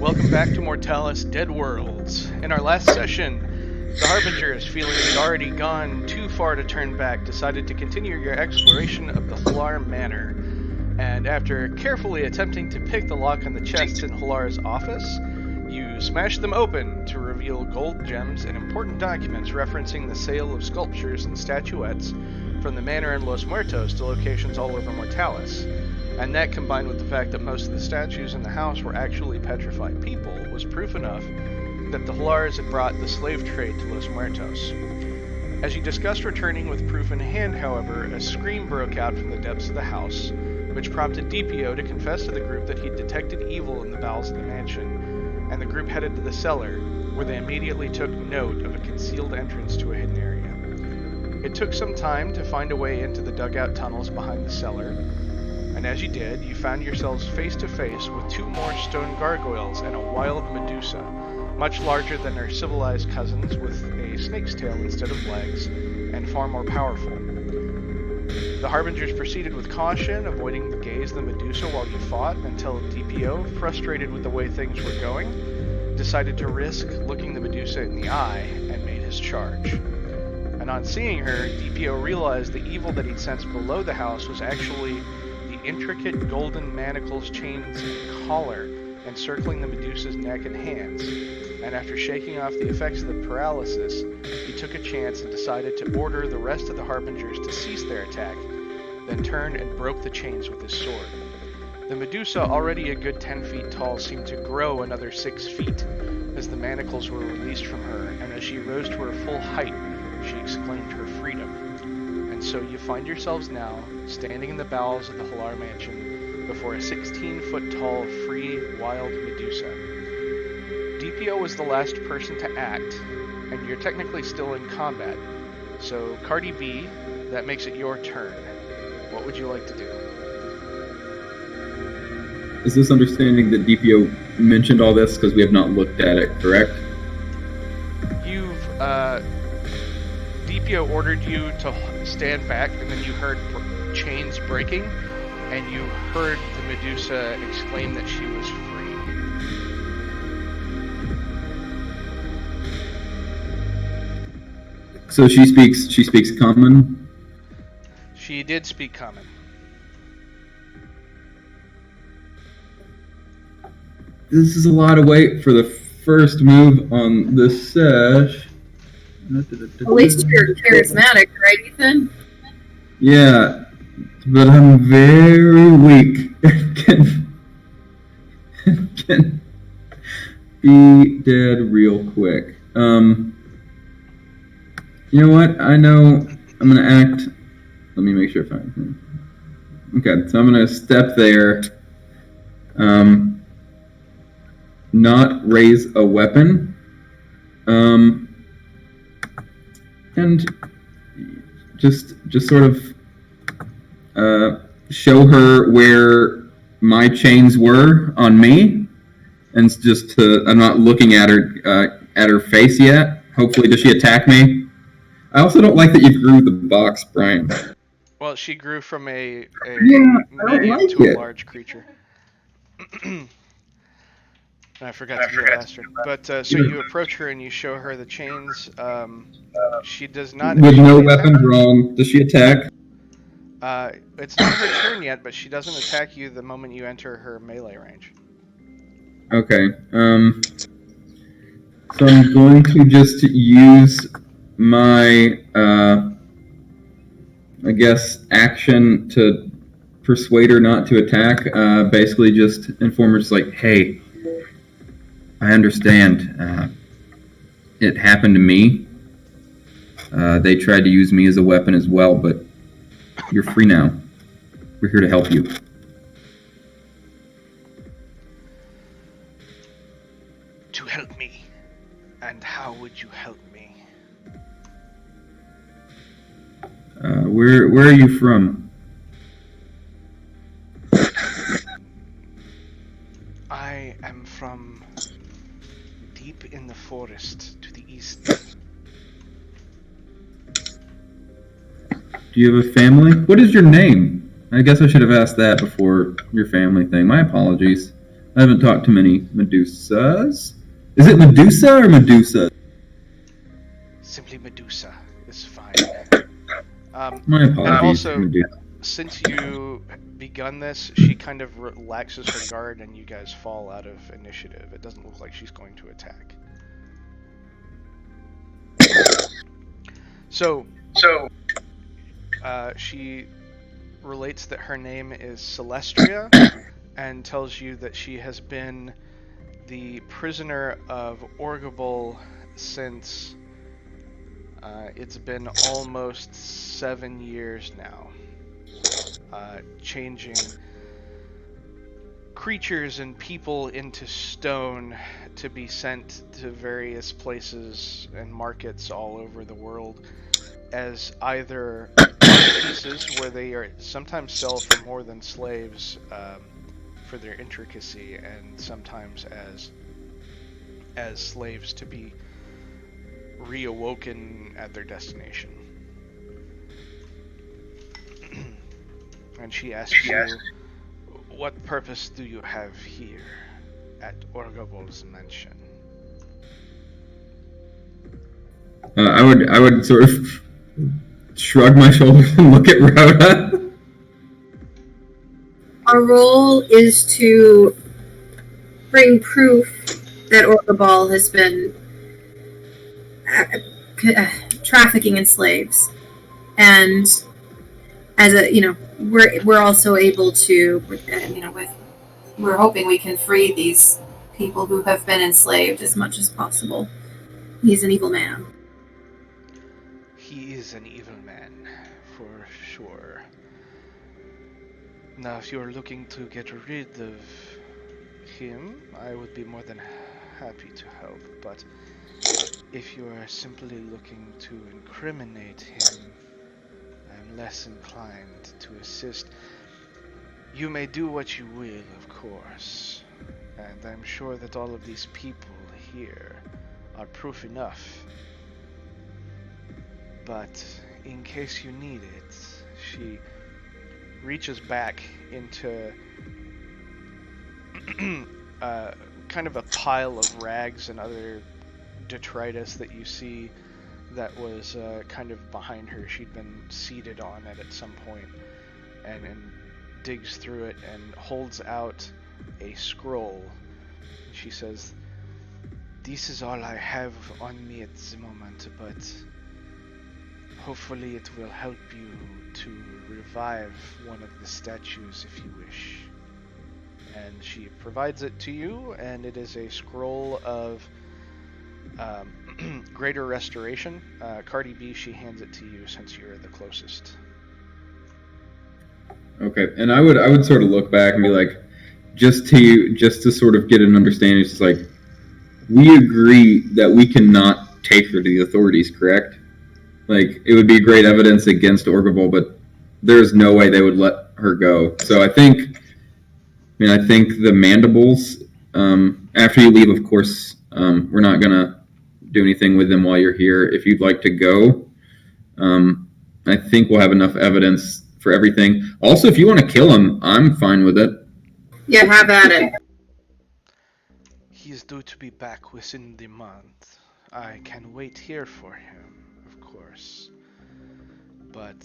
Welcome back to Mortalys Dead Worlds. In our last session, the Harbingers, feeling they'd already gone too far to turn back, decided to continue your exploration of the Halar Manor. And after carefully attempting to pick the lock on the chests in Halar's office, you smashed them open to reveal gold gems and important documents referencing the sale of sculptures and statuettes from the manor in Los Muertos to locations all over Mortalys. And that, combined with the fact that most of the statues in the house were actually petrified people, was proof enough that the Halars had brought the slave trade to Los Muertos. As you discussed returning with proof in hand, however, a scream broke out from the depths of the house, which prompted DPO to confess to the group that he'd detected evil in the bowels of the mansion, and the group headed to the cellar, where they immediately took note of a concealed entrance to a hidden area. It took some time to find a way into the dugout tunnels behind the cellar, and as you did, you found yourselves face to face with two more stone gargoyles and a wild Medusa, much larger than their civilized cousins, with a snake's tail instead of legs, and far more powerful. The Harbingers proceeded with caution, avoiding the gaze of the Medusa while you fought, until DPO, frustrated with the way things were going, decided to risk looking the Medusa in the eye and made his charge. And on seeing her, DPO realized the evil that he'd sensed below the house was actually intricate golden manacles, chains, and collar encircling the Medusa's neck and hands, and after shaking off the effects of the paralysis, he took a chance and decided to order the rest of the Harbingers to cease their attack, then turned and broke the chains with his sword. The Medusa, already a good 10 feet tall, seemed to grow another 6 feet as the manacles were released from her, and as she rose to her full height, she exclaimed her freedom. And so you find yourselves now standing in the bowels of the Halar Mansion before a 16-foot-tall, free, wild Medusa. DPO was the last person to act, and you're technically still in combat. So, Cardi B, that makes it your turn. What would you like to do? Is this understanding that DPO mentioned all this because we have not looked at it, correct? DPO ordered you to stand back, and then you heard chains breaking, and you heard the Medusa exclaim that she was free. So she speaks common? She did speak common. This is a lot of weight for the first move on this sesh. At least you're charismatic, right, Ethan? Yeah, but I'm very weak. can be dead real quick. You know what? I know I'm gonna act. Let me make sure if I. Okay, so I'm gonna step there. Not raise a weapon. And just sort of show her where my chains were on me, and just I'm not looking at her face yet. Hopefully, does she attack me? I also don't like that you grew the box, Brian. Well, she grew from a medium to a large creature. I forgot to do that last turn. But so you approach her and you show her the chains. She does not. With no weapon drawn, does she attack? It's not her turn yet, but she doesn't attack you the moment you enter her melee range. Okay. So I'm going to just use my, I guess, action to persuade her not to attack. Basically, just inform her, just like, hey. I understand. It happened to me. They tried to use me as a weapon as well, but you're free now. We're here to help you. To help me? And how would you help me? Where are you from? I am from deep in the forest to the east. Do you have a family? What is your name? I guess I should have asked that before your family thing. My apologies. I haven't talked to many Medusas. Is it Medusa or Medusa? Simply Medusa is fine. My apologies. And also, Medusa. since you begun this, she kind of relaxes her guard and you guys fall out of initiative. It doesn't look like she's going to attack. So she relates that her name is Celestria and tells you that she has been the prisoner of Orgable since it's been almost 7 years now. Changing creatures and people into stone to be sent to various places and markets all over the world as either art pieces, where they are sometimes sell for more than slaves for their intricacy, and sometimes as slaves to be reawoken at their destination. And she asks you, what purpose do you have here at Orgable's mansion? I would sort of shrug my shoulders and look at Rhoda. Our role is to bring proof that Orgable has been trafficking in slaves, and as we're also able to, we're hoping we can free these people who have been enslaved as much as possible. He's an evil man. He is an evil man, for sure. Now, if you're looking to get rid of him, I would be more than happy to help, but if you are simply looking to incriminate him, I'm less inclined to assist. You may do what you will, of course, and I'm sure that all of these people here are proof enough. But in case you need it, she reaches back into kind of a pile of rags and other detritus that you see that was kind of behind her. She'd been seated on it at some point, and digs through it and holds out a scroll. She says, "This is all I have on me at the moment, but hopefully it will help you to revive one of the statues if you wish." And she provides it to you, and it is a scroll of greater restoration. Cardi B, she hands it to you since you're the closest. Okay, and I would sort of look back and be like, just to sort of get an understanding, it's just like, we agree that we cannot take her to the authorities, correct? Like, it would be great evidence against Orgable, but there's no way they would let her go. So I think the mandibles, after you leave, of course, we're not going to do anything with them while you're here. If you'd like to go, I think we'll have enough evidence for everything. Also, if you want to kill him, I'm fine with it. Yeah, have at it. He is due to be back within the month. I can wait here for him, of course. But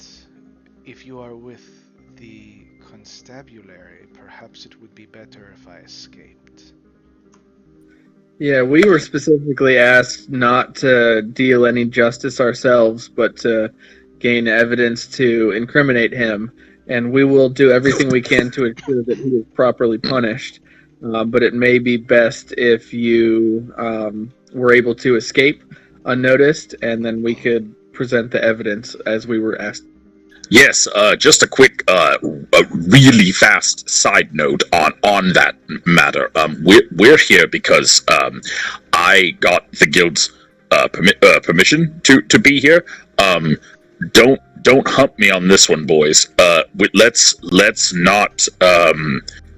if you are with the constabulary, perhaps it would be better if I escaped. Yeah, we were specifically asked not to deal any justice ourselves, but to gain evidence to incriminate him, and we will do everything we can to ensure that he is properly punished. But it may be best if you were able to escape unnoticed, and then we could present the evidence as we were asked. Yes, just a quick, a really fast side note on that matter. We're here because I got the guild's permission to be here. Don't hump me on this one, boys. Let's not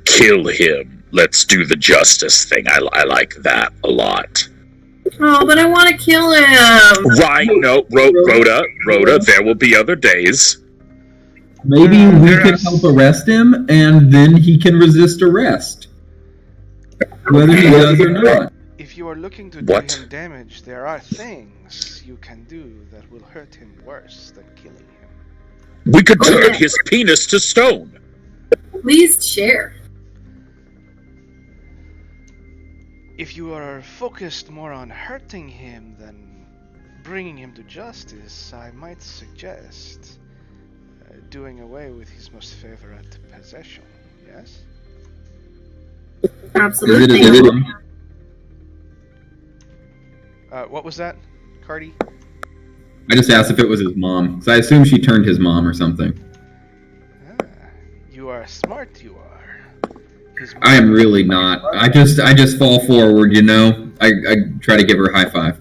kill him. Let's do the justice thing. I like that a lot. Oh, but I want to kill him. Right? No, Rota. There will be other days. Maybe we can help arrest him, and then he can resist arrest. whether he does or not. If you are looking to What? do him damage, there are things you can do that will hurt him worse than killing him. We could turn his penis to stone. Please share. If you are focused more on hurting him than bringing him to justice, I might suggest doing away with his most favorite possession, yes? Absolutely. Is it What was that, Cardi? I just asked if it was his mom, so I assume she turned his mom or something. Ah, you are smart, you are. I am really not. I just fall forward, you know. I try to give her a high five.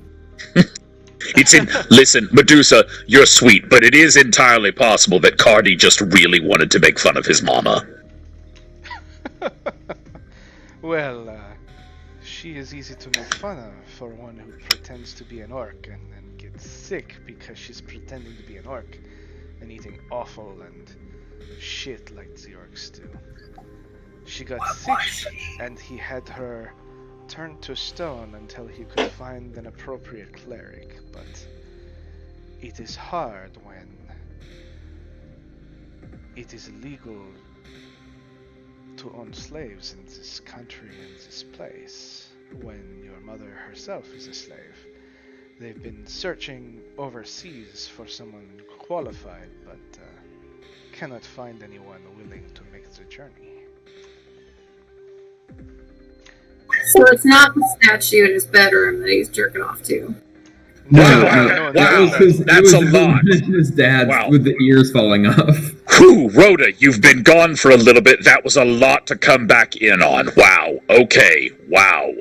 Listen, Medusa, you're sweet, but it is entirely possible that Cardi just really wanted to make fun of his mama. Well, she is easy to make fun of for one who pretends to be an orc and then gets sick because she's pretending to be an orc and eating offal and shit like the orcs do. She got sick and he had her turned to stone until he could find an appropriate cleric, but it is hard when it is illegal to own slaves in this country and this place when your mother herself is a slave. They've been searching overseas for someone qualified, but cannot find anyone willing to make the journey. So it's not the statue in his bedroom that he's jerking off to. Wow. That's a lot. His dad Wow. with the ears falling off. Whew, Rhoda, you've been gone for a little bit. That was a lot to come back in on. Wow. Okay. Wow.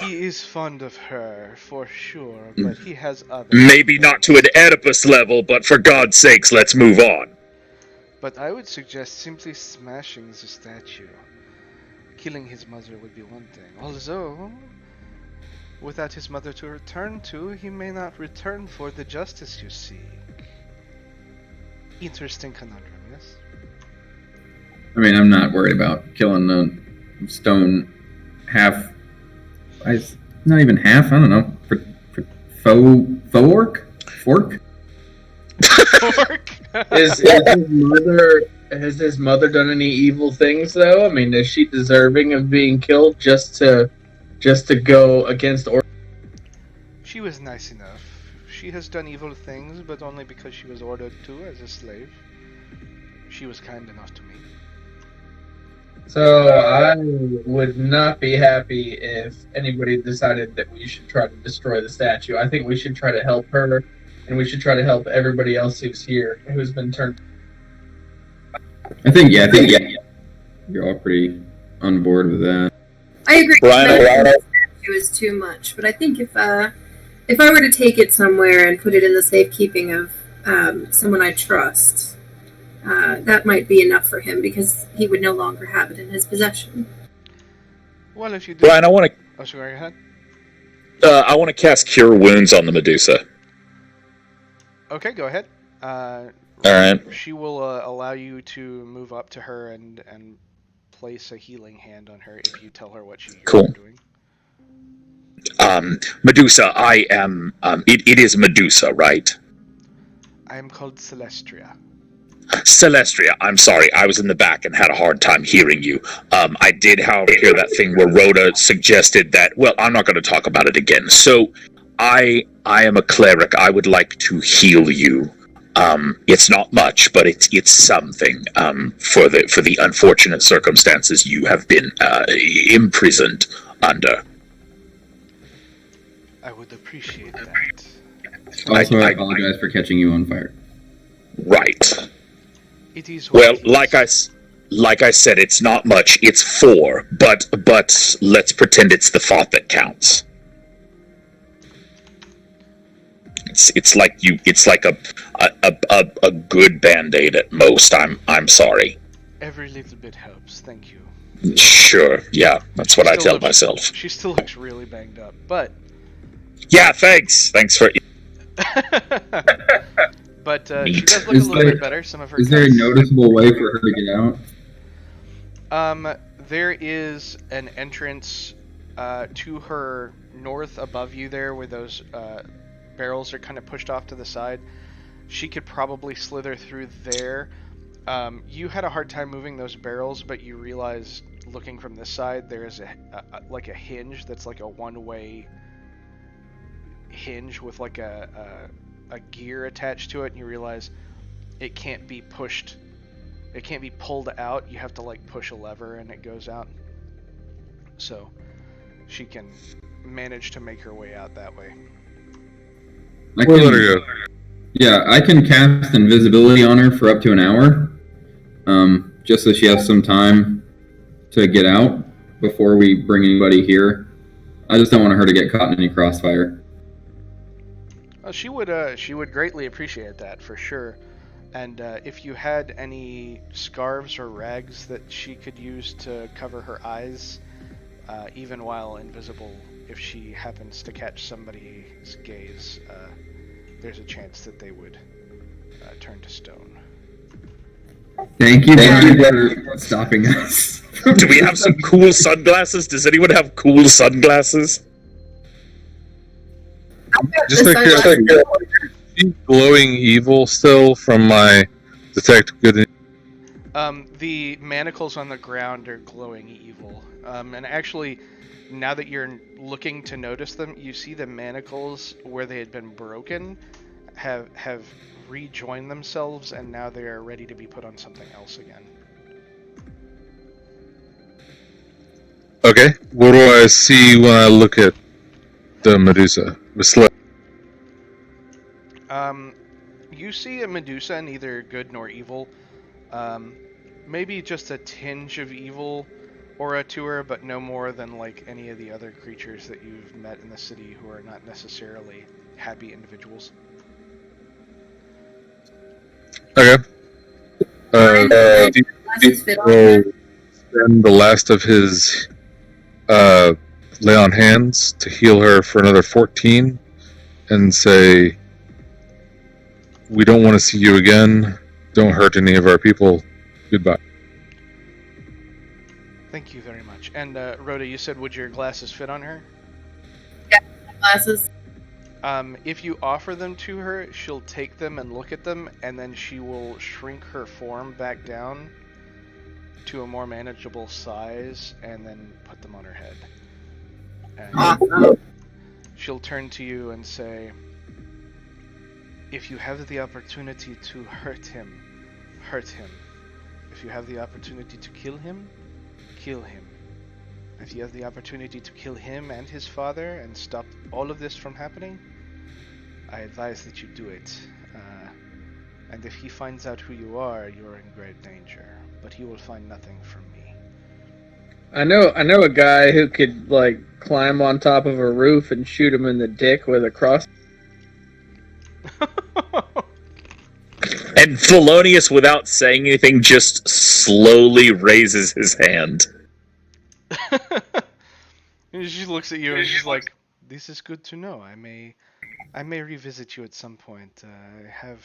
He is fond of her, for sure, but he has others. Maybe not to an Oedipus level, but for God's sakes, let's move on. But I would suggest simply smashing the statue. Killing his mother would be one thing. Although, without his mother to return to, he may not return for the justice you seek. Interesting conundrum, yes? I mean, I'm not worried about killing the stone half. Not even half. I don't know. Faux orc? Fork? Fork? Has his mother done any evil things though? I mean, is she deserving of being killed just to go against orcs? She was nice enough. She has done evil things, but only because she was ordered to as a slave. She was kind enough to me. So I would not be happy if anybody decided that we should try to destroy the statue. I think we should try to help her, and we should try to help everybody else who's here, who's been turned. I think yeah. You're all pretty on board with that. I agree. Brian, The statue is too much, but I think if I were to take it somewhere and put it in the safekeeping of someone I trust, that might be enough for him because he would no longer have it in his possession. Well, if you do... Brian, I want to. Oh, sure, go ahead. I want to cast Cure Wounds on the Medusa. Okay, go ahead. All right. She will allow you to move up to her and place a healing hand on her if you tell her what you're Cool. doing. Medusa, I am. It is Medusa, right? I am called Celestria. Celestria, I'm sorry, I was in the back and had a hard time hearing you. I did, however, hear that thing where Rhoda suggested that. Well, I'm not going to talk about it again. So, I am a cleric. I would like to heal you. It's not much, but it's something. For the unfortunate circumstances you have been imprisoned under. I would appreciate that. Also, I apologize for catching you on fire. Right. It is Well, what it is. like I said, it's not much. It's 4, but let's pretend it's the thought that counts. It's like a good band-aid at most. I'm sorry. Every little bit helps, thank you. Sure, yeah, that's what I tell myself. She still looks really banged up, but... Yeah, thanks for... But she Neat. does look a little bit better. Some of her Is there a cuts- noticeable way for her to get out? There is an entrance to her north above you there, where those barrels are kind of pushed off to the side. She could probably slither through there. You had a hard time moving those barrels, but you realize, looking from this side, there is like a hinge that's like a one-way hinge with like a gear attached to it, and you realize it can't be pushed. It can't be pulled out. You have to like push a lever and it goes out. So she can manage to make her way out that way. I can cast invisibility on her for up to an hour, just so she has some time to get out before we bring anybody here. I just don't want her to get caught in any crossfire. She would greatly appreciate that, for sure. And if you had any scarves or rags that she could use to cover her eyes, even while invisible, if she happens to catch somebody's gaze, there's a chance that they would turn to stone. Thank you for stopping us. Do we have some cool sunglasses? Does anyone have cool sunglasses? Just glowing evil still from my detect good. The manacles on the ground are glowing evil. And actually, now that you're looking to notice them, you see the manacles where they had been broken have rejoined themselves, and now they are ready to be put on something else again. Okay, what do I see when I look at the Medusa? You see a Medusa, neither good nor evil. Maybe just a tinge of evil aura to her, but no more than like any of the other creatures that you've met in the city who are not necessarily happy individuals. Okay. Will spend the last of his lay on hands to heal her for another 14 and say, we don't want to see you again. Don't hurt any of our people. Goodbye. Thank you very much. And Rota, you said, would your glasses fit on her? Yeah, glasses. If you offer them to her, she'll take them and look at them, and then she will shrink her form back down to a more manageable size, and then put them on her head. And Awesome. she'll turn to you and say, if you have the opportunity to hurt him, hurt him. If you have the opportunity to kill him, kill him. If you have the opportunity to kill him and his father and stop all of this from happening, I advise that you do it. And if he finds out who you are, you're in great danger. But he will find nothing from me. I know a guy who could like climb on top of a roof and shoot him in the dick with a cross. And Thelonious, without saying anything, just slowly raises his hand. And she looks at you and she's like, this is good to know. I may revisit you at some point. I have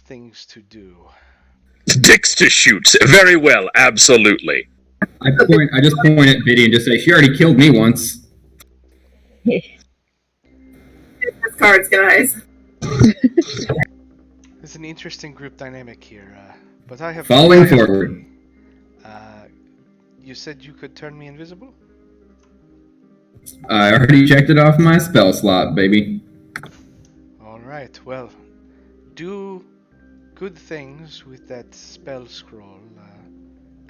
things to do. Dicks to shoot. Very well, absolutely. I just point at Biddy and just say, she already killed me once. Business cards, guys. There's an interesting group dynamic here, but I have... Falling forward. You said you could turn me invisible? I already checked it off my spell slot, baby. Alright, well, do good things with that spell scroll,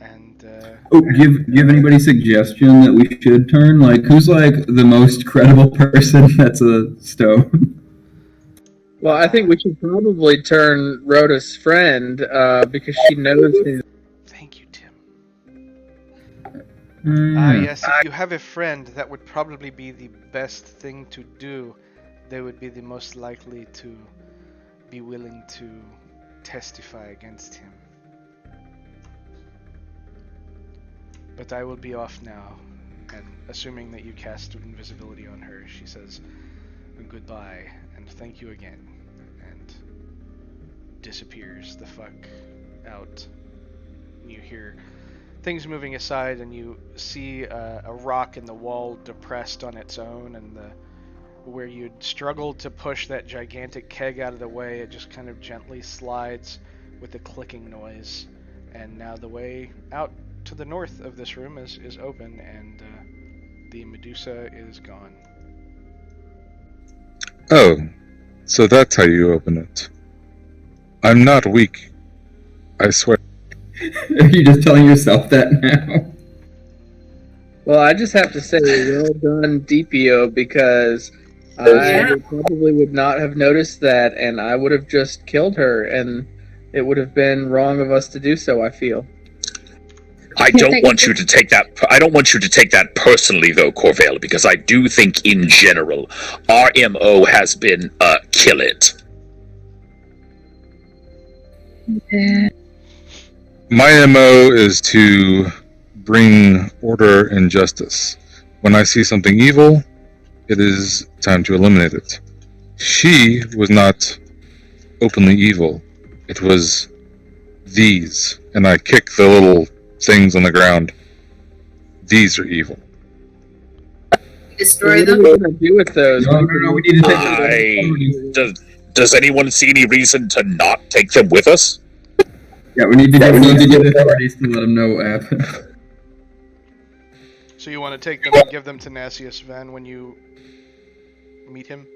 and... Oh, do you have anybody suggestion that we should turn? Like, who's like the most credible person that's a stone? Well, I think we should probably turn Rhoda's friend, because she knows his... Thank you, Tim. Yeah. Yes, if you have a friend, that would probably be the best thing to do. They would be the most likely to be willing to testify against him. But I will be off now, and assuming that you cast invisibility on her, she says goodbye and thank you again, and disappears the fuck out. You hear things moving aside, and you see a rock in the wall depressed on its own, and where you'd struggled to push that gigantic keg out of the way, it just kind of gently slides with a clicking noise. And now the way out to the north of this room is open, and the Medusa is gone. Oh, so that's how you open it. I'm not weak. I swear. Are you just telling yourself that now? Well, I just have to say, well done, DPO, because Yeah. I probably would not have noticed that, and I would have just killed her, and it would have been wrong of us to do so, I feel. I don't want you to take that. I don't want you to take that personally, though, Corvale, because I do think, in general, our MO has been kill it. My MO is to bring order and justice. When I see something evil, it is time to eliminate it. She was not openly evil. It was these, and I kick the little things on the ground. These are evil. Destroy What are them. we going to do with those? No, we need to take Does anyone see any reason to not take them with us? Yeah, we need to get the authorities to let them know what happened. So you want to take them and give them to Nasius Ven when you meet him?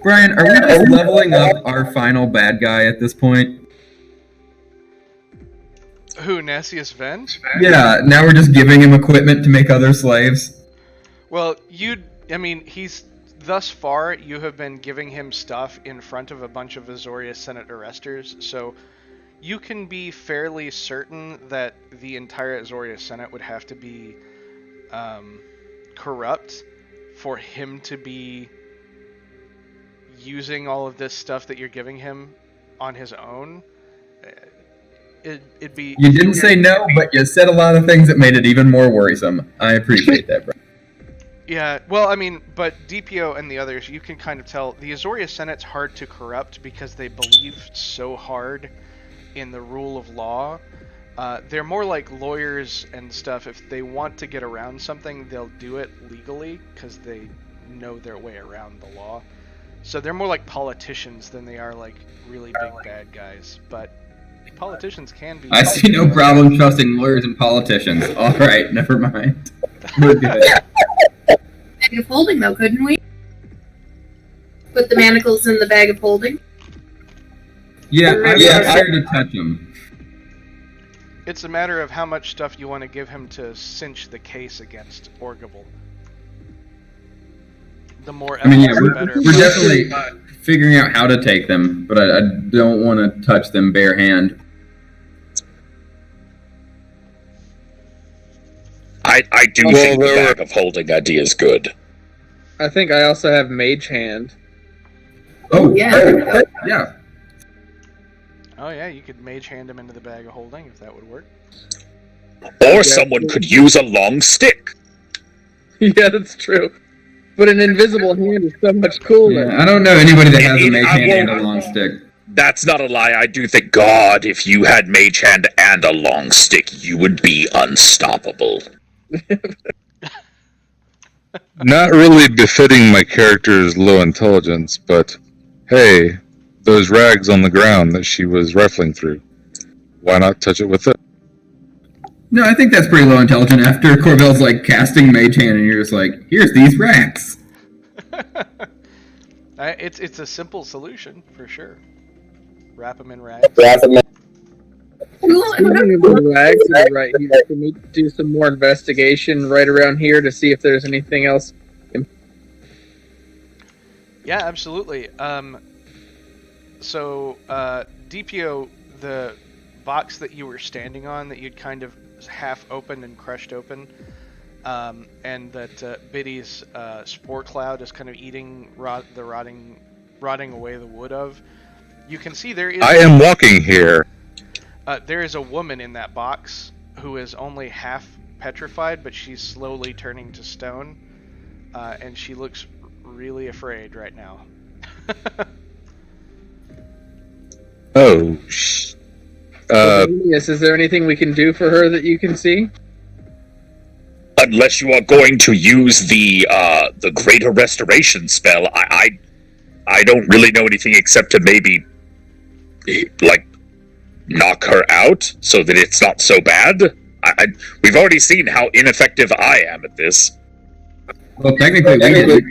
Brian, are we just leveling up our final bad guy at this point? Who, Nasius Ven? Yeah, now we're just giving him equipment to make other slaves. Well, he's thus far you have been giving him stuff in front of a bunch of Azorius Senate arresters, so you can be fairly certain that the entire Azorius Senate would have to be corrupt for him to be using all of this stuff that you're giving him on his own. It'd be. You didn't say no, but you said a lot of things that made it even more worrisome. I appreciate that, Brian. Yeah, well, but DPO and the others, you can kind of tell the Azorius Senate's hard to corrupt because they believe so hard in the rule of law. They're more like lawyers and stuff. If they want to get around something, they'll do it legally because they know their way around the law. So they're more like politicians than they are like really big bad guys. But politicians can be. I see no problem trusting lawyers and politicians. All right, never mind. We're good. Bag of holding, though, couldn't we? Put the manacles in the bag of holding. Yeah, I'm not scared to touch him. It's a matter of how much stuff you want to give him to cinch the case against Orgable. The more evidence, the better. We're definitely figuring out how to take them, but I don't want to touch them bare hand. I do think the bag of holding idea is good. I think I also have Mage Hand. Oh, Yeah. yeah. Oh yeah, you could mage hand him into the bag of holding if that would work. Or someone could use a long stick. Yeah, that's true. But an invisible hand is so much cooler. Yeah, I don't know anybody that has a mage hand and a long stick. That's not a lie. I do think, God, if you had mage hand and a long stick, you would be unstoppable. Not really befitting my character's low intelligence, but hey, those rags on the ground that she was rifling through. Why not touch it with it? No, I think that's pretty low intelligent after Corvell's like casting mage hand and you're just like, here's these racks. It's a simple solution for sure. Wrap them in rags. Rags are right here. Can we do some more investigation right around here to see if there's anything else? Yeah, absolutely. So DPO, the box that you were standing on that you'd kind of half opened and crushed open, and that Biddy's spore cloud is kind of eating the rotting away the wood of. You can see there is. I am walking here. There is a woman in that box who is only half petrified, but she's slowly turning to stone, and she looks really afraid right now. Oh, Yes, is there anything we can do for her that you can see? Unless you are going to use the Greater Restoration spell, I don't really know anything except to maybe like knock her out so that it's not so bad. We've already seen how ineffective I am at this. Well, technically, we did.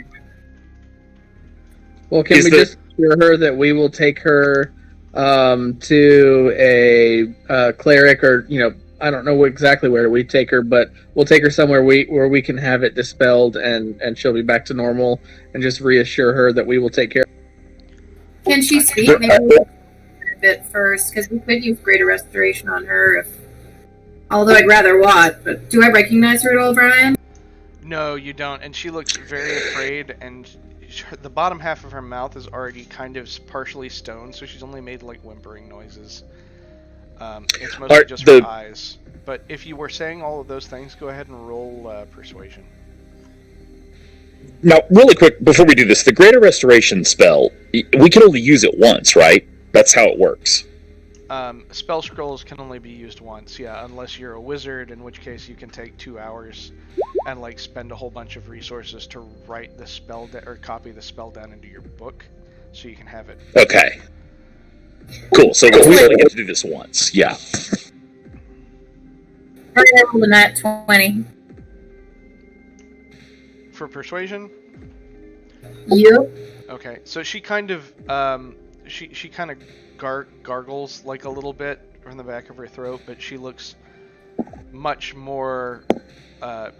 Well, can we just assure her that we will take her to a cleric, or I don't know exactly where we take her, but we'll take her somewhere where we can have it dispelled and she'll be back to normal, and just reassure her that we will take care. Can she speak? Maybe we'll a bit first, because we could use Greater Restoration on her. Although I'd rather what, but do I recognize her at all, Brian? No, you don't, and she looks very afraid, and the bottom half of her mouth is already kind of partially stone, so she's only made like whimpering noises. It's mostly just her eyes. But if you were saying all of those things, go ahead and roll Persuasion. Now, really quick, before we do this, the Greater Restoration spell, we can only use it once, right? That's how it works. Spell scrolls can only be used once, yeah, unless you're a wizard, in which case you can take 2 hours and like spend a whole bunch of resources to write the spell or copy the spell down into your book, so you can have it. Okay. Cool. So we only get to do this once. Yeah. I rolled a nat 20. For persuasion? Yep. Okay. So she kind of she kind of gargles like a little bit from the back of her throat, but she looks much more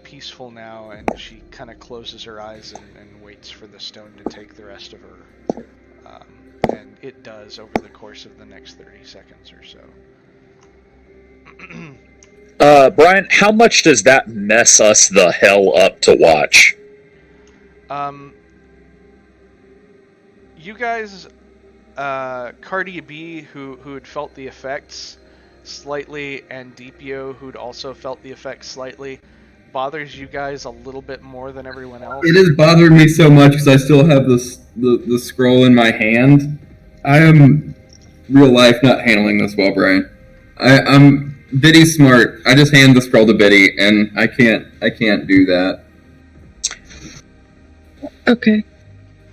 peaceful now, and she kind of closes her eyes and waits for the stone to take the rest of her. And it does over the course of the next 30 seconds or so. Brian, how much does that mess us the hell up to watch? You guys, Cardia B, who had felt the effects slightly, and DPO, who'd also felt the effects slightly, bothers you guys a little bit more than everyone else. It has bothered me so much because I still have the scroll in my hand. I am real life not handling this well, Brian. I'm Biddy's smart. I just hand the scroll to Biddy, and I can't do that. Okay.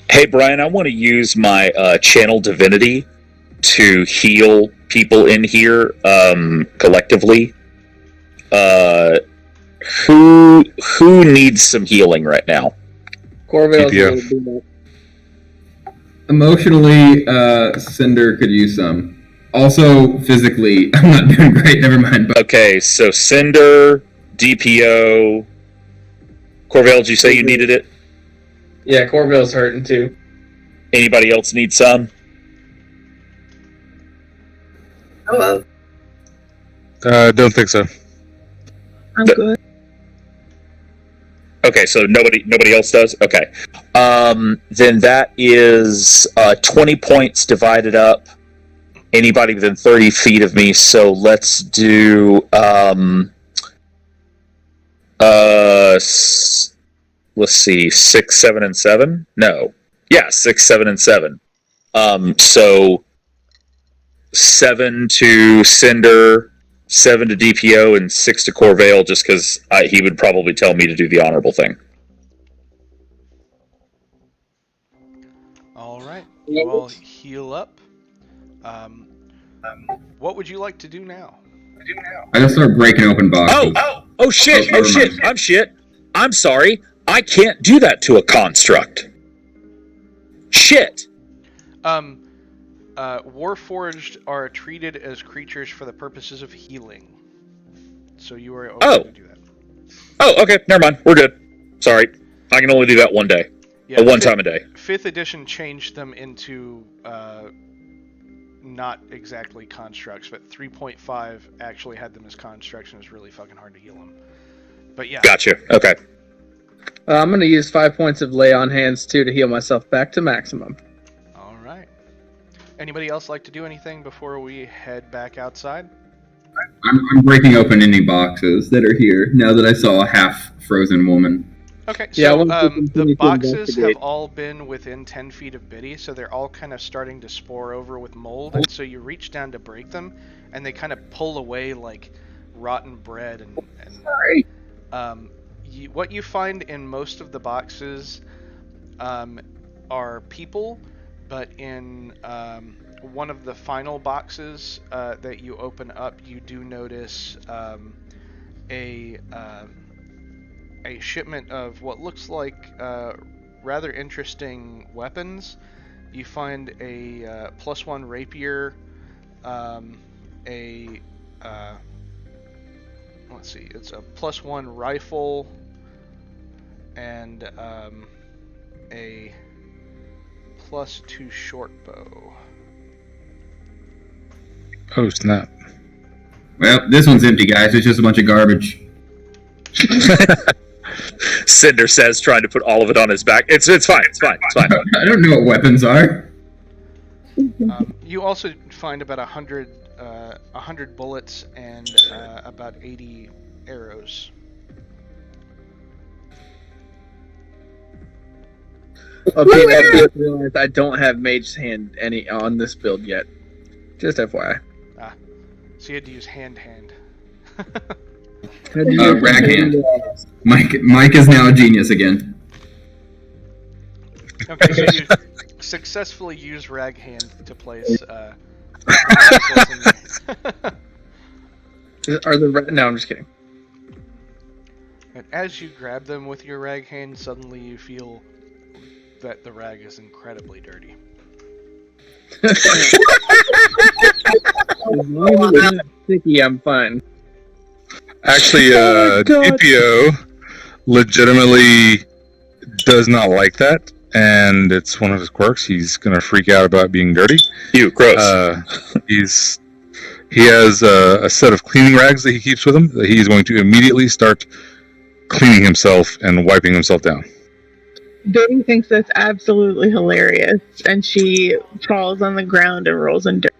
Hey, Brian, I want to use my channel divinity to heal people in here collectively. Who needs some healing right now? Corvale's DPO. going to do that. Emotionally, Cinder could use some. Also, physically, I'm not doing great. Never mind. But Okay, so Cinder, DPO, Corvale, did you say you needed it? Yeah, Corvale's hurting too. Anybody else need some? Oh, Don't think so. I'm good. Okay, so nobody else does? Okay. Then that is 20 points divided up. Anybody within 30 feet of me, so let's do let's see, 6, 7, and 7? No. Yeah, 6, 7, and 7. So 7 to Cinder, 7 to DPO, and 6 to Corvale, just because he would probably tell me to do the honorable thing. Alright, you all heal up. What would you like to do now? I just start breaking open boxes. Oh shit, I'm sorry. I can't do that to a construct. Shit. Warforged are treated as creatures for the purposes of healing. So you are okay to do that. Oh, okay, never mind. We're good. Sorry. I can only do that one day. Yeah, one time a day. 5th edition changed them into not exactly constructs, but 3.5 actually had them as constructs, and it was really fucking hard to heal them. But yeah. Gotcha. Okay. I'm going to use 5 points of lay on hands too to heal myself back to maximum. Alright. Anybody else like to do anything before we head back outside? I'm breaking open any boxes that are here now that I saw a half-frozen woman. Okay, Yeah, I so want to continue the to boxes have investigate. all been within 10 feet of Biddy, so they're all kind of starting to spore over with mold, and so you reach down to break them, and they kind of pull away like rotten bread. Sorry. What you find in most of the boxes are people, but in one of the final boxes that you open up, you do notice a shipment of what looks like rather interesting weapons. You find a +1 rapier, a let's see, it's a +1 rifle, and a +2 short bow. Oh snap! Well, this one's empty, guys. It's just a bunch of garbage. Cinder says, trying to put all of it on his back. It's fine. It's fine. I don't know what weapons are. You also find about 100 bullets and about 80 arrows. Okay, I just realized I don't have Mage's Hand any on this build yet. Just FYI. So you had to use hand. Rag hand. Mike is now a genius again. Okay, so you successfully use rag hand to place. Are the no? I'm just kidding. And as you grab them with your rag hand, suddenly you feel that the rag is incredibly dirty. As long as it's not sticky, I'm fine. Actually, Oh my God. DPO legitimately does not like that, and it's one of his quirks. He's gonna freak out about being dirty. You, gross. He has a set of cleaning rags that he keeps with him that he's going to immediately start cleaning himself and wiping himself down. Betty thinks that's absolutely hilarious, and she falls on the ground and rolls in dirt.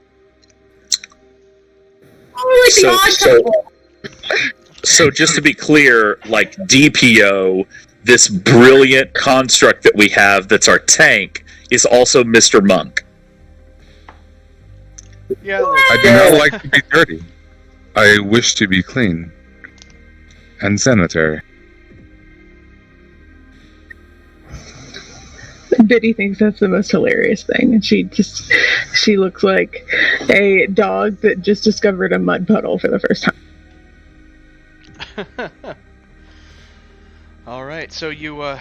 Oh, like the odd couple. So just to be clear, like DPO, this brilliant construct that we have that's our tank, is also Mr. Monk. Yeah. I do not like to be dirty. I wish to be clean and sanitary. Biddy thinks that's the most hilarious thing, and she looks like a dog that just discovered a mud puddle for the first time. All right, so you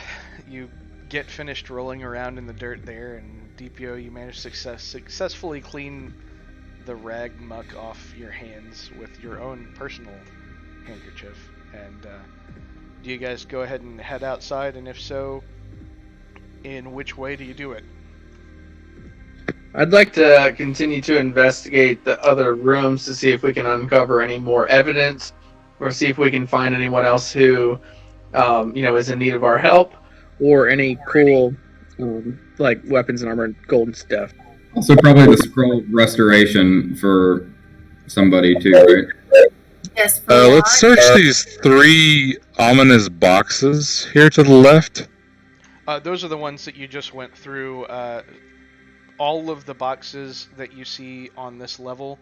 get finished rolling around in the dirt there, and DPO, you manage to successfully clean the rag muck off your hands with your own personal handkerchief. And do you guys go ahead and head outside? And if so, in which way do you do it? I'd like to continue to investigate the other rooms to see if we can uncover any more evidence, or see if we can find anyone else who, is in need of our help, or any cool, like weapons and armor and gold and stuff. Also, probably the scroll restoration for somebody too, right? Yes. Let's search these 3 ominous boxes here to the left. Those are the ones that you just went through. All of the boxes that you see on this level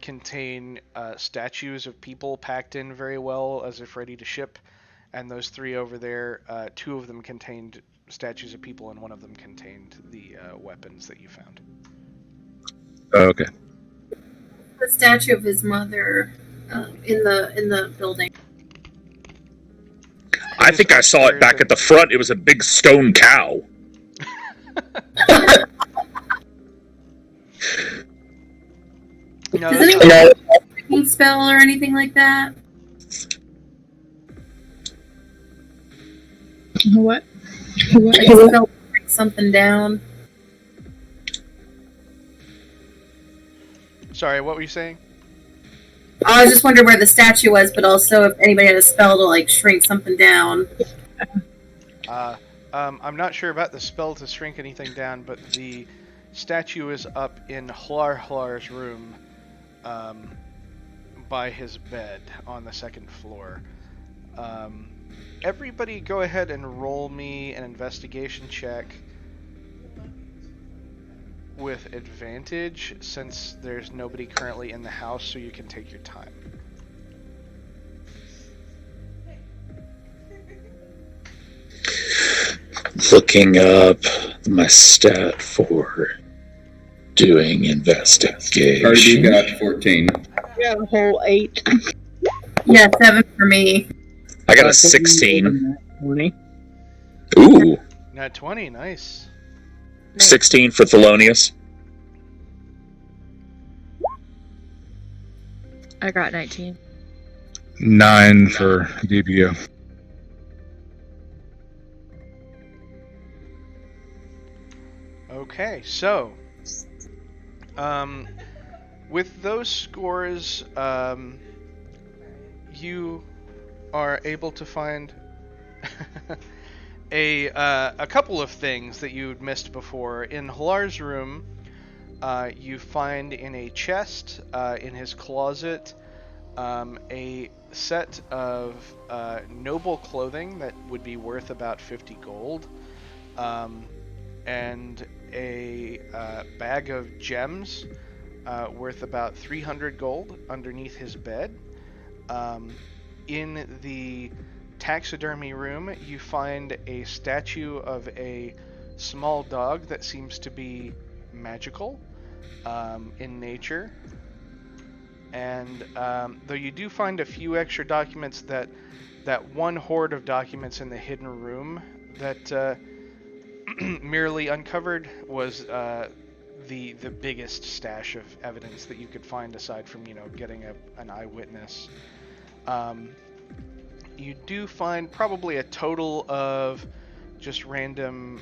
contain statues of people packed in very well as if ready to ship. And those 3 over there, 2 of them contained statues of people, and one of them contained the weapons that you found. Okay. The statue of his mother in the building. I think I saw it back at the front. It was a big stone cow. No, Does anyone have a freaking spell or anything like that? What? Like a spell to break something down? Sorry, what were you saying? I was just wondering where the statue was, but also if anybody had a spell to like shrink something down. I'm not sure about the spell to shrink anything down, but the statue is up in Hlar's room, by his bed on the 2nd floor. Everybody go ahead and roll me an investigation check with advantage, since there's nobody currently in the house, so you can take your time. Looking up my stat for doing Cardi investigation. got 14. Yeah, a whole 8. Yeah, 7 for me. I got a 16. 20. Ooh, Nat 20, nice. 16 for Thelonious. I got 19. 9 for DBO. Okay, so with those scores, you are able to find a couple of things that you'd missed before. In Halar's room, you find in a chest in his closet a set of noble clothing that would be worth about 50 gold, and a bag of gems worth about 300 gold underneath his bed. In the taxidermy room, you find a statue of a small dog that seems to be magical in nature. And though you do find a few extra documents, that one hoard of documents in the hidden room that merely uncovered was the biggest stash of evidence that you could find, aside from getting an eyewitness. You do find probably a total of just random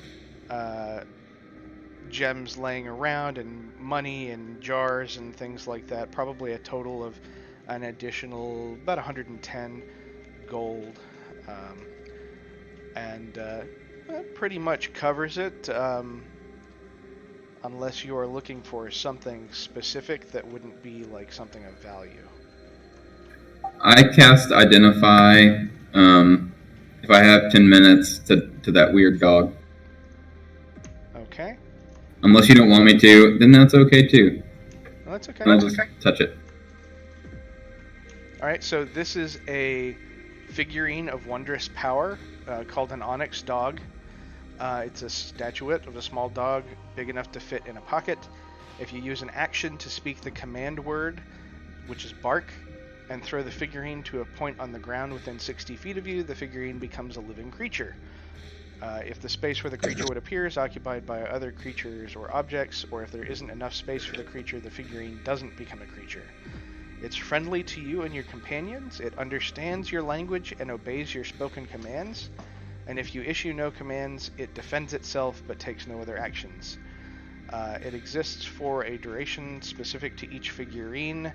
gems laying around, and money and jars and things like that. Probably a total of an additional about 110 gold, and that pretty much covers it, unless you are looking for something specific that wouldn't be like something of value. I cast Identify if I have 10 minutes to that weird dog. Okay. Unless you don't want me to, then that's okay too. Well, that's okay. I'll just touch it. Alright, so this is a figurine of wondrous power called an onyx dog. It's a statuette of a small dog big enough to fit in a pocket. If you use an action to speak the command word, which is bark, and throw the figurine to a point on the ground within 60 feet of you, the figurine becomes a living creature. If the space where the creature would appear is occupied by other creatures or objects, or if there isn't enough space for the creature, the figurine doesn't become a creature. It's friendly to you and your companions. It understands your language and obeys your spoken commands. And if you issue no commands, it defends itself but takes no other actions. It exists for a duration specific to each figurine.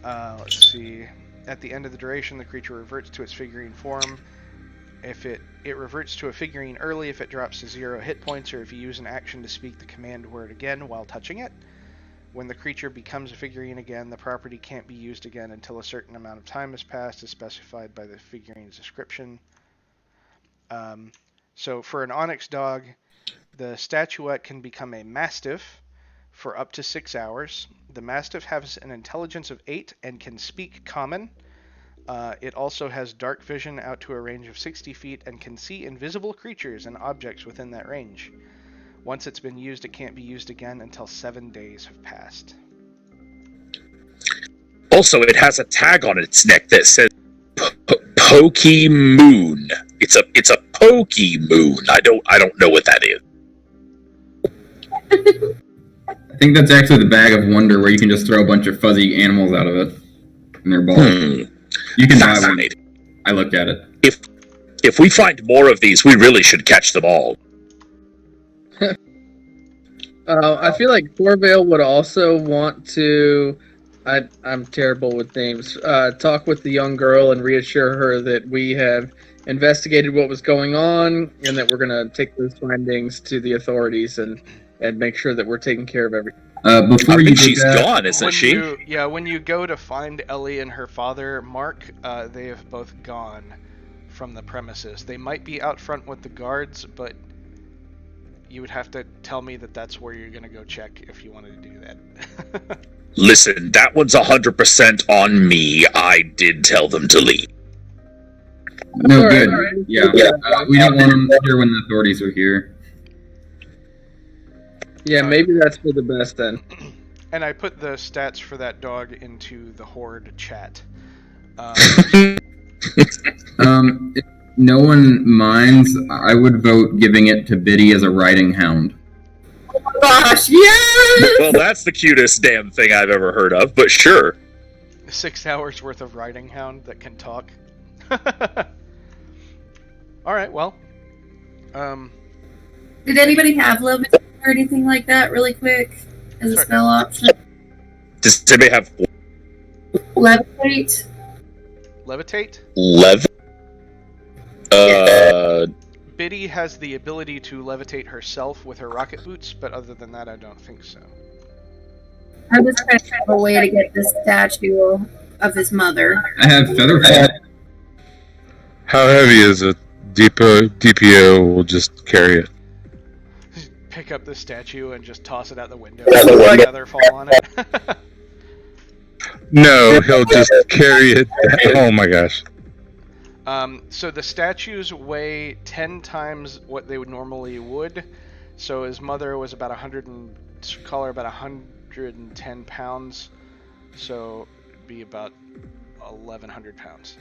Let's see. At the end of the duration, the creature reverts to its figurine form. If it reverts to a figurine early if it drops to 0 hit points, or if you use an action to speak the command word again while touching it. When the creature becomes a figurine again, the property can't be used again until a certain amount of time has passed, as specified by the figurine's description. So for an onyx dog, the statuette can become a mastiff for up to 6 hours. The mastiff has an intelligence of 8 and can speak common. It also has dark vision out to a range of 60 feet and can see invisible creatures and objects within that range. Once it's been used, it can't be used again until 7 days have passed. Also, it has a tag on its neck that says Pokey Moon. It's a Pokey Moon. I don't know what that is. I think that's actually the bag of wonder, where you can just throw a bunch of fuzzy animals out of it, and they're balls. You can buy one. I looked at it. If we find more of these, we really should catch them all. I feel like Corvale would also want to. I'm terrible with names. Talk with the young girl and reassure her that we have investigated what was going on, and that we're going to take those findings to the authorities and make sure that we're taking care of everything. Before I you think did she's that, gone, isn't she? When you go to find Ellie and her father, Mark, they have both gone from the premises. They might be out front with the guards, but you would have to tell me that that's where you're going to go check if you wanted to do that. Listen, that one's 100% on me. I did tell them to leave. no All right, good. all right. Yeah, we don't want them here when the authorities are here. Yeah, maybe that's for the best then. And I put the stats for that dog into the Horde chat. If no one minds, I would vote giving it to Biddy as a riding hound. Oh my gosh, yes! Well, that's the cutest damn thing I've ever heard of, but sure. 6 hours worth of riding hound that can talk. Alright, well. Did anybody have levitate or anything like that really quick as a Sorry. spell option? Does anybody have Levitate? Levitate? lev? Biddy has the ability to levitate herself with her rocket boots, but other than that, I don't think so. I was trying to have a way to get this statue of his mother. I have Featherfall. How heavy is it? DPO will just carry it. Pick up the statue and just toss it out the window and let the other fall on it. No, he'll just carry it. Oh my gosh. So the statues weigh 10 times what they would normally would. So his mother was about 110 pounds. So it'd be about 1,100 pounds.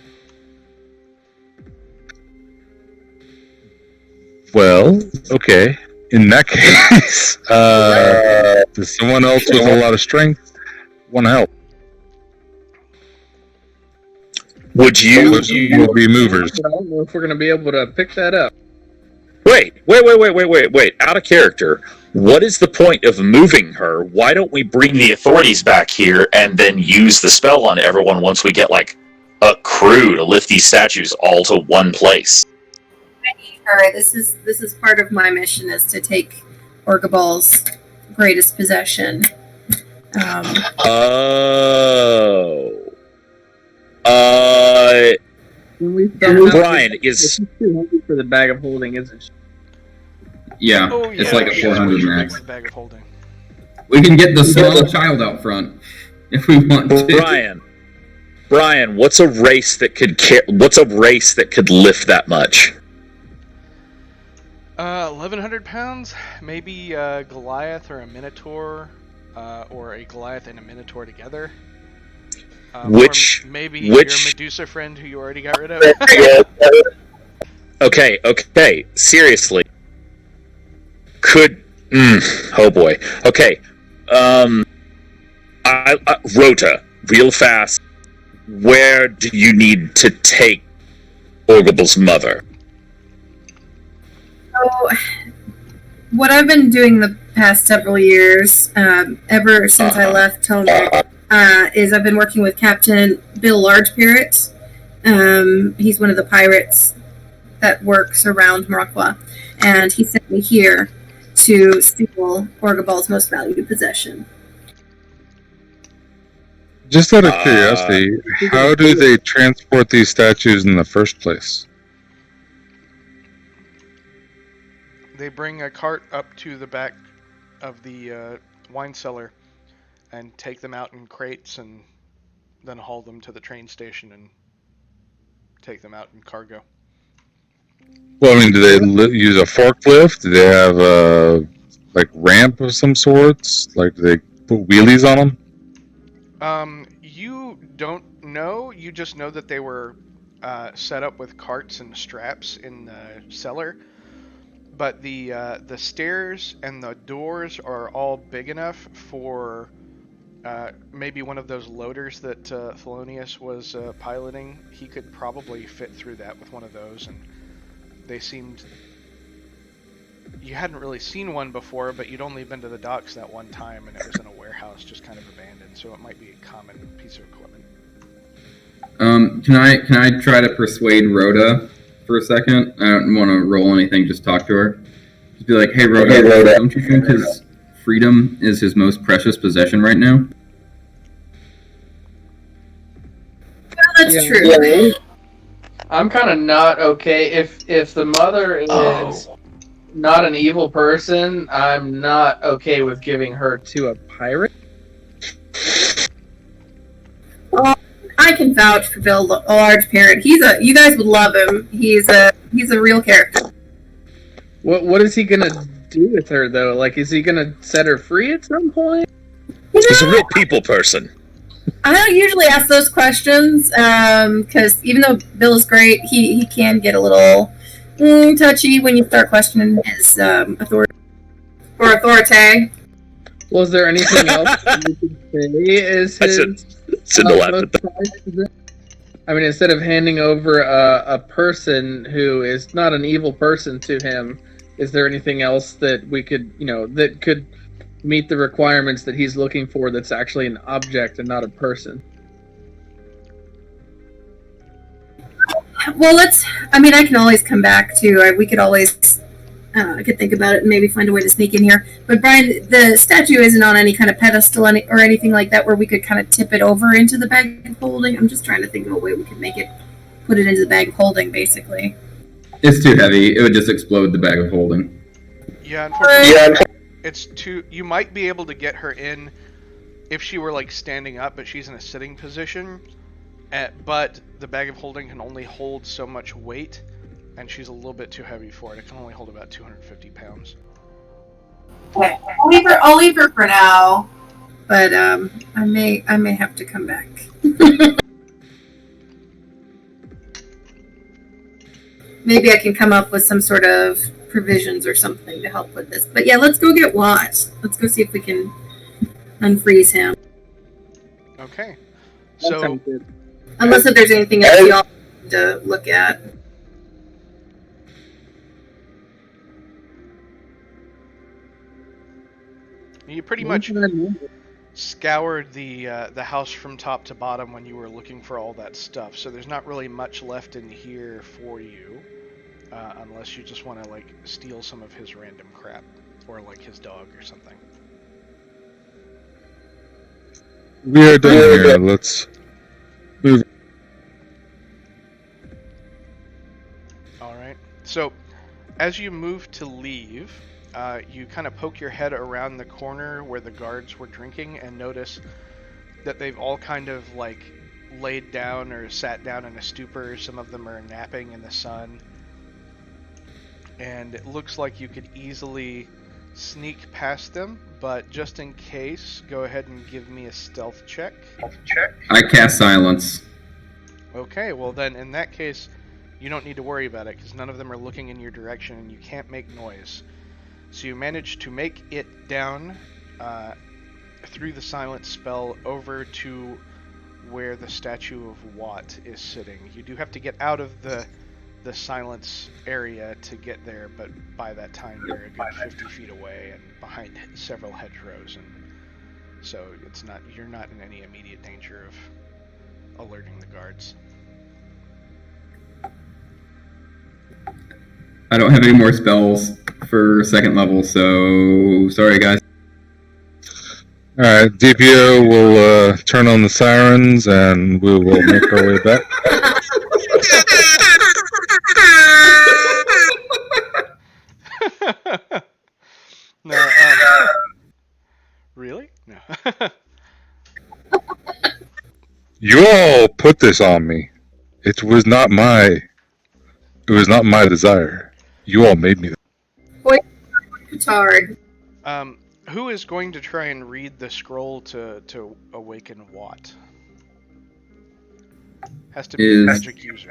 Well, okay. In that case, does someone else with a lot of strength want to help? Would you? Will be movers. I don't know if we're going to be able to pick that up. Wait. Out of character. What is the point of moving her? Why don't we bring the authorities back here and then use the spell on everyone once we get, like, a crew to lift these statues all to one place? Alright, this is part of my mission is to take Orgabal's greatest possession. Brian is. She's too heavy for the bag of holding, isn't she? Yeah, Oh, yeah, it's like a she's 400 way too big max. for the bag of holding. We can get the small child out front if we want to. Brian, what's a race that could lift that much? 1,100 pounds? Maybe a Goliath or a Minotaur, or a Goliath and a Minotaur together. Maybe your Medusa friend who you already got rid of. Okay, seriously. Oh boy. Okay. Rota, real fast. Where do you need to take Orgabal's mother? So, what I've been doing the past several years, ever since I left Tomek, is I've been working with Captain Bill Largeparrot. He's one of the pirates that works around Morocco, and he sent me here to steal Orgabal's most valued possession. Just out of curiosity, how do they transport these statues in the first place? They bring a cart up to the back of the wine cellar and take them out in crates and then haul them to the train station and take them out in cargo. Well, I mean, do they use a forklift? Do they have a ramp of some sorts? Like, do they put wheelies on them? You don't know. You just know that they were set up with carts and straps in the cellar. But the stairs and the doors are all big enough for maybe one of those loaders that Thelonious was piloting. He could probably fit through that with one of those, and they seemed... You hadn't really seen one before, but you'd only been to the docks that one time, and it was in a warehouse just kind of abandoned, so it might be a common piece of equipment. Can I try to persuade Rota for a second? I don't want to roll anything, just talk to her. Just be like, hey Rota, don't you think his freedom is his most precious possession right now. That's true. I'm kind of not okay if the mother is not an evil person. I'm not okay with giving her to a pirate. I can vouch for Bill, a large parent. You guys would love him. He's a real character. What is he gonna do with her though? Like, is he gonna set her free at some point? He's a real people person. I don't usually ask those questions because even though Bill is great, he can get a little touchy when you start questioning his authority or authority. Well, is there anything else you could say is his? I mean, instead of handing over a person who is not an evil person to him, is there anything else that we could, that could meet the requirements that he's looking for that's actually an object and not a person? Well, I can always come back to, we could always, I could think about it and maybe find a way to sneak in here. But Brian, the statue isn't on any kind of pedestal or anything like that where we could kind of tip it over into the bag of holding. I'm just trying to think of a way we could put it into the bag of holding, basically. It's too heavy. It would just explode the bag of holding. Yeah, unfortunately, it's too. You might be able to get her in if she were like standing up, but she's in a sitting position. But the bag of holding can only hold so much weight, and she's a little bit too heavy for it. It can only hold about 250 pounds. Okay, I'll leave her for now, but I may have to come back. Maybe I can come up with some sort of provisions or something to help with this. But yeah, let's go get Watt. Let's go see if we can unfreeze him. Okay. So, unless if there's anything else y'all need to look at. You pretty much scoured the house from top to bottom when you were looking for all that stuff. So there's not really much left in here for you. Unless you just want to, like, steal some of his random crap. Or, like, his dog or something. We are done here. Let's move. Alright. So, as you move to leave, you kind of poke your head around the corner where the guards were drinking and notice that they've all kind of, like, laid down or sat down in a stupor. Some of them are napping in the sun. And it looks like you could easily sneak past them, but just in case, go ahead and give me a stealth check. I cast silence. Okay, well then, in that case, you don't need to worry about it, because none of them are looking in your direction, and you can't make noise. So you manage to make it down through the silence spell over to where the statue of Watt is sitting. You do have to get out of the silence area to get there, but by that time you're a good 50 feet away and behind several hedgerows, and so you're not in any immediate danger of alerting the guards. I don't have any more spells for second level, so sorry guys. Alright, DPO will turn on the sirens and we will make our way back. No, really? No. You all put this on me. It was not my desire. You all made me. It's hard. Who is going to try and read the scroll to awaken Watt? Has to be a magic user.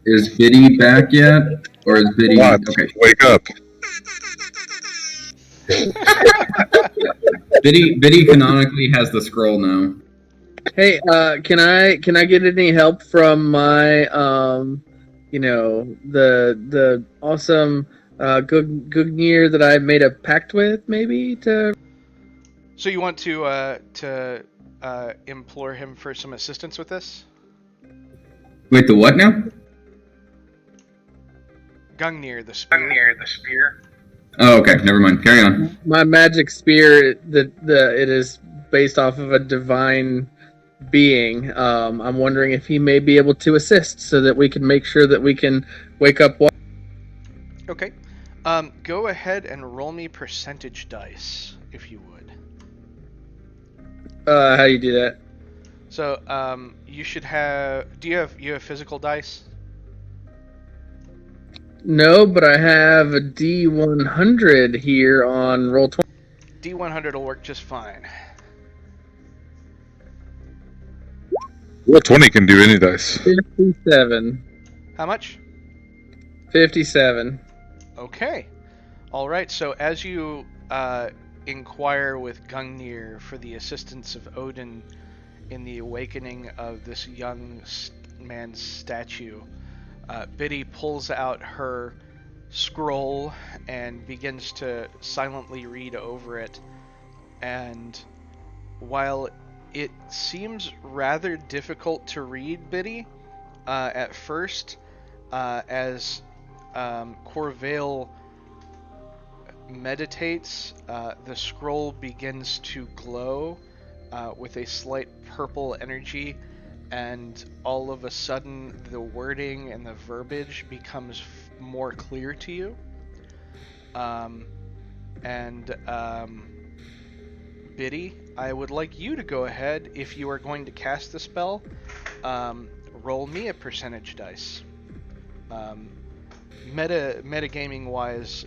Is Biddy back yet? Or is Biddy... Watt, okay. wake up. Biddy canonically has the scroll now. Hey, can I get any help from my the awesome Gugnir that I made a pact with, maybe to. So you want to implore him for some assistance with this? Wait, the what now? Gungnir, the spear. Oh, okay. Never mind. Carry on. My magic spear, it is based off of a divine being. I'm wondering if he may be able to assist so that we can make sure that we can wake up. Okay. Go ahead and roll me percentage dice, if you would. How do you do that? So, you should have. Do you have physical dice? No, but I have a D100 here on roll 20. D100 will work just fine. Well, 20 can do any dice. 57. How much? 57. Okay. All right. So as you inquire with Gungnir for the assistance of Odin in the awakening of this young man's statue, Biddy pulls out her scroll and begins to silently read over it. And while it seems rather difficult to read, Biddy, at first, as Corvale meditates, the scroll begins to glow with a slight purple energy, and all of a sudden the wording and the verbiage becomes more clear to you. Biddy, I would like you to go ahead, if you are going to cast the spell, roll me a percentage dice. Metagaming wise,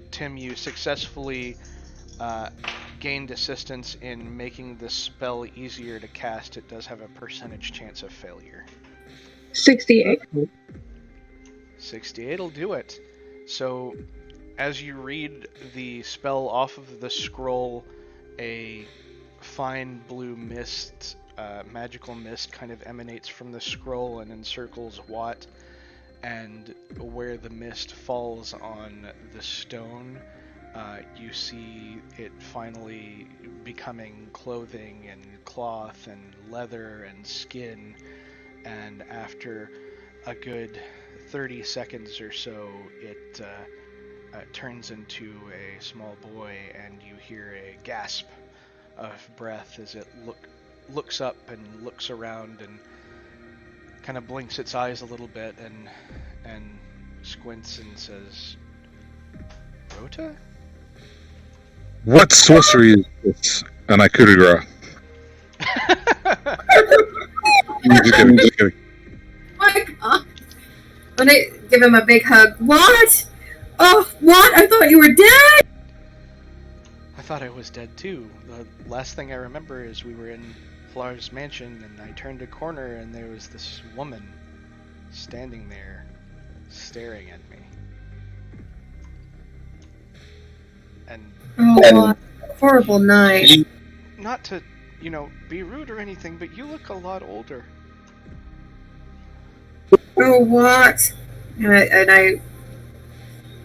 Tim, you successfully gained assistance in making the spell easier to cast. It does have a percentage chance of failure. 68. 68 will do it. So, as you read the spell off of the scroll, a fine blue mist, magical mist, kind of emanates from the scroll and encircles Watt. And where the mist falls on the stone, you see it finally becoming clothing and cloth and leather and skin. And after a good 30 seconds or so, it turns into a small boy, and you hear a gasp of breath as it looks up and looks around and kind of blinks its eyes a little bit and squints and says, "Rota?" What sorcery is this? And I could agree. I'm just kidding. My God. I'm gonna give him a big hug. What? Oh, what? I thought you were dead! I thought I was dead too. The last thing I remember is we were in Flar's mansion, and I turned a corner and there was this woman standing there staring at me. And Oh, horrible night. not to, be rude or anything, but you look a lot older. Oh, what? And I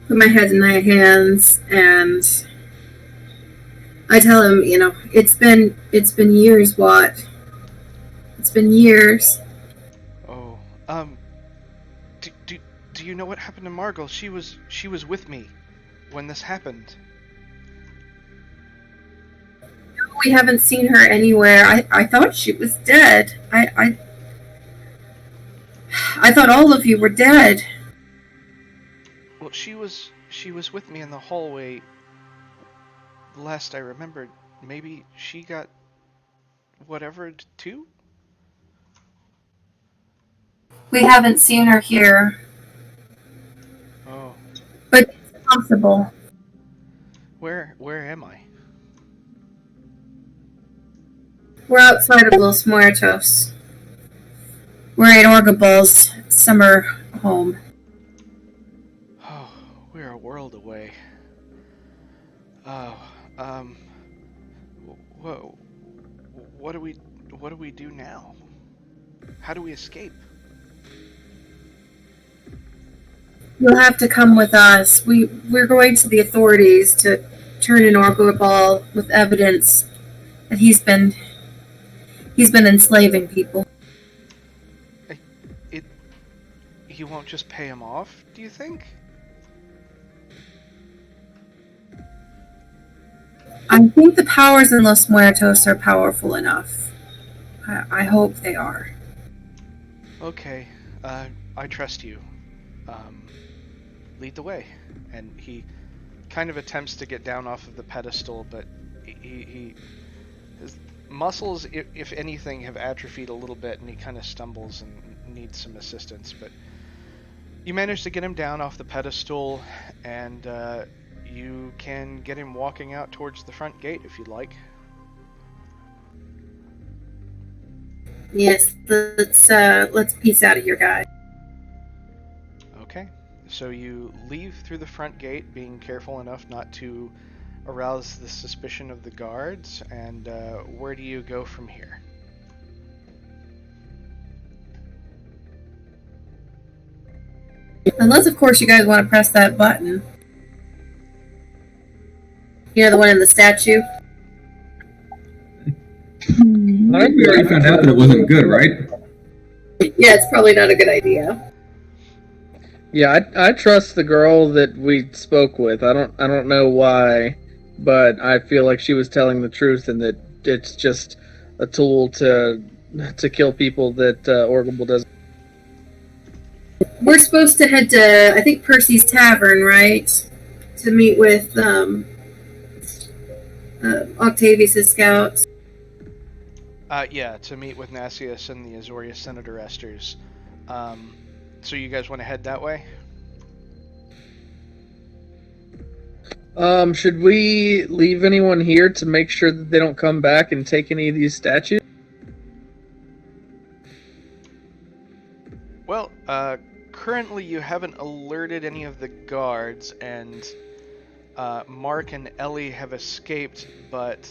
put my head in my hands and I tell him, it's been years, Watt. It's been years. Oh, do you know what happened to Margot? She was with me when this happened. We haven't seen her anywhere. I thought she was dead. I thought all of you were dead. Well, she was with me in the hallway. Last I remembered, maybe she got whatever too? We haven't seen her here. Oh. But it's possible. Where am I? We're outside of Los Muertos. We're at Orgabal's summer home. Oh, we're a world away. Oh, what do we do now? How do we escape? You'll have to come with us. We're going to the authorities to turn in Orgabal with evidence that he's been enslaving people. You won't just pay him off, do you think? I think the powers in Los Muertos are powerful enough. I hope they are. Okay, I trust you. Um, Lead the way. And he kind of attempts to get down off of the pedestal, but his muscles, if anything, have atrophied a little bit, and he kind of stumbles and needs some assistance. But you manage to get him down off the pedestal, and you can get him walking out towards the front gate if you'd like. Yes, let's piece out of here, guys. Okay, so you leave through the front gate, being careful enough not to arouse the suspicion of the guards, and where do you go from here? Unless, of course, you guys want to press that button. You know, the one in the statue? I think we already found out that it wasn't good, right? Yeah, it's probably not a good idea. Yeah, I trust the girl that we spoke with. I don't know why, but I feel like she was telling the truth, and that it's just a tool to kill people that Orgable doesn't. We're supposed to head to, I think, Percy's Tavern, right? To meet with Octavius' scouts. Yeah, to meet with Nasius and the Azorius Senator Esters. So you guys want to head that way? Should we leave anyone here to make sure that they don't come back and take any of these statues? Well, currently you haven't alerted any of the guards, and Mark and Ellie have escaped, but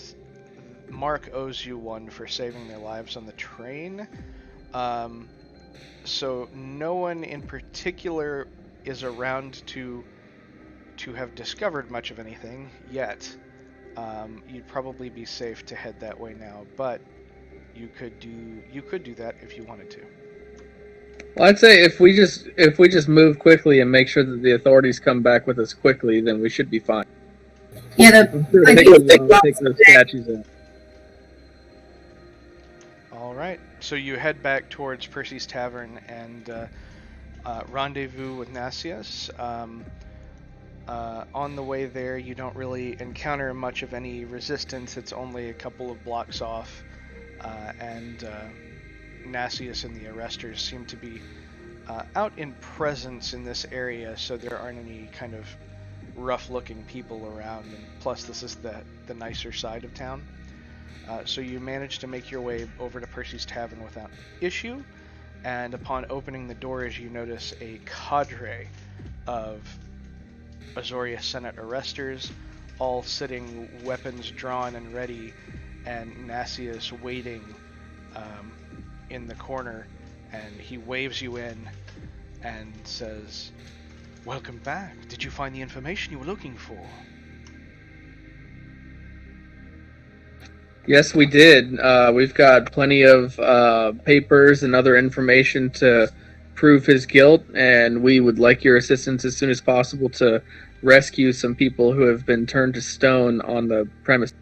Mark owes you one for saving their lives on the train. So no one in particular is around to have discovered much of anything yet. You'd probably be safe to head that way now, but you could do that if you wanted to. Well, I'd say if we just move quickly and make sure that the authorities come back with us quickly, then we should be fine. Yeah, Take those statues in. All right, so you head back towards Percy's Tavern and rendezvous with Nasius. On the way there, you don't really encounter much of any resistance. It's only a couple of blocks off, and Nasius and the arresters seem to be out in presence in this area, so there aren't any kind of rough-looking people around, and plus this is the nicer side of town. So you manage to make your way over to Percy's Tavern without issue, and upon opening the doors, you notice a cadre of Azorius Senate arresters, all sitting, weapons drawn and ready, and Nasius waiting in the corner, and he waves you in and says, "Welcome back. Did you find the information you were looking for?" Yes, we did. We've got plenty of papers and other information to prove his guilt, and we would like your assistance as soon as possible to rescue some people who have been turned to stone on the premise.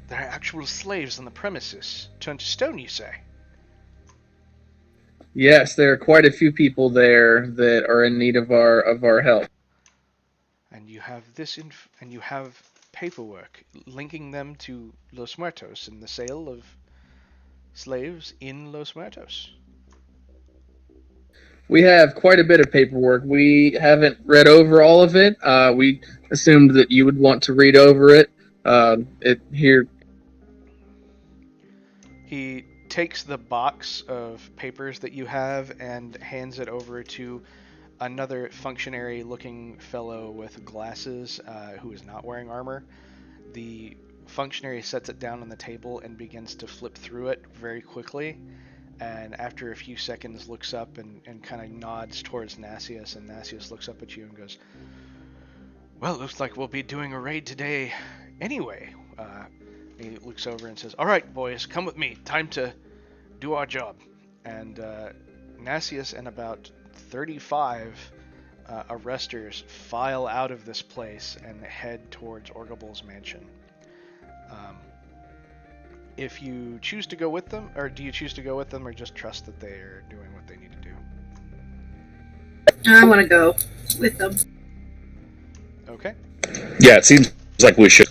There are actual slaves on the premises. Turned to stone, you say? Yes, there are quite a few people there that are in need of our help. And you have and you have paperwork linking them to Los Muertos and the sale of slaves in Los Muertos. We have quite a bit of paperwork. We haven't read over all of it. We assumed that you would want to read over it. Here. He takes the box of papers that you have and hands it over to another functionary-looking fellow with glasses who is not wearing armor. The functionary sets it down on the table and begins to flip through it very quickly, and after a few seconds looks up and kind of nods towards Nasius, and Nasius looks up at you and goes, "Well, looks like we'll be doing a raid today anyway." He looks over and says, "All right, boys, come with me. Time to do our job." And Nasius and about 35 arresters file out of this place and head towards Orgable's mansion. If you choose to go with them, or do you choose to go with them, or just trust that they are doing what they need to do? I want to go with them. Okay. Yeah, it seems like we should.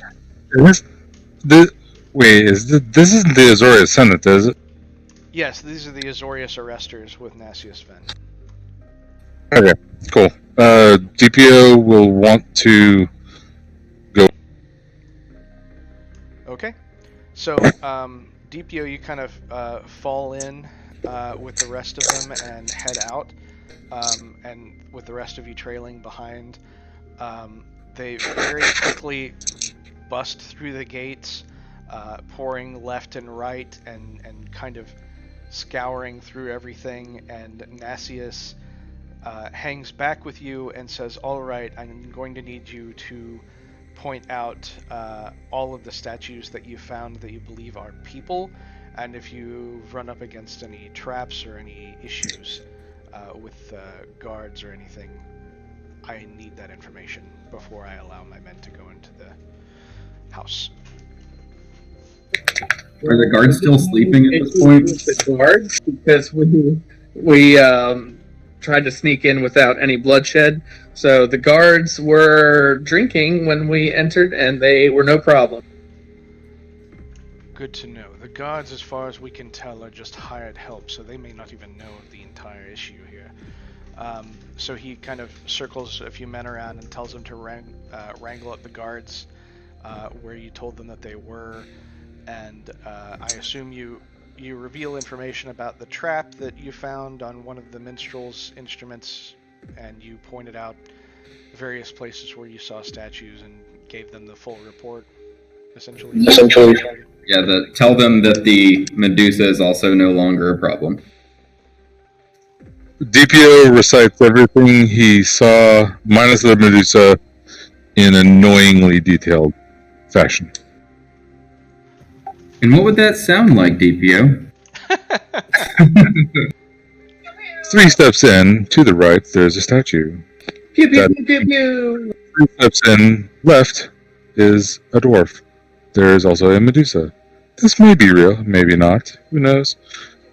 Wait, this isn't the Azorius Senate, is it? Yes, these are the Azorius arresters with Nasius Ven. Okay, cool. DPO will want to go. Okay. So, DPO, you kind of fall in with the rest of them and head out, and with the rest of you trailing behind. They very quickly bust through the gates, pouring left and right, and kind of scouring through everything. And Nasius hangs back with you and says, "All right, I'm going to need you to point out all of the statues that you found that you believe are people, and if you've run up against any traps or any issues with guards or anything, I need that information before I allow my men to go into the house." Are the guards still sleeping at this point? The guards, because we tried to sneak in without any bloodshed. So the guards were drinking when we entered, and they were no problem. Good to know. The guards, as far as we can tell, are just hired help, so they may not even know of the entire issue here. So he kind of circles a few men around and tells them to wrangle up the guards where you told them that they were, and I assume you reveal information about the trap that you found on one of the minstrel's instruments, and you pointed out various places where you saw statues and gave them the full report, essentially. Yeah, tell them that the Medusa is also no longer a problem. DPO recites everything he saw, minus the Medusa, in annoyingly detailed fashion. And what would that sound like, DPO? 3 steps in, to the right, there's a statue. Pew pew pew pew pew. 3 steps in, left, is a dwarf. There is also a Medusa. This may be real, maybe not. Who knows?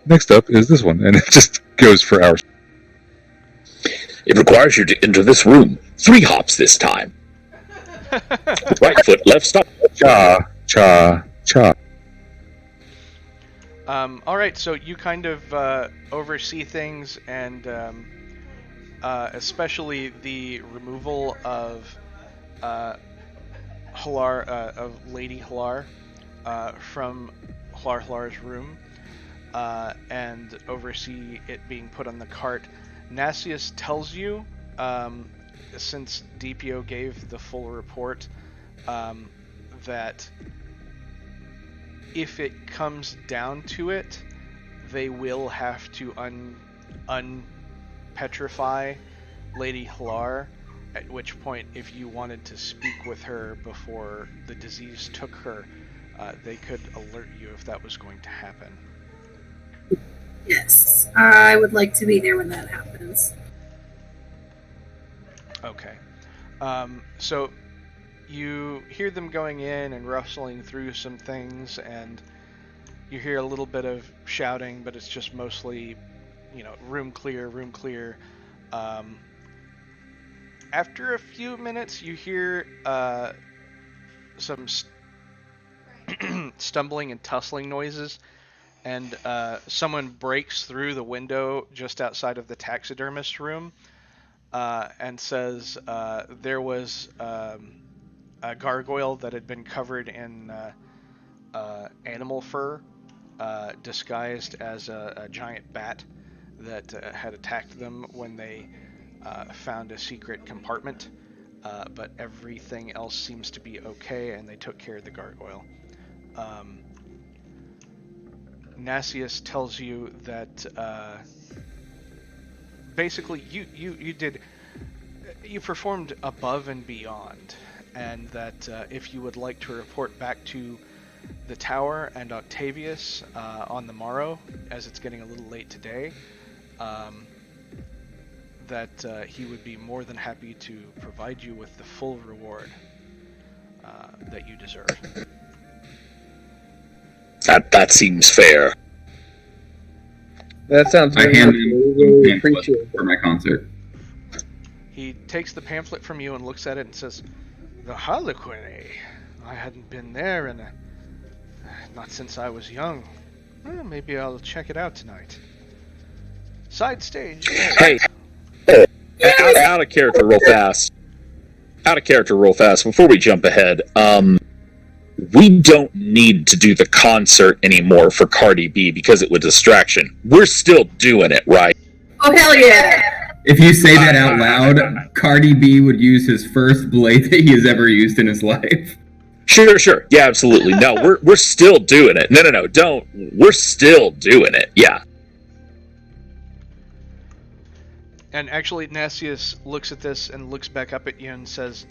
Next up is this one, and it just goes for hours. It requires you to enter this room 3 hops this time. Right foot, left stop. Cha, cha, cha. All right, so you kind of oversee things, and especially the removal of Lady Halar from Halar's room, and oversee it being put on the cart. Nasius tells you, since DPO gave the full report, that if it comes down to it, they will have to unpetrify Lady Halar, at which point, if you wanted to speak with her before the disease took her, they could alert you if that was going to happen. Yes, I would like to be there when that happens. Okay. So you hear them going in and rustling through some things, and you hear a little bit of shouting, but it's just mostly, room clear, room clear. After a few minutes, you hear some stumbling and tussling noises, and someone breaks through the window just outside of the taxidermist room and says there was a gargoyle that had been covered in animal fur, disguised as a giant bat that had attacked them when they found a secret compartment, but everything else seems to be okay, and they took care of the gargoyle. Nasius tells you that basically you performed above and beyond, and that if you would like to report back to the tower and Octavius on the morrow, as it's getting a little late today, that he would be more than happy to provide you with the full reward that you deserve. That seems fair. That sounds I very hand good. him We some really pamphlets appreciate it. for my concert. He takes the pamphlet from you and looks at it and says, "The Harlequin, eh? I hadn't been there not since I was young. Well, maybe I'll check it out tonight." Side stage. Hey, out of character real fast. Before we jump ahead, we don't need to do the concert anymore for Cardi B because it was a distraction. We're still doing it, right? Oh, hell yeah. If you say that out loud, Cardi B would use his first blade that he has ever used in his life. Sure. Yeah, absolutely. No, we're still doing it. No, don't. We're still doing it. Yeah. And actually, Nastius looks at this and looks back up at you and says,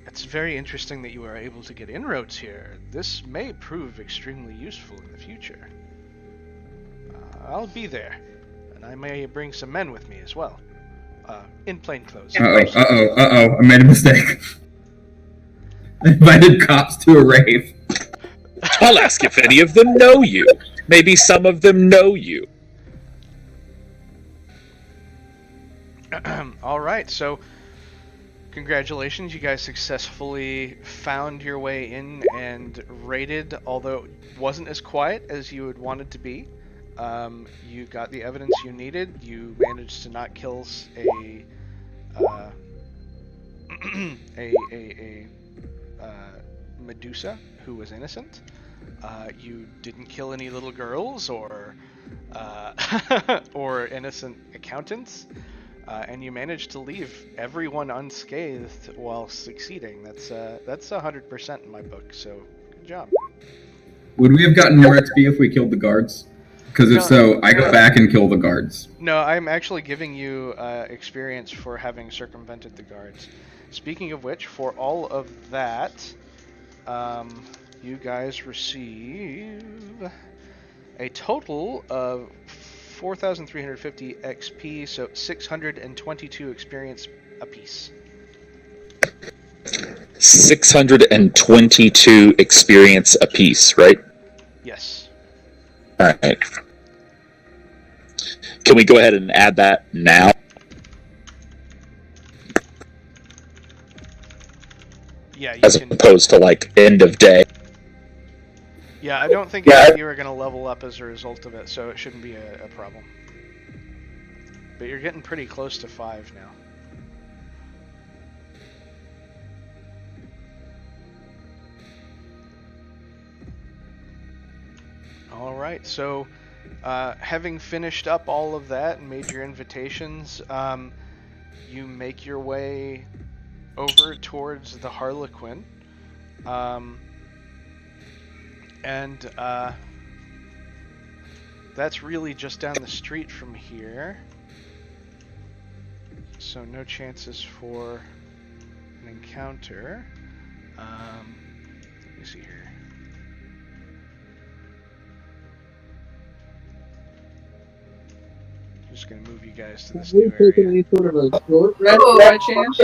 "It's very interesting that you are able to get inroads here. This may prove extremely useful in the future. I'll be there, and I may bring some men with me as well. In plain clothes." I made a mistake. I invited cops to a rave. I'll ask if any of them know you. Maybe some of them know you. All right, so congratulations, you guys successfully found your way in and raided, although it wasn't as quiet as you had wanted to be. You got the evidence you needed. You managed to not kill a Medusa who was innocent. You didn't kill any little girls or or innocent accountants. And you managed to leave everyone unscathed while succeeding. That's 100% in my book. So good job. Would we have gotten more XP if we killed the guards? Because if so, I go back and kill the guards. No, I'm actually giving you experience for having circumvented the guards. Speaking of which, for all of that, you guys receive a total of 4,350 XP, so 622 experience apiece. 622 experience apiece, right? Yes. All right. Can we go ahead and add that now? Yeah, you As can. opposed to like end of day. Yeah, I don't think any of you are going to level up as a result of it, so it shouldn't be a problem. But you're getting pretty close to 5 now. Alright, so having finished up all of that and made your invitations, you make your way over towards the Harlequin. And that's really just down the street from here. So no chances for an encounter. Let me see here. Just gonna move you guys to this Have we new taken area. any sort of a short rest by chance?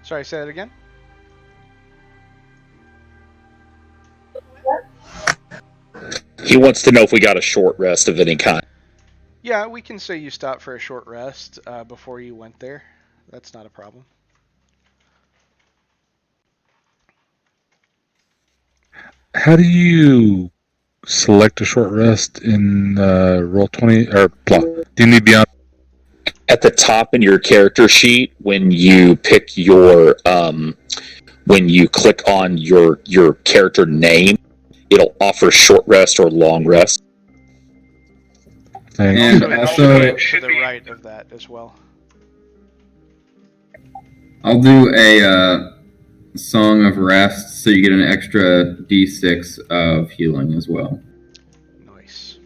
Sorry, say that again? He wants to know if we got a short rest of any kind. Yeah, we can say you stopped for a short rest before you went there. That's not a problem. How do you select a short rest in Roll20 or blah? Do you need beyond? At the top in your character sheet, when you pick your when you click on your character name, it'll offer short rest or long rest. Thanks. And So it also, should be to the right of that as well. I'll do a Song of Rest, so you get an extra D6 of healing as well. Nice.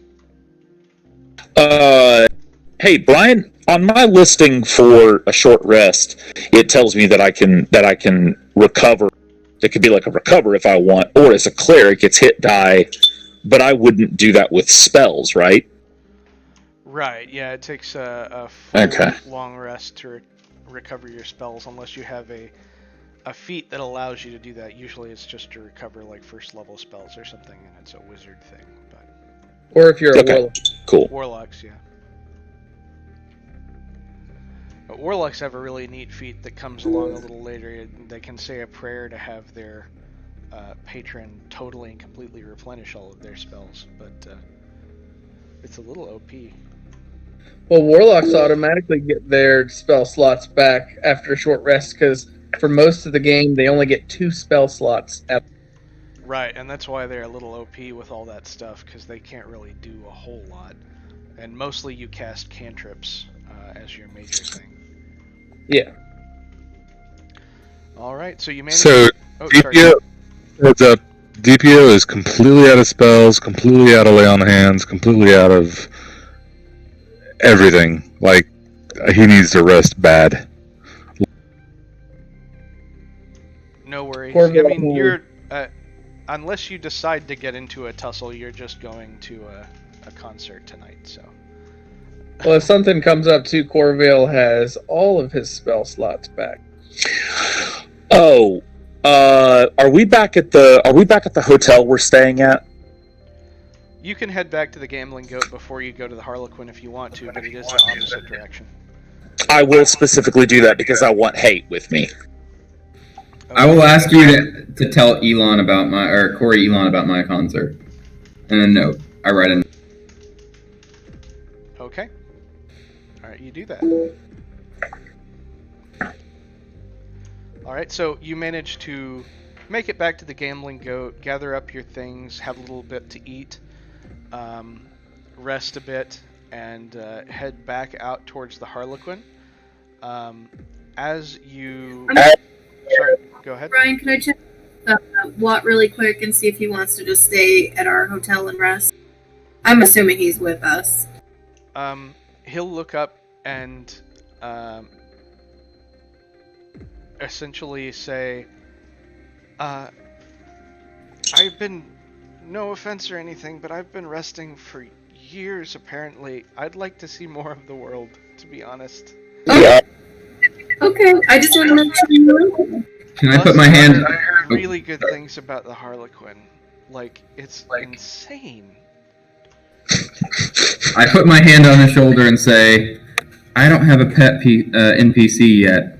Hey Brian, on my listing for a short rest, it tells me that I can recover. It could be like a recover if I want, or as a cleric, it's hit die. But I wouldn't do that with spells, right? Right, yeah, it takes a full Okay. long rest to recover your spells unless you have a a feat that allows you to do that. Usually it's just to recover like first level spells or something, and it's a wizard thing. But Or if you're a Okay. warlock. Cool. warlocks, yeah. But warlocks have a really neat feat that comes along a little later. They can say a prayer to have their patron totally and completely replenish all of their spells, but it's a little OP. Well, warlocks automatically get their spell slots back after a short rest because for most of the game they only get 2 spell slots. Right, and that's why they're a little OP with all that stuff, because they can't really do a whole lot. And mostly you cast cantrips as your major thing. Yeah. Alright, so you managed... So Oh, sorry. DPO, heads up, DPO is completely out of spells, completely out of lay on hands, completely out of everything. Like, he needs to rest bad. No worries. Corville I mean, will- you're... unless you decide to get into a tussle, you're just going to a concert tonight, so... Well, if something comes up too, Corville has all of his spell slots back. Oh, are we back at the hotel we're staying at? You can head back to the Gambling Goat before you go to the Harlequin if you want to, but it is the opposite direction. I will specifically do that because I want hate with me. I will ask you to tell Corey Elon about my concert. And a note. I write a. Okay. Alright, you do that. Alright, so you manage to make it back to the Gambling Goat, gather up your things, have a little bit to eat, rest a bit, and head back out towards the Harlequin. As you... Sorry, go ahead. Brian, can I check Watt really quick and see if he wants to just stay at our hotel and rest? I'm assuming he's with us. He'll look up and essentially say, I've been, no offense or anything, but I've been resting for years apparently. I'd like to see more of the world, to be honest. Yeah. Okay, I just want to make sure you know. Can I put my hand? I heard really good things about the Harlequin. Like, it's insane. I put my hand on his shoulder and say, I don't have a pet NPC yet.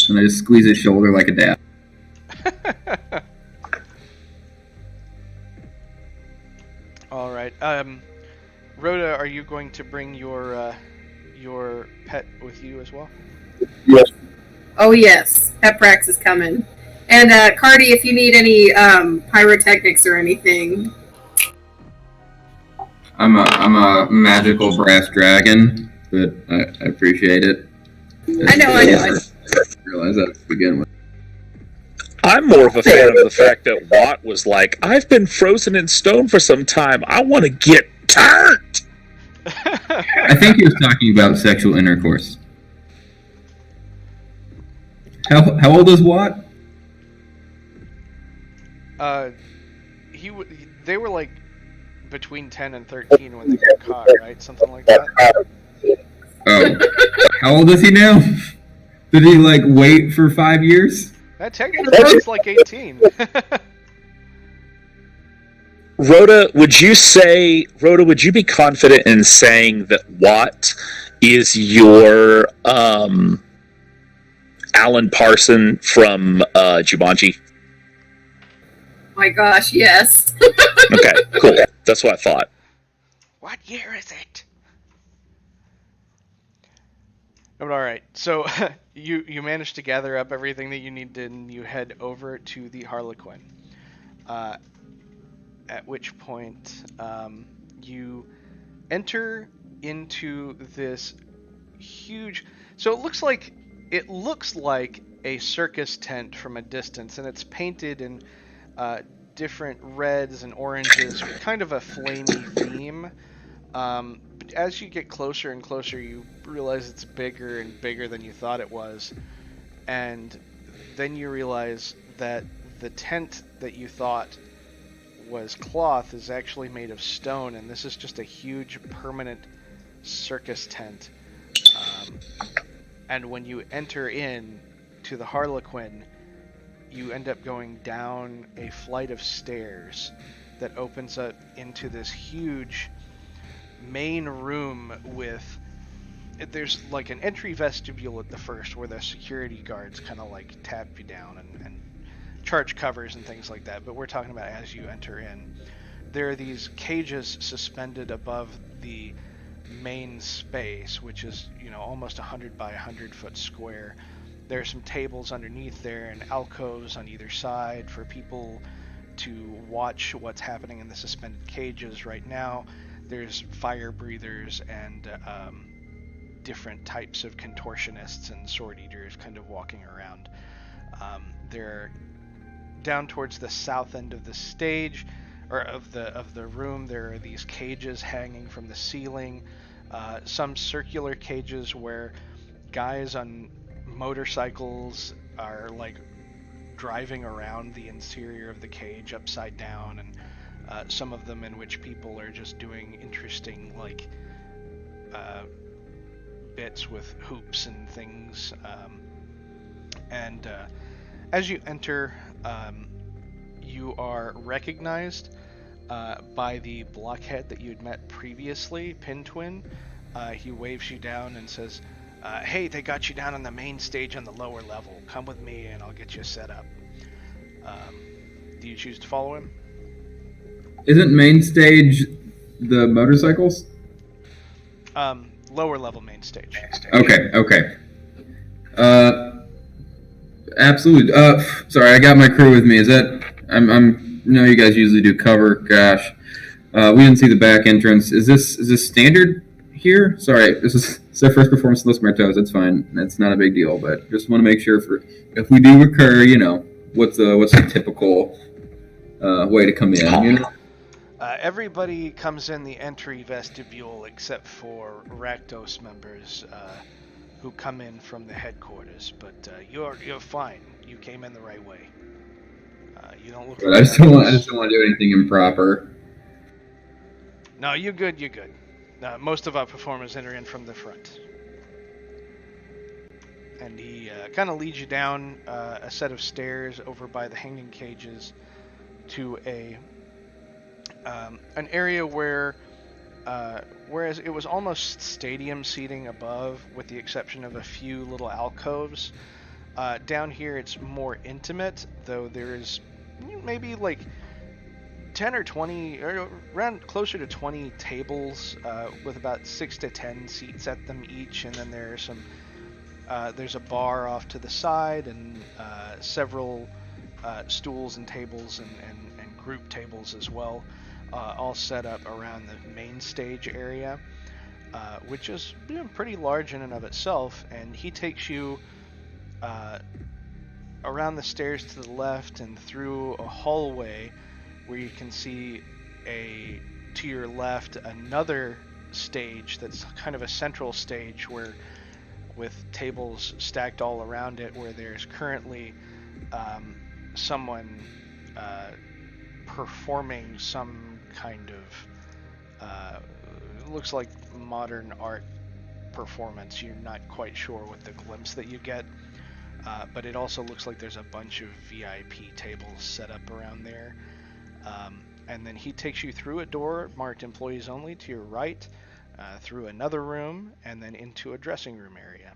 And I just squeeze his shoulder like a dad. Alright, Rhoda, are you going to bring your pet with you as well? Yes. Oh yes, Peprax is coming. And Cardi, if you need any pyrotechnics or anything. I'm a magical brass dragon, but I appreciate it. I know. I didn't realize that to begin with. I'm more of a fan of the fact that Watt was like, I've been frozen in stone for some time. I want to get turned. I think he was talking about sexual intercourse. How old is Watt? They were like between 10 and 13 when they got caught, right? Something like that. Oh, how old is he now? Did he like wait for 5 years? That technically looks like 18. Rhoda, would you be confident in saying that Watt is your Alan Parson from Jumanji? My gosh, yes. Okay, cool. That's what I thought. What year is it? But alright, so you managed to gather up everything that you need and you head over to the Harlequin. At which point you enter into this huge... So it looks like a circus tent from a distance, and it's painted in different reds and oranges, kind of a flamey theme. But as you get closer and closer, you realize it's bigger and bigger than you thought it was. And then you realize that the tent that you thought was cloth is actually made of stone, and this is just a huge permanent circus tent. And when you enter in to the Harlequin, you end up going down a flight of stairs that opens up into this huge main room with, there's like an entry vestibule at the first where the security guards kind of like tap you down and charge covers and things like that, but we're talking about as you enter in. There are these cages suspended above the main space, which is, almost 100 by 100 foot square. There are some tables underneath there and alcoves on either side for people to watch what's happening in the suspended cages. Right now, there's fire breathers and different types of contortionists and sword eaters kind of walking around. They're down towards the south end of the stage, or of the room. There are these cages hanging from the ceiling, some circular cages where guys on motorcycles are like driving around the interior of the cage upside down, and some of them in which people are just doing interesting like bits with hoops and things. And as you enter, you are recognized by the blockhead that you had met previously, Pin-Twin. He waves you down and says, hey, they got you down on the main stage on the lower level. Come with me and I'll get you set up. Do you choose to follow him? Isn't main stage the motorcycles? Lower level main stage. Okay. Absolutely. Sorry, I got my crew with me. Is that... I'm know you guys usually do cover. Gosh. We didn't see the back entrance. Is this standard here? Sorry, it's our first performance in Los Muertos. It's fine. That's not a big deal, but just want to make sure if we do recur, what's the typical way to come in, Everybody comes in the entry vestibule except for Rakdos members who come in from the headquarters. But you're fine. You came in the right way. You don't look. I just don't want to do anything improper. No, you're good. You're good. Most of our performers enter in from the front. And he kind of leads you down a set of stairs over by the hanging cages to an area where, whereas it was almost stadium seating above, with the exception of a few little alcoves, down here it's more intimate, though there is maybe like 10 or 20, or around closer to 20 tables with about 6 to 10 seats at them each, and then there are some there's a bar off to the side, and several stools and tables and group tables as well, all set up around the main stage area, which is pretty large in and of itself. And he takes you around the stairs to the left and through a hallway where you can see to your left another stage that's kind of a central stage where, with tables stacked all around it, where there's currently someone performing some kind of looks like modern art performance. You're not quite sure what the glimpse that you get, but it also looks like there's a bunch of VIP tables set up around there. And then he takes you through a door marked employees only to your right, through another room, and then into a dressing room area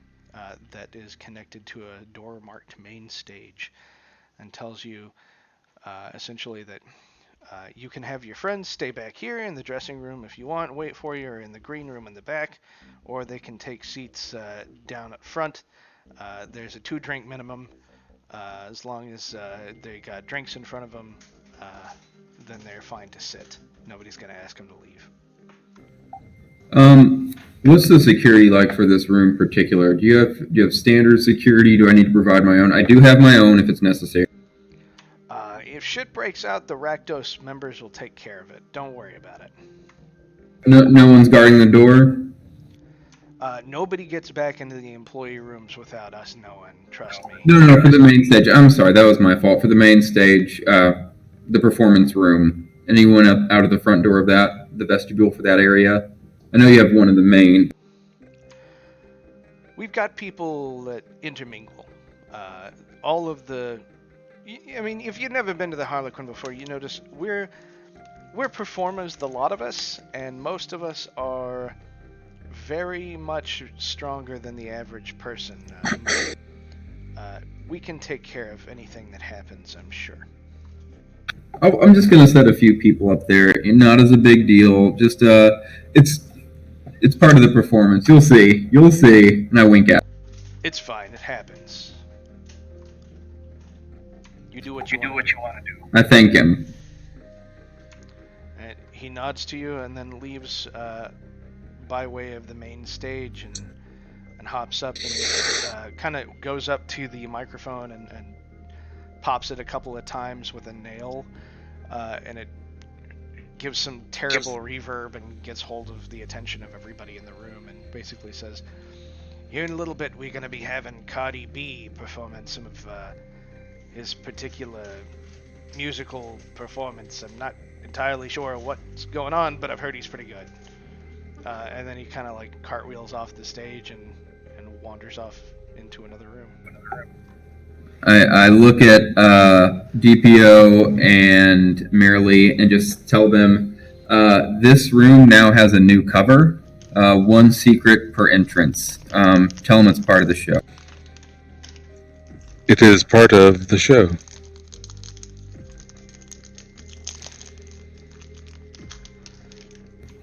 that is connected to a door marked main stage, and tells you essentially that you can have your friends stay back here in the dressing room if you want, wait for you, or in the green room in the back, or they can take seats down up front. There's a 2-drink minimum. As long as they got drinks in front of them, then they're fine to sit. Nobody's going to ask them to leave. What's the security like for this room in particular? Do you have standard security? Do I need to provide my own? I do have my own if it's necessary. If shit breaks out, the Rakdos members will take care of it. Don't worry about it. No one's guarding the door? Nobody gets back into the employee rooms without us knowing. Trust me. No, for the main stage. I'm sorry, that was my fault. For the main stage, the performance room. Anyone out of the front door of that, the vestibule for that area? I know you have one in the main. We've got people that intermingle. All of the, I mean, if you've never been to the Harlequin before, you notice we're performers, the lot of us, and most of us are very much stronger than the average person. We can take care of anything that happens, I'm sure. I'm just gonna set a few people up there, not as a big deal. Just it's part of the performance. You'll see. And I wink at. It's fine. It happens. You do what you want to do. I thank him. And he nods to you and then leaves by way of the main stage and hops up and kind of goes up to the microphone and pops it a couple of times with a nail, and it gives some terrible reverb and gets hold of the attention of everybody in the room and basically says, here in a little bit we're going to be having Cardi B performing some of his particular musical performance. I'm not entirely sure what's going on, but I've heard he's pretty good. And then he kind of like cartwheels off the stage and wanders off into another room. I look at DPO and Marilee and just tell them, this room now has a new cover, one secret per entrance. Tell them it's part of the show. It is part of the show.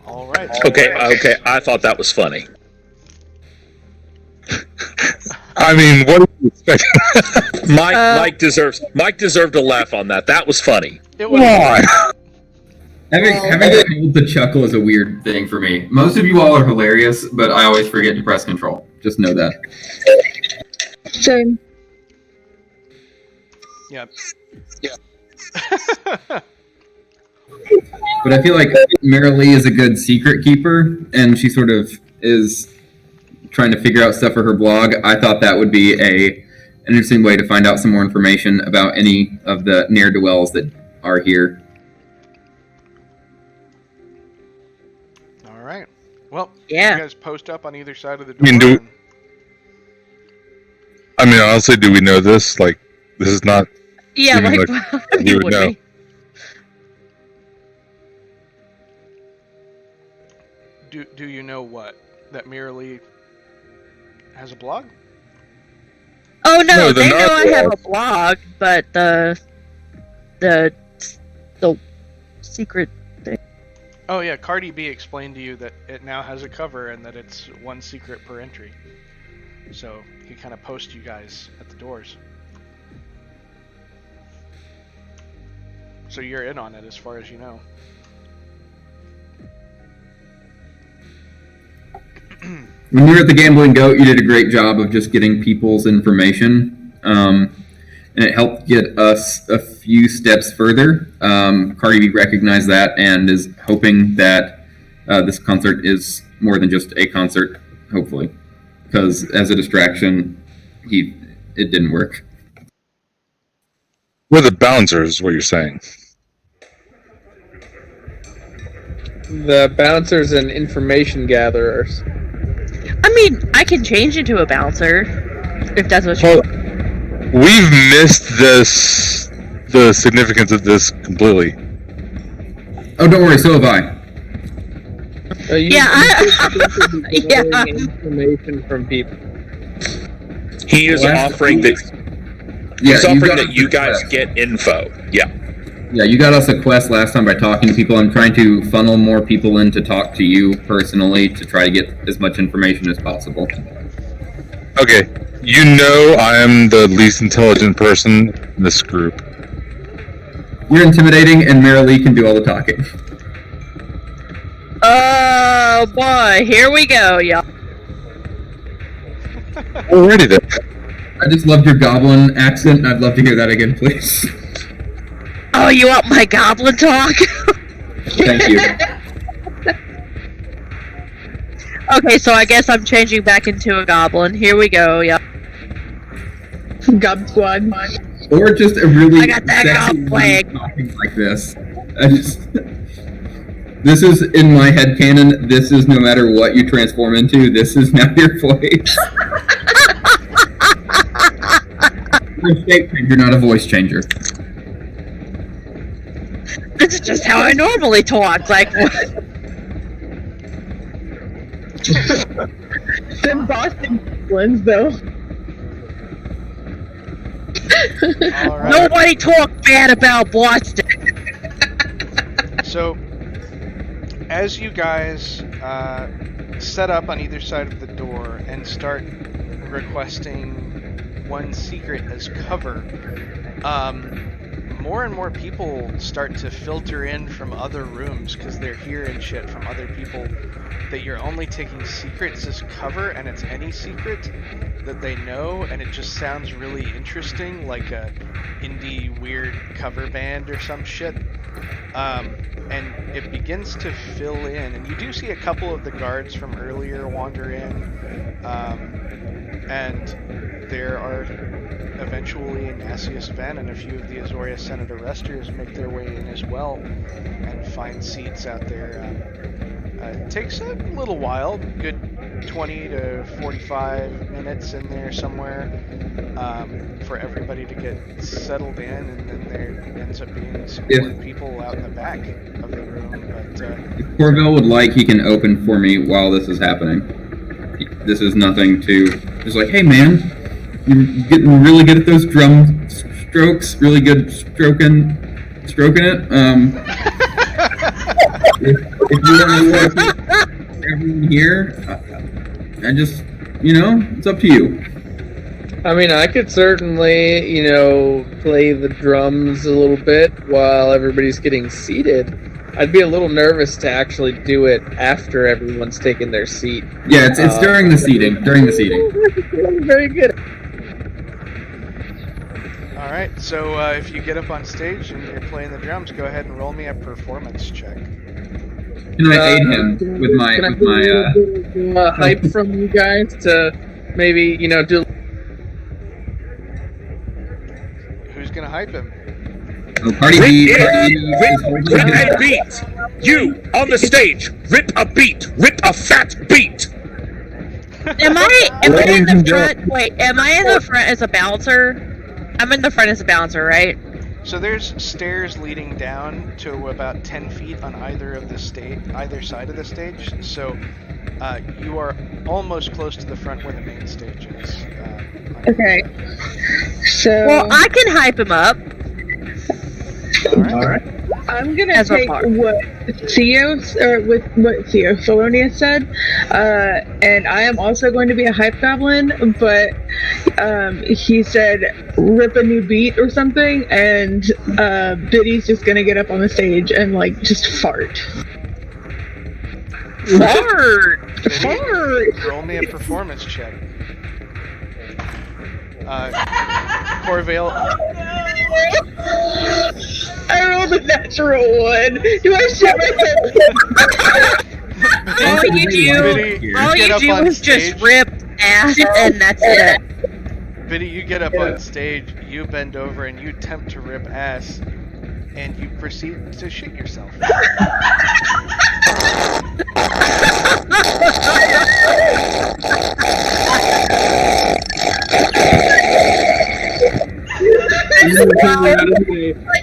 All right. Okay, I thought that was funny. I mean, what do you expect? Mike deserved a laugh on that. That was funny. It was. Having to hold the chuckle is a weird thing for me. Most of you all are hilarious, but I always forget to press control. Just know that. Same. Yep. But I feel like Marilee is a good secret keeper, and she sort of is trying to figure out stuff for her blog. I thought that would be an interesting way to find out some more information about any of the ne'er-do-wells that are here. All right. Well, Yeah. you guys post up on either side of the door. I mean, and- I mean, honestly, do we know this? Like, this is not. Yeah, Even like, you you would would know. be. Do you know what? That Marilee has a blog? Oh no, No, they they're know not I have a blog, but the secret thing. Oh yeah, Cardi B explained to you that it now has a cover and that it's one secret per entry. So he kind of posts you guys at the doors. So you're in on it as far as you know. When you were at the Gambling Goat, you did a great job of just getting people's information, and it helped get us a few steps further. Cardi B recognized that and is hoping that this concert is more than just a concert, hopefully, because as a distraction, it didn't work. We're the bouncers, is what you're saying. The bouncers and information gatherers. I mean, I can change into a bouncer if that's what you Well, want. we've missed the significance of this completely. Oh, don't worry, so have I. Yeah, Information from people. He is Well, offering that. Yeah, He's you offering got that us you a guys quest. get info. Yeah. Yeah, you got us a quest last time by talking to people. I'm trying to funnel more people in to talk to you personally to try to get as much information as possible. Okay, you know I am the least intelligent person in this group. You're intimidating, and Marilee can do all the talking. Oh boy, here we go, y'all. Already then. I just loved your goblin accent. I'd love to hear that again, please. Oh, you want my goblin talk? Thank you. Okay, so I guess I'm changing back into a goblin. Here we go, yeah. Gob Squad. Or just a really I got that sexy gob woman flag. talking like this. This is in my headcanon. This is no matter what you transform into. This is now your voice. You're a shape changer, not a voice changer. This is just how I normally talk. Like, Them Boston ones, though. All right. nobody talk bad about Boston. So, as you guys set up on either side of the door and start requesting one secret as cover, more and more people start to filter in from other rooms because they're hearing shit from other people that you're only taking secrets as cover, and it's any secret that they know, and it just sounds really interesting, like a indie weird cover band or some shit. And it begins to fill in, and you do see a couple of the guards from earlier wander in, and there are eventually Ignatius Venn and a few of the Azoria Senate arresters make their way in as well and find seats out there. It takes a little while, good 20 to 45 minutes in there somewhere, for everybody to get settled in, and then there ends up being some more people out in the back of the room. But if Corville would like, he can open for me while this is happening. This is nothing to just like, hey man, you're getting really good at those drum strokes, really good stroking it. If you want to work everyone here, I just, it's up to you. I mean, I could certainly, play the drums a little bit while everybody's getting seated. I'd be a little nervous to actually do it after everyone's taken their seat. Yeah, it's during the seating. Very good. Alright, so if you get up on stage and you're playing the drums, go ahead and roll me a performance check. Can I aid him with my hype from you guys to maybe, do... Who's gonna hype him? Party beat. Rip a beat! You, on the stage, rip a beat! Rip a fat beat! Am I in the front? Wait, am I in the front as a bouncer? I'm in the front as a bouncer, right? So there's stairs leading down to about 10 feet on either side of the stage. So you are almost close to the front where the main stage is. Okay. So. Well, I can hype him up. All right. I'm gonna As a take part. what Felonius said, and I am also going to be a hype goblin, but he said rip a new beat or something, and Biddy's just gonna get up on the stage and just fart. Fart! Roll me a performance check. Corvale. I rolled a natural one. Do I shit myself? All you do is just rip ass, and that's it. Biddy, you get up on stage, you bend over, and you attempt to rip ass, and you proceed to shit yourself.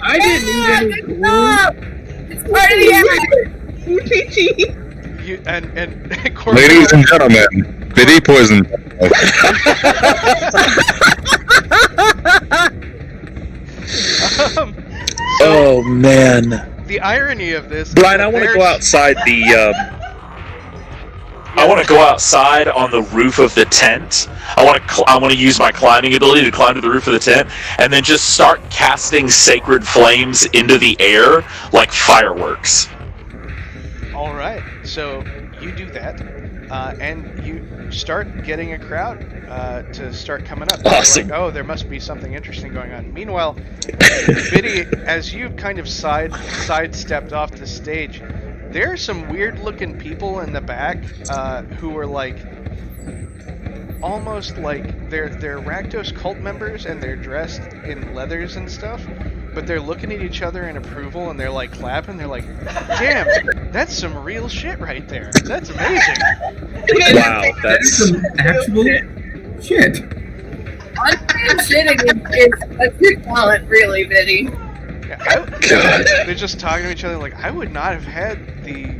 I didn't even. It's part of the UPT. You and Ladies and gentlemen, Biddy Poison. Oh man. The irony of this, Brian, I want to go outside I want to go outside on the roof of the tent. I want to use my climbing ability to climb to the roof of the tent, and then just start casting sacred flames into the air like fireworks. All right, so you do that, and you start getting a crowd to start coming up. Awesome. Like, oh, there must be something interesting going on. Meanwhile, Biddy, as you kind of sidestepped off the stage, there are some weird-looking people in the back who are almost like they're Rakdos cult members, and they're dressed in leathers and stuff. But they're looking at each other in approval, and they're clapping. They're like, "Damn, that's some real shit right there. That's amazing." Wow, that's some actual shit. Unplanned shitting is a good talent, really, Biddy. Yeah, God. they're just talking to each other like, I would not have had the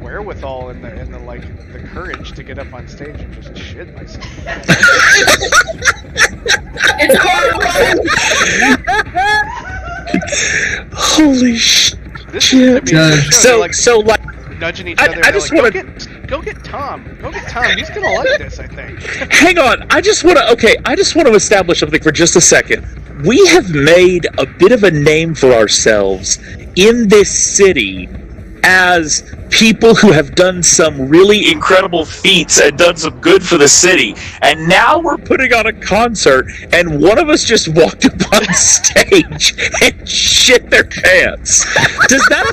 wherewithal and the like the courage to get up on stage and just shit myself. It's horrible. Holy sh! This is gonna be a show. So They're, so like nudging each I other. I just like, wanna- go get Tom. Go get Tom. He's gonna like this, I think. hang on. I just want to establish something for just a second. We have made a bit of a name for ourselves in this city as people who have done some really incredible feats and done some good for the city. And now we're putting on a concert and one of us just walked up on stage and shit their pants. Does that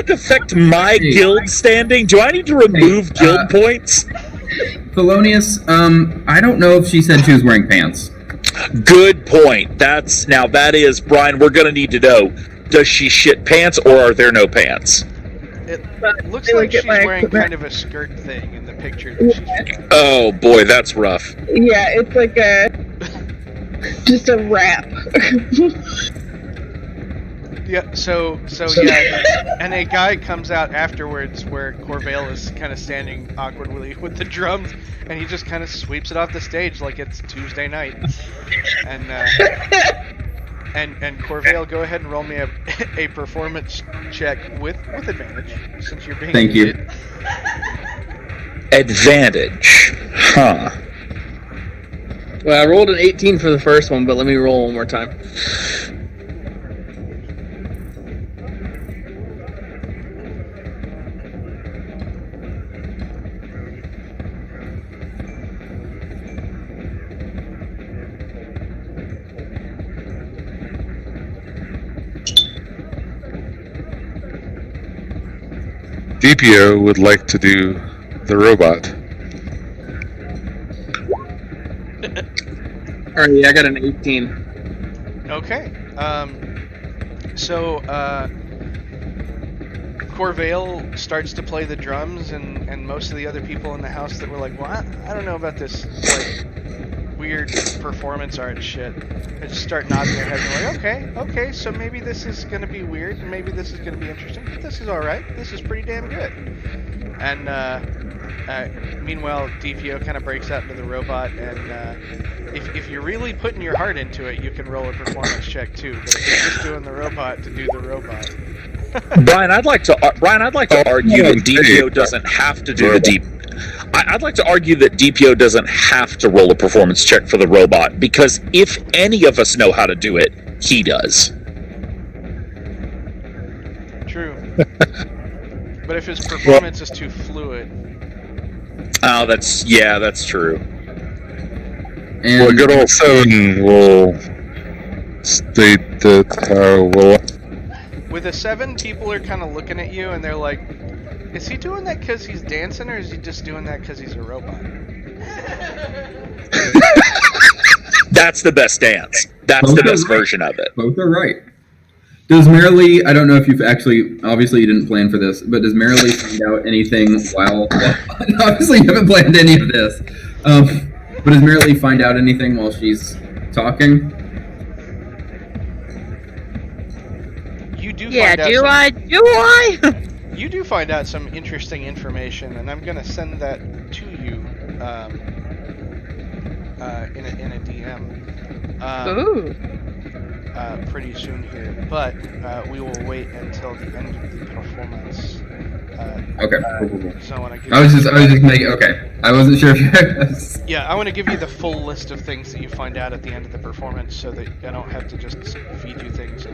affect my guild standing? Do I need to remove guild points? Thelonious, I don't know if she said she was wearing pants. Good point. That is, Brian, we're gonna need to know. Does she shit pants or are there no pants? It looks like she's wearing kind of a skirt thing in the picture that she's wearing. Oh boy, that's rough. Yeah, it's like just a wrap. Yeah, so yeah, and a guy comes out afterwards where Corvale is kind of standing awkwardly with the drums, and he just kind of sweeps it off the stage like it's Tuesday night. And Corvale, go ahead and roll me a performance check with advantage since you're being Thank you. muted. Advantage. Huh. Well, I rolled an 18 for the first one, but let me roll one more time. DPO would like to do the robot. Alright, yeah, I got an 18. Okay. So Corvale starts to play the drums, and most of the other people in the house that were like, well, I don't know about this like weird performance art shit, they just start nodding their heads and like, okay, so maybe this is gonna be weird, and maybe this is gonna be interesting, but this is alright, this is pretty damn good. And meanwhile, DPO kind of breaks out into the robot, and if you're really putting your heart into it, you can roll a performance check too, but if you're just doing the robot to do the robot. Brian, I'd like to argue that DPO doesn't have to do the deep. I'd like to argue that DPO doesn't have to roll a performance check for the robot, because if any of us know how to do it, he does. True. But if his performance is too fluid. Oh, that's true. And Well, good old Seven will state that With a 7, people are kind of looking at you and they're like, is he doing that because he's dancing, or is he just doing that because he's a robot? That's the best dance. That's the best version of it. both are right. Does Marilee, I don't know if you've actually, obviously you didn't plan for this, but does Marilee find out anything while obviously you haven't planned any of this, but does Marilee find out anything while she's talking? You do Yeah, find out do some, I? You do find out some interesting information, and I'm gonna send that to you in a DM. Ooh. Pretty soon here, but we will wait until the end of the performance. Okay. So I want to give I was just making, okay. I wasn't sure if you I want to give you the full list of things that you find out at the end of the performance, so that I don't have to just feed you things.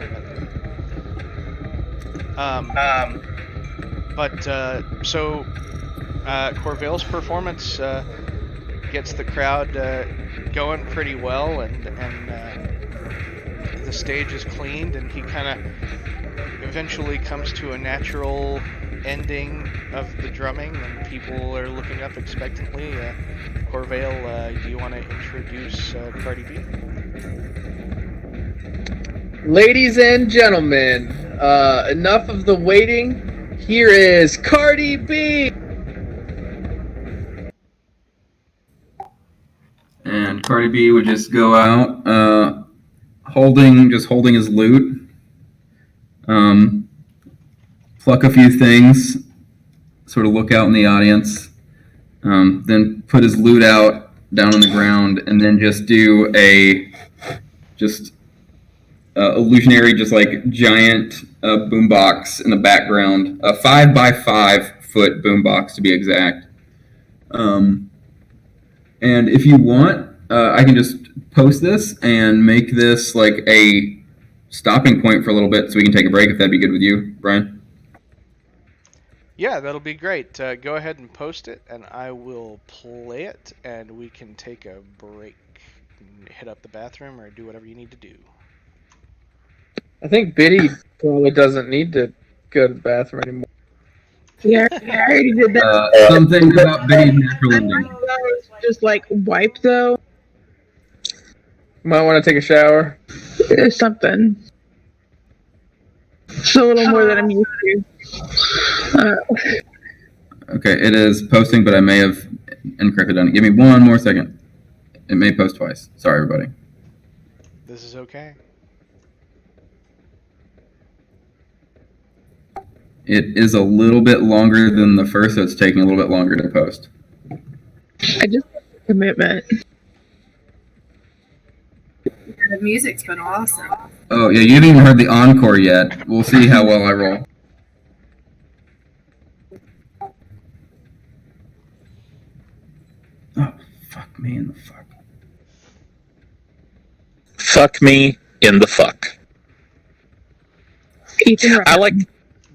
So Corvale's performance gets the crowd going pretty well, and the stage is cleaned, and he kind of eventually comes to a natural ending of the drumming, and people are looking up expectantly. Corvale, do you want to introduce Cardi B? Ladies and gentlemen, enough of the waiting. Here is Cardi B. And Cardi B would just go out, holding his loot, pluck a few things, sort of look out in the audience, then put his loot out down on the ground, and then just do a illusionary, just like giant boombox in the background, a 5 by 5 foot boombox to be exact. And if you want, I can just post this and make this like a stopping point for a little bit so we can take a break if that'd be good with you, Brian. Yeah, that'll be great. Go ahead and post it, and I will play it, and we can take a break, and hit up the bathroom, or do whatever you need to do. I think Biddy probably doesn't need to go to the bathroom anymore. Yeah, I already did that. Some things about Biddy's natural ending. Just like wipe though. Might want to take a shower. It's something. It's a little more than I'm used to. Okay, it is posting, but I may have incorrectly done it. Give me one more second. It may post twice. Sorry, everybody. This is okay. It is a little bit longer than the first, so it's taking a little bit longer to post. I just have a commitment. The music's been awesome. Oh, yeah, you haven't even heard the encore yet. We'll see how well I roll. Oh, fuck me in the fuck. Fuck me in the fuck. Ethan, I like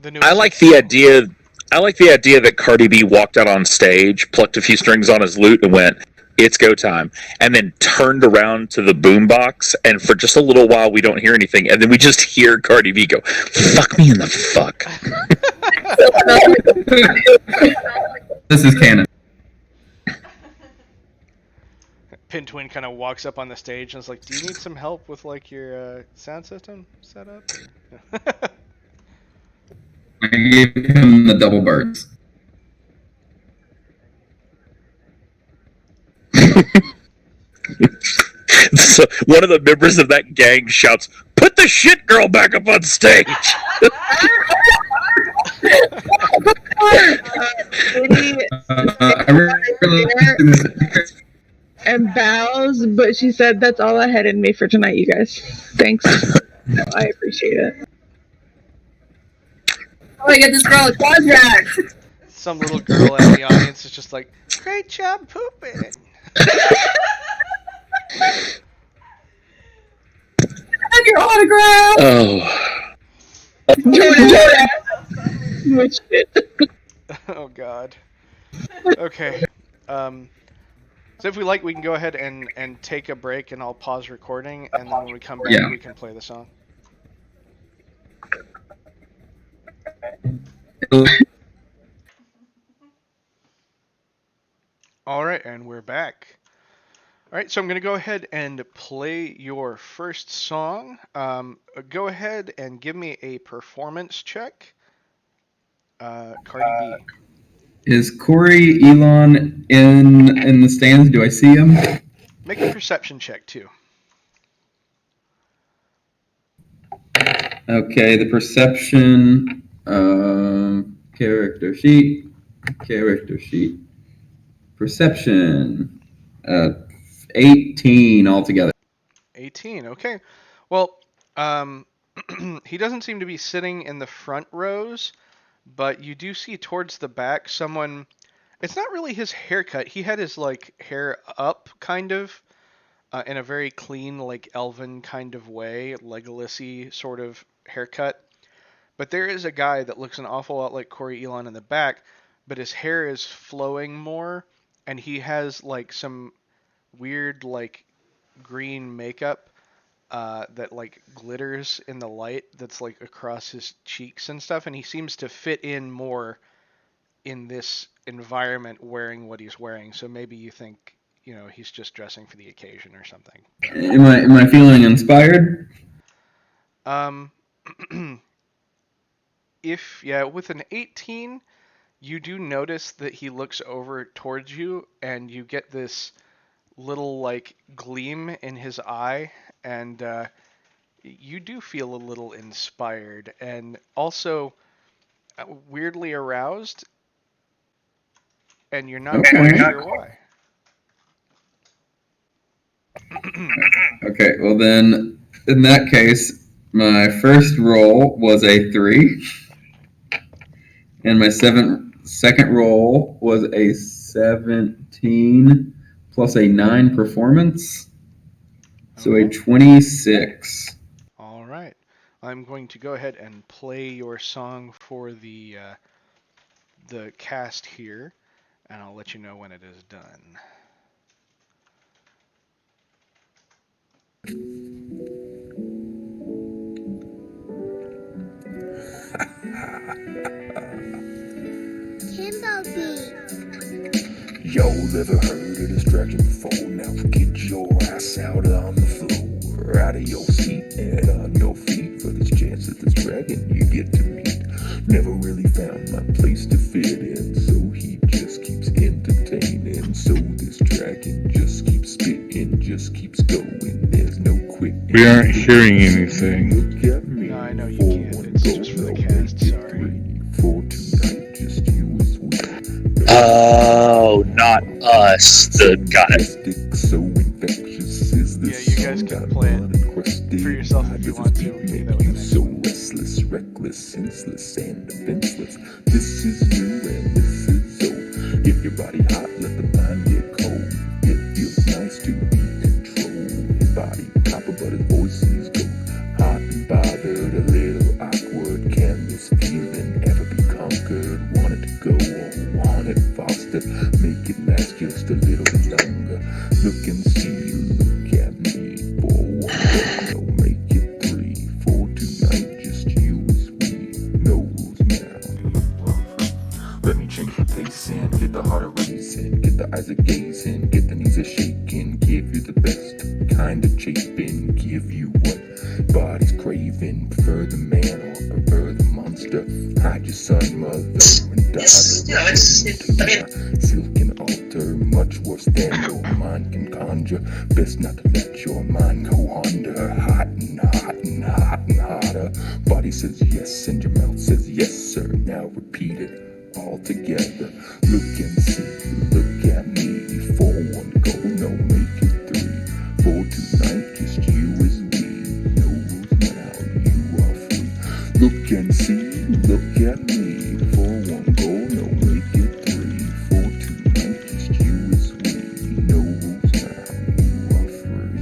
The the idea. I like the idea that Cardi B walked out on stage, plucked a few strings on his lute, and went, "It's go time," and then turned around to the boombox, and for just a little while we don't hear anything, and then we just hear Cardi B go, "Fuck me in the fuck." This is canon. Pin Twin kind of walks up on the stage and is like, "Do you need some help with like your sound system setup?" I gave him the double birds. So one of the members of that gang shouts, "Put the shit girl back up on stage!" and bows, but she said that's all I had in me for tonight, you guys. Thanks. No, I appreciate it. Oh, I get this girl a contract. Some little girl in the audience is just like, "Great job pooping." Have your autograph. Oh god. Okay. So if we like, we can go ahead and take a break, and I'll pause recording, and then when we come back, we can play the song. All right, and we're back. All right, so I'm going to go ahead and play your first song. Go ahead and give me a performance check. Cardi B. Is Corey Elon in the stands? Do I see him? Make a perception check, too. Okay, the perception, character sheet, perception, 18 altogether. 18, okay. Well, he doesn't seem to be sitting in the front rows, but you do see towards the back someone. It's not really his haircut. He had his like hair up, kind of, in a very clean, like elven kind of way, Legolas-y sort of haircut. But there is a guy that looks an awful lot like Corey Elon in the back, but his hair is flowing more, and he has like some weird like green makeup that like glitters in the light that's like across his cheeks and stuff, and he seems to fit in more in this environment wearing what he's wearing. So maybe you think, you know, he's just dressing for the occasion or something. Am I feeling inspired? With an 18, you do notice that he looks over towards you, and you get this little like gleam in his eye, and you do feel a little inspired and also weirdly aroused, and you're not quite sure why. Okay, well then, in that case, my first roll was a 3, and my second roll was a 17 plus a 9 performance, so a Okay. 26. All right. I'm going to go ahead and play your song for the cast here, and I'll let you know when it is done. Y'all ever heard of distraction before? Now get your ass out on the floor, out of your seat and on your feet for this chance at this dragon you get to meet. Never really found my place to fit in, so he just keeps entertaining. So this dragon just keeps spitting, just keeps going. There's no quitting. We aren't hearing anything. Look at me. No, I know you can't. It's just for the cast. Sorry. For tonight, just you as we. Oh, not us. Got it. So infectious is Yeah, this you guys can play it for yourself if you want to. Maybe that was the next so one. restless, reckless, senseless, and defenseless. This is you and this is so. If your body hot, let the mind get cold. It feels nice to be in control. His body copper, but his voice is gold. Hot and bothered, a little awkward. Can this feeling ever be conquered? Want it to go on, want it faster. Make it last just a little longer. Look and see, look at me. For one day, no, make it 3. For tonight, just you as we. No rules now. Let me change the pace and get the heart a racing. Get the eyes a gazing, get the knees a shaking. Give you the best kind of chafing. Give you what body's craving. Prefer the man or prefer the monster. Hide your son, mother, and daughter. Silken altar, much worse than your mind can conjure. Best not to let your mind go under. Hot and hot and hot and hotter. Body says yes and your mouth says yes, sir. Now repeat it all together. Look and see, look at me. For one go, no, make it 3. For tonight, just you as we. No rules now, you are free. Look and see, look at me. For one go, no, make it 3. For tonight, just you as we. No rules now, you are free.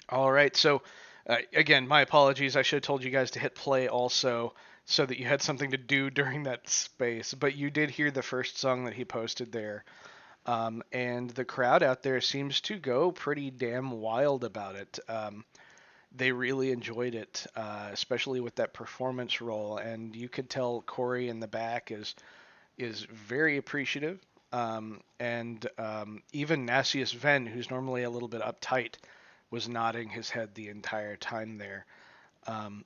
All right. So, again, my apologies. I should have told you guys to hit play also so that you had something to do during that space. But you did hear the first song that he posted there. And the crowd out there seems to go pretty damn wild about it. They really enjoyed it, especially with that performance role. And you could tell Corey in the back is very appreciative. And even Nassius Ven, who's normally a little bit uptight, was nodding his head the entire time there. Um,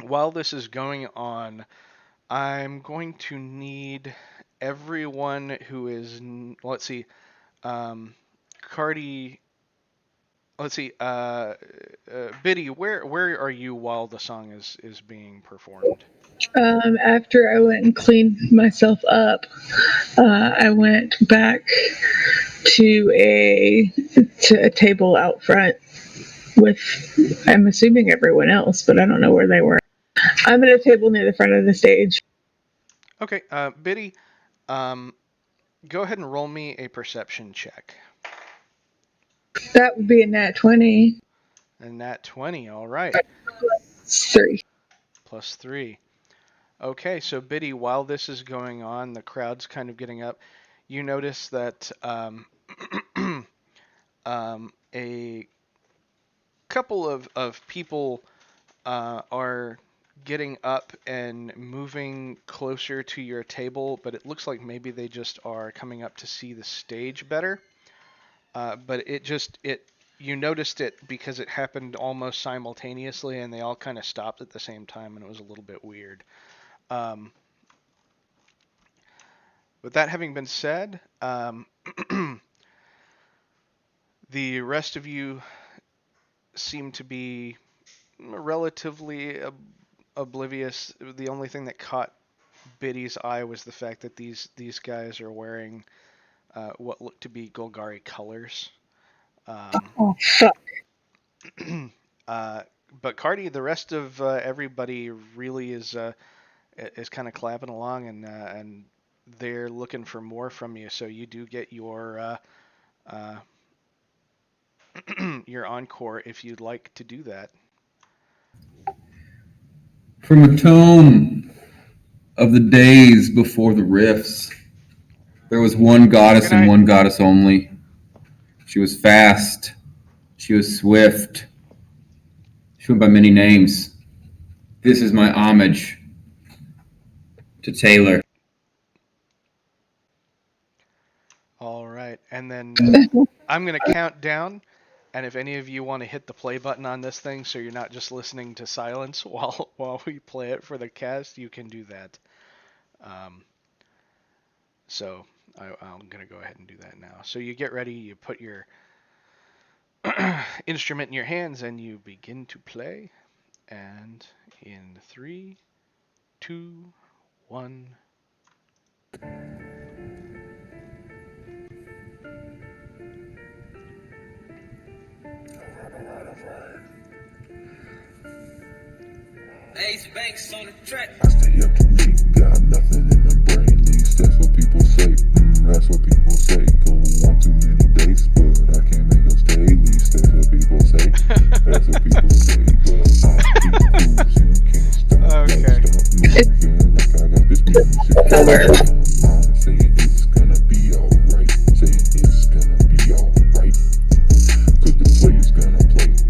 while this is going on, I'm going to need everyone who is, let's see, Cardi, let's see, Biddy, where are you while the song is being performed? After I went and cleaned myself up, I went back to a table out front with, I'm assuming, everyone else, but I don't know where they were. I'm at a table near the front of the stage. Okay, Biddy, go ahead and roll me a perception check. That would be a nat 20. And nat 20, all right. 3. Plus 3. Okay, so Biddy, while this is going on, the crowd's kind of getting up. You notice that a couple of people are getting up and moving closer to your table, but it looks like maybe they just are coming up to see the stage better. But you noticed it because it happened almost simultaneously, and they all kind of stopped at the same time, and it was a little bit weird. With that having been said, the rest of you seem to be relatively oblivious. The only thing that caught Biddy's eye was the fact that these guys are wearing what look to be Golgari colors. Oh, fuck. But Cardi, the rest of everybody really is kind of clapping along, and they're looking for more from you. So you do get your your encore if you'd like to do that. From the tome of the days before the rifts, there was one goddess and one goddess only. She was fast. She was swift. She went by many names. This is my homage to Taylor. All right, and then I'm going to count down, and if any of you want to hit the play button on this thing so you're not just listening to silence while we play it for the cast, you can do that. So I'm going to go ahead and do that now. So you get ready, you put your instrument in your hands, and you begin to play. And in 3, 2, 1... Ace Banks on the track. I stay up to me, got nothing in the brain. Least that's what people say. That's what people say. Go on too many dates, but I can't make them stay. Least that's what people say. That's what people say. But I keep cruising, can't stop. Okay. Stop moving like I got this music. Mind saying it's gonna be alright. Saying it's gonna be alright. Cause the player's gonna play,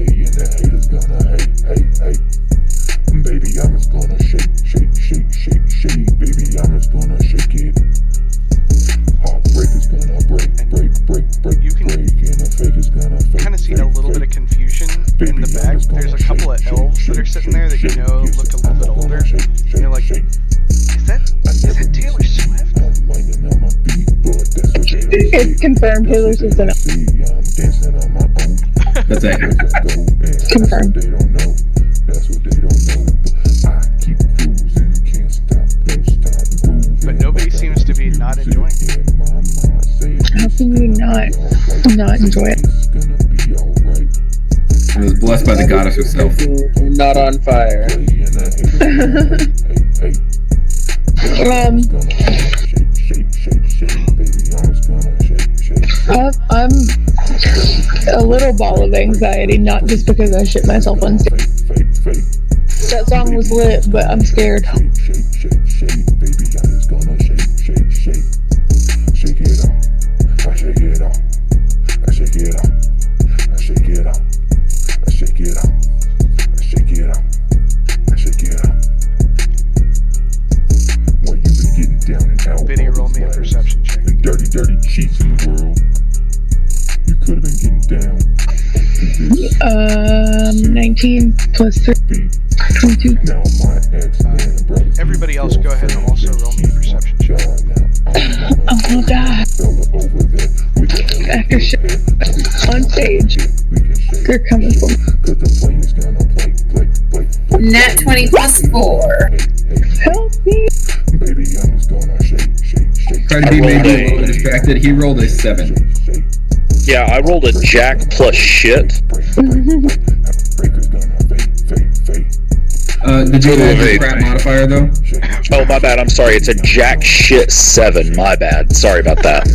and the hater's gonna hate. Baby, I'm just gonna shake. Baby, I'm just gonna shake it. Heartbreaker's gonna break, and the fake is gonna fake. Kind of see a little bit of confusion in the back. There's a couple of elves that are sitting there that you know look a little bit older. And you're like, is that Taylor Swift? It's confirmed Taylor Swift's in it. That's accurate. Confirmed. That's what they don't know. I keep cruising, can't stop, don't stop grooving. But nobody seems to be not enjoying it. How can you not enjoy it? I was blessed by the goddess herself. Not on fire. I'm a little ball of anxiety, not just because I shit myself on stage. That song was lit, but I'm scared. Baby, I'm just gonna shake. Shake it off. I shake it off. I shake it off. I shake it off. I shake it off. I shake it off. I shake it off. Well, you been getting down and out. Biddy, roll me a perception check. The dirty cheats in the world. You could have been getting down. 19 plus 3, 22. Now my ex-man brother. Everybody else, go ahead and also roll me a perception check. Oh god. After shit on stage, they're coming for me. Nat 20 plus 4. Help me. Baby, I'm just gonna shake. Tried to be maybe a little bit distracted. He rolled a 7. Yeah, I rolled a jack plus shit. Did you add your crap modifier though? Oh, my bad. I'm sorry. It's a jack shit 7. My bad. Sorry about that.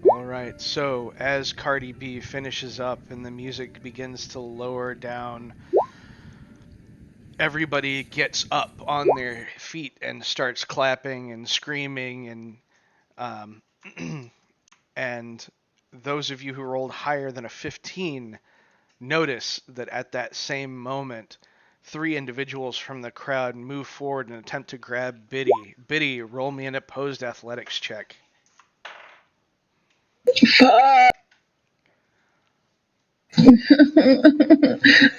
Alright, so as Cardi B finishes up and the music begins to lower down, everybody gets up on their feet and starts clapping and screaming and those of you who rolled higher than a 15 notice that at that same moment, 3 individuals from the crowd move forward and attempt to grab Biddy. Biddy, roll me an opposed athletics check. Fuck.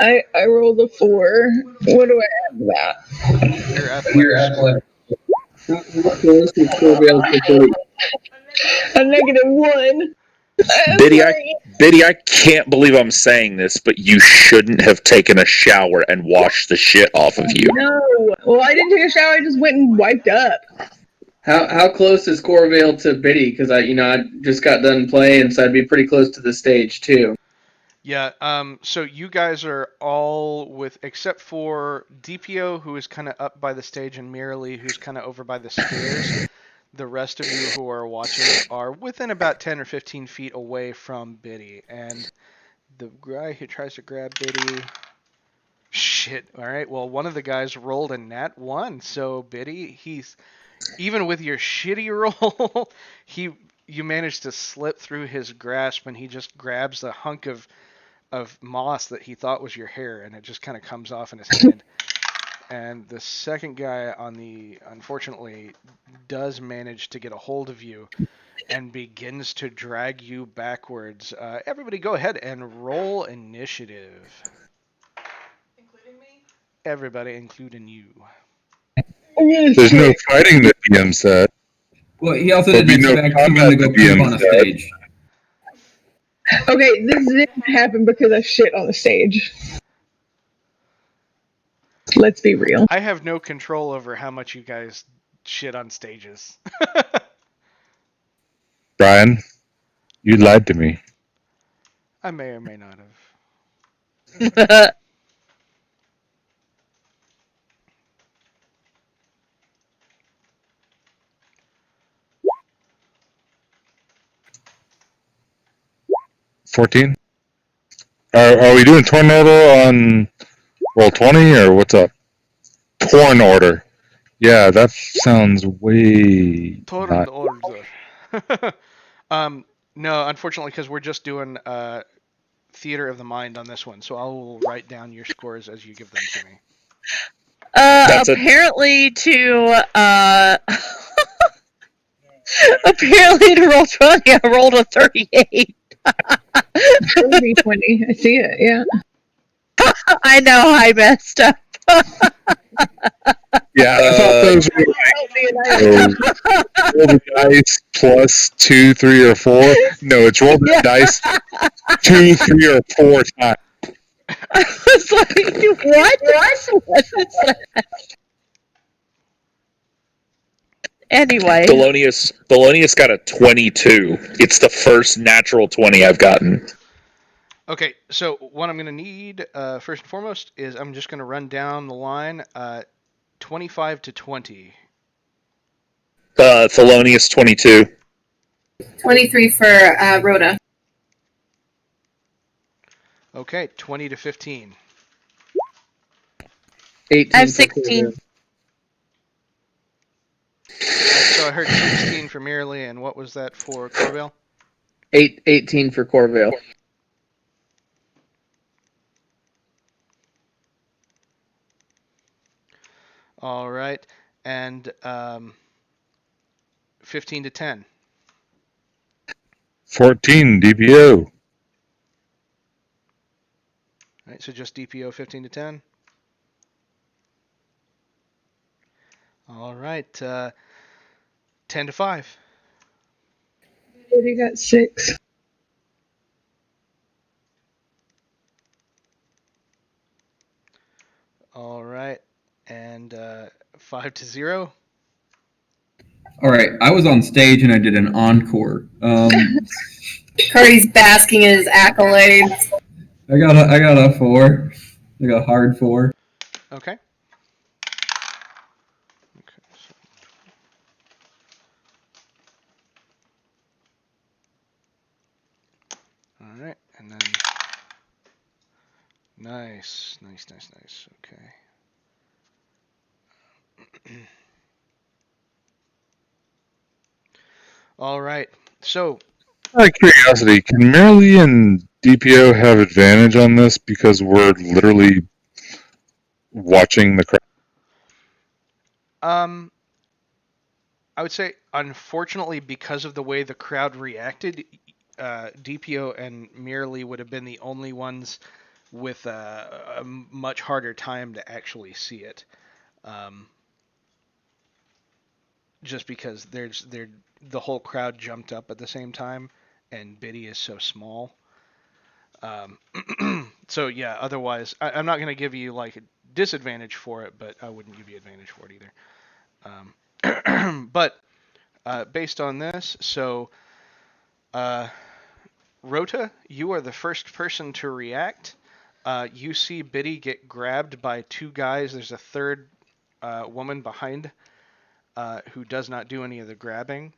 I rolled a 4. What do I add to that? Your athletics score. How close is Corvale to Biddy? A -1. Biddy, I can't believe I'm saying this, but you shouldn't have taken a shower and washed the shit off of you. No. Well, I didn't take a shower. I just went and wiped up. How close is Corvale to Biddy? Because I just got done playing, so I'd be pretty close to the stage too. Yeah, so you guys are all except for DPO, who is kind of up by the stage, and Merrily, who's kind of over by the stairs. The rest of you who are watching are within about 10 or 15 feet away from Biddy. And the guy who tries to grab Biddy... Shit, alright, well, one of the guys rolled a nat 1, so Biddy, he's... Even with your shitty roll, you managed to slip through his grasp, and he just grabs the hunk of moss that he thought was your hair, and it just kind of comes off in his hand. And the second guy unfortunately does manage to get a hold of you and begins to drag you backwards. Everybody go ahead and roll initiative. Including me? Everybody, including you. There's no fighting, the DM said. Well, he also There'll didn't be no expect combat, someone to go the DM poop on a said. stage. Okay, this didn't happen because I shit on the stage. Let's be real. I have no control over how much you guys shit on stages. Brian, you lied to me. I may or may not have. 14? Are we doing torn order on roll 20 or what's up? Torn order. Yeah, that sounds way Torn not. order. No, unfortunately, because we're just doing theater of the mind on this one, so I will write down your scores as you give them to me. Apparently to apparently to roll 20, I rolled a 38. 20. I see it. Yeah. I know I messed up. Yeah, I thought those were roll the dice plus 2, 3, or 4. No, it's roll the dice 2, 3, or 4 times. I was like, what is that? Anyway. Thelonious got a 22. It's the first natural 20 I've gotten. Okay, so what I'm going to need, first and foremost, is I'm just going to run down the line, 25 to 20. Thelonious 22. 23 for Rhoda. Okay, 20 to 15. 18 I have for 16. Corvale. So I heard 16 for Merrily, and what was that for Corvale? 18 for Corvale. All right, and 15 to 10. 14, DPO. All right, so just DPO 15 to 10. All right, 10 to 5. You got 6. All right, and 5 to 0. All right, I was on stage and I did an encore. Curry's basking in his accolades. I got a 4. I got a hard 4. Okay. So all right, and then nice. Okay. All right. So Out of curiosity, can Merrily and DPO have advantage on this because we're literally watching the crowd? I would say, unfortunately, because of the way the crowd reacted, DPO and Merely would have been the only ones with a much harder time to actually see it. Just because the whole crowd jumped up at the same time, and Biddy is so small. So yeah, otherwise, I'm not gonna give you like a disadvantage for it, but I wouldn't give you advantage for it either. But based on this, so Rota, you are the first person to react. You see Biddy get grabbed by two guys. There's a third woman behind who does not do any of the grabbing.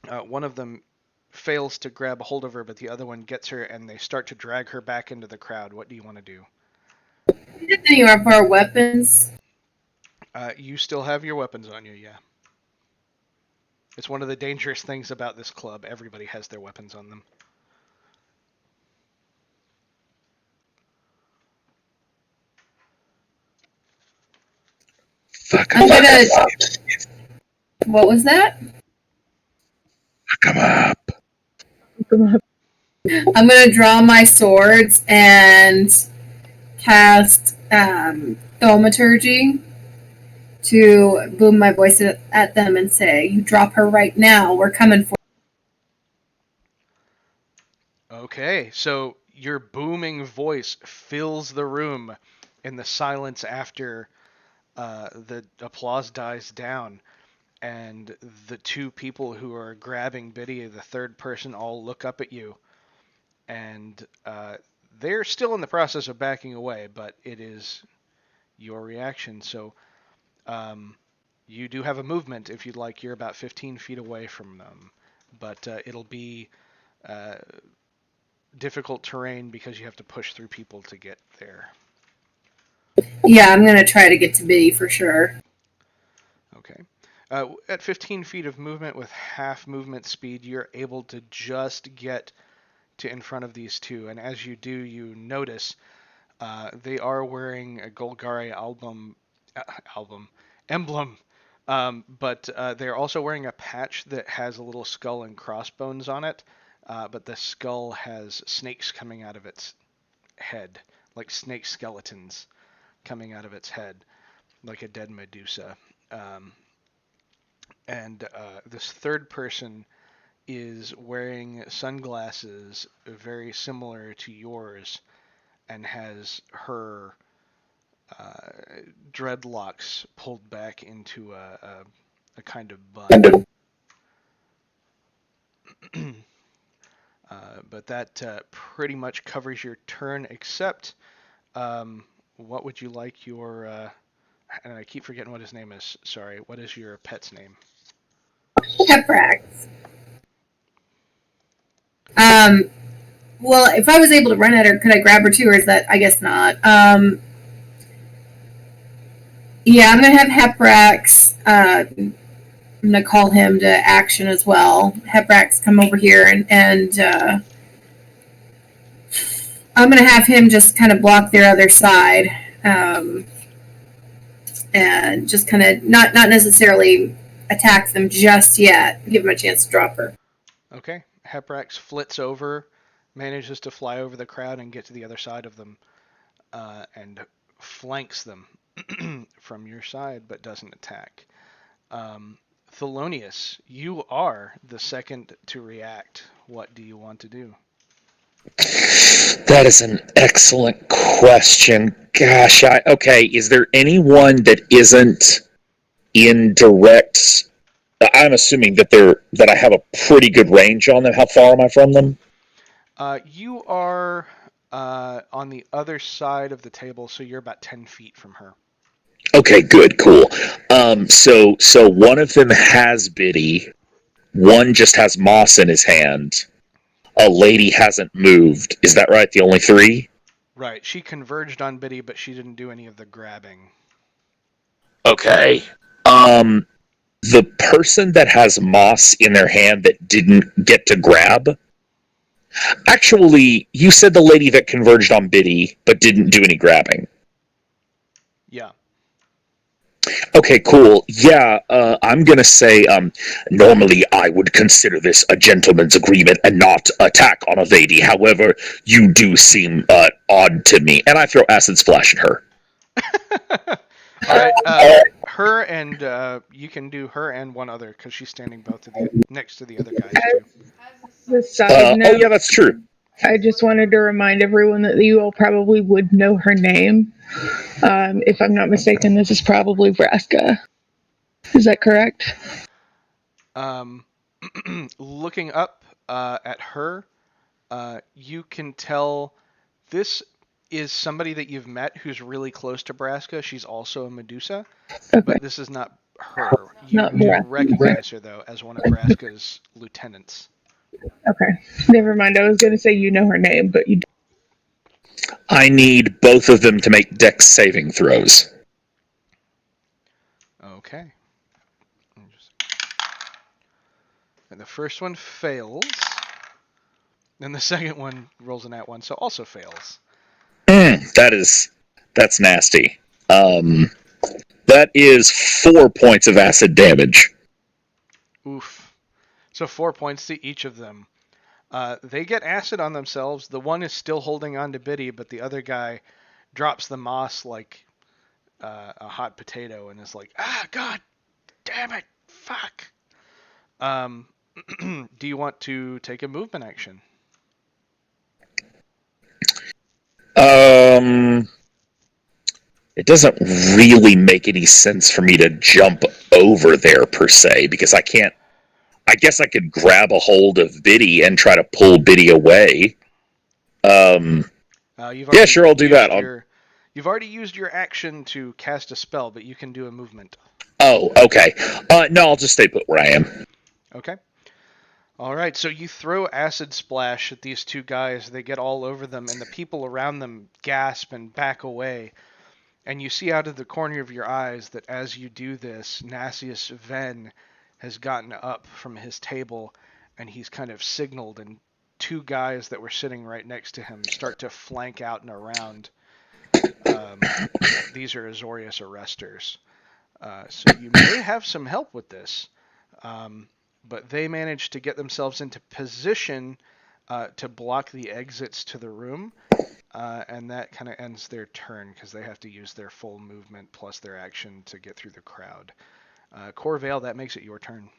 One of them fails to grab a hold of her, but the other one gets her, and they start to drag her back into the crowd. What do you want to do? Any of our weapons? You still have your weapons on you, yeah. It's one of the dangerous things about this club. Everybody has their weapons on them. I'm gonna. What was that? Come up. I'm gonna draw my swords and cast thaumaturgy to boom my voice at them and say, "You drop her right now. We're coming for." Okay, so your booming voice fills the room in the silence after the applause dies down, and the two people who are grabbing Biddy, the third person, all look up at you, and they're still in the process of backing away, but it is your reaction. So you do have a movement if you'd like. You're about 15 feet away from them, but it'll be difficult terrain because you have to push through people to get there. Yeah, I'm gonna try to get to Biddy for sure. Okay. At 15 feet of movement with half movement speed, you're able to just get to in front of these two. And as you do, you notice they are wearing a Golgari emblem. But they're also wearing a patch that has a little skull and crossbones on it. But the skull has snakes coming out of its head, like snake skeletons coming out of its head, like a dead Medusa. And this third person is wearing sunglasses very similar to yours and has her dreadlocks pulled back into a kind of bun. But that pretty much covers your turn, except what would you like your... and I keep forgetting what his name is. Sorry, what is your pet's name? Heprax. Well, if I was able to run at her, could I grab her too, or is that? I guess not. Yeah, I'm gonna have Heprax. I'm gonna call him to action as well. Heprax, come over here, and I'm gonna have him just kind of block their other side, and just kind of not necessarily attack them just yet. Give them a chance to drop her. Okay. Heprax flits over, manages to fly over the crowd and get to the other side of them, and flanks them from your side, but doesn't attack. Thelonious, you are the second to react. What do you want to do? That is an excellent question. Gosh, okay. Is there anyone that isn't in direct? I'm assuming that I have a pretty good range on them. How far am I from them? You are on the other side of the table, so you're about 10 feet from her. Okay, good, cool. So one of them has Biddy. One just has Moss in his hand. A lady hasn't moved. Is that right? The only three? Right. She converged on Biddy, but she didn't do any of the grabbing. Okay. the person that has moss in their hand that didn't get to grab. Actually, you said the lady that converged on Biddy but didn't do any grabbing. Yeah. Okay, cool. Yeah, I'm gonna say, normally I would consider this a gentleman's agreement and not attack on a lady. However, you do seem odd to me, and I throw acid splash at her. All right. Her and you can do her and one other because she's standing next to the other guys too. The side note, oh yeah, that's true. I just wanted to remind everyone that you all probably would know her name. If I'm not mistaken, this is probably Vraska. Is that correct? Looking up at her, you can tell this is somebody that you've met who's really close to Braska. She's also a Medusa, Okay. but this is not her. You Not do Braska. recognize her, though, as one of Braska's lieutenants. Okay. Never mind. I was going to say you know her name, but you don't. I need both of them to make dex saving throws. Okay. And the first one fails. And the second one rolls an @1, so also fails. That's nasty. That is 4 points of acid damage. Oof. So 4 points to each of them. They get acid on themselves. The one is still holding on to Biddy, but the other guy drops the moss like a hot potato and is like, "Ah, God damn it, fuck." Do you want to take a movement action? It doesn't really make any sense for me to jump over there per se, because I can't. I guess I could grab a hold of Biddy and try to pull Biddy away. Yeah, sure, I'll do that. You've already used your action to cast a spell, but you can do a movement. Oh, okay. No, I'll just stay put where I am. Okay. All right, so you throw acid splash at these two guys. They get all over them, and the people around them gasp and back away. And you see out of the corner of your eyes that as you do this, Nassius Ven has gotten up from his table, and he's kind of signaled, and two guys that were sitting right next to him start to flank out and around. These are Azorius arresters. So you may have some help with this. But they managed to get themselves into position to block the exits to the room. And that kind of ends their turn because they have to use their full movement plus their action to get through the crowd. Corvale, that makes it your turn.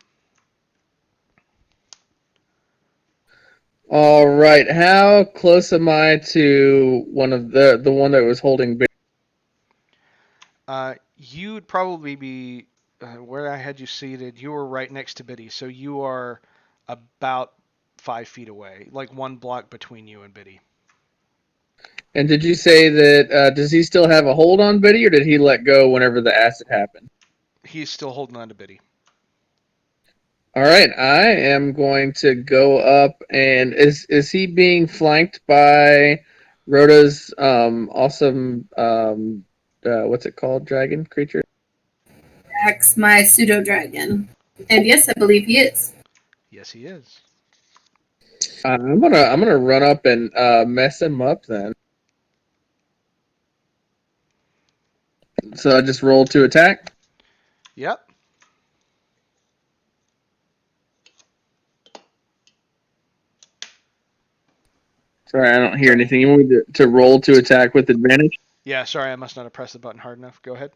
All right. How close am I to one of the one that was holding Biddy? You'd probably be where I had you seated. You were right next to Biddy, so you are about 5 feet away, like one block between you and Biddy. And did you say that, does he still have a hold on Biddy, or did he let go whenever the acid happened? He's still holding on to Biddy. All right, I am going to go up, and is he being flanked by Rota's awesome, what's it called, dragon creature? X, my pseudo dragon. And yes, I believe he is. Yes, he is. I'm gonna run up and mess him up then. So I just roll to attack. Yep. Sorry, I don't hear anything. You want me to roll to attack with advantage? Yeah, sorry, I must not have pressed the button hard enough. Go ahead.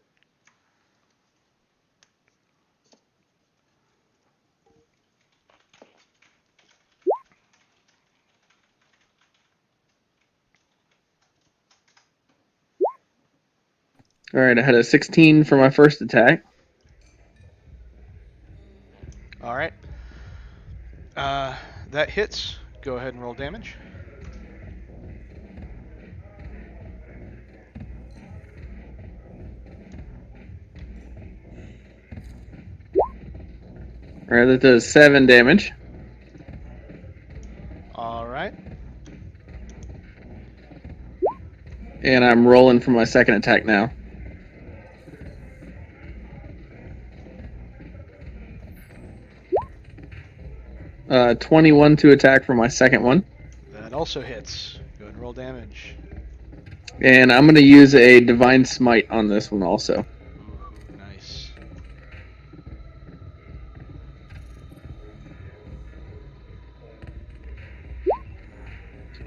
All right, I had a 16 for my first attack. All right. That hits. Go ahead and roll damage. All right, that does 7 damage. All right. And I'm rolling for my second attack now. 21 to attack for my second one. That also hits. Go ahead and roll damage. And I'm going to use a Divine Smite on this one also. Ooh, nice.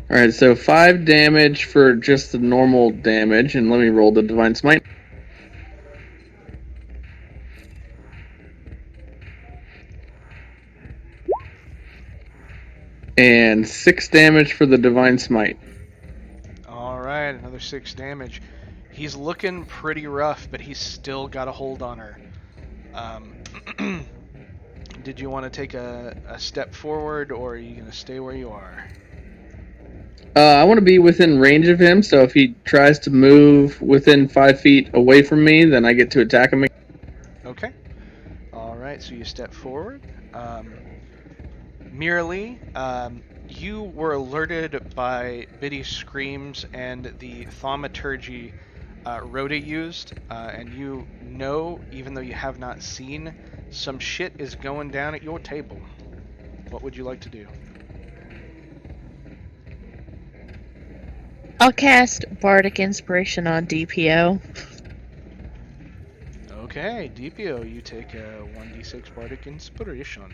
Alright, so 5 damage for just the normal damage, and let me roll the Divine Smite. And 6 damage for the Divine Smite. Alright, another 6 damage. He's looking pretty rough, but he's still got a hold on her. Did you want to take a step forward, or are you going to stay where you are? I want to be within range of him, so if he tries to move within 5 feet away from me, then I get to attack him. Okay. Alright, so you step forward. Merely, you were alerted by Biddy's screams and the thaumaturgy Rota used, and you know, even though you have not seen, some shit is going down at your table. What would you like to do? I'll cast Bardic Inspiration on DPO. Okay, DPO, you take a 1d6 Bardic Inspiration.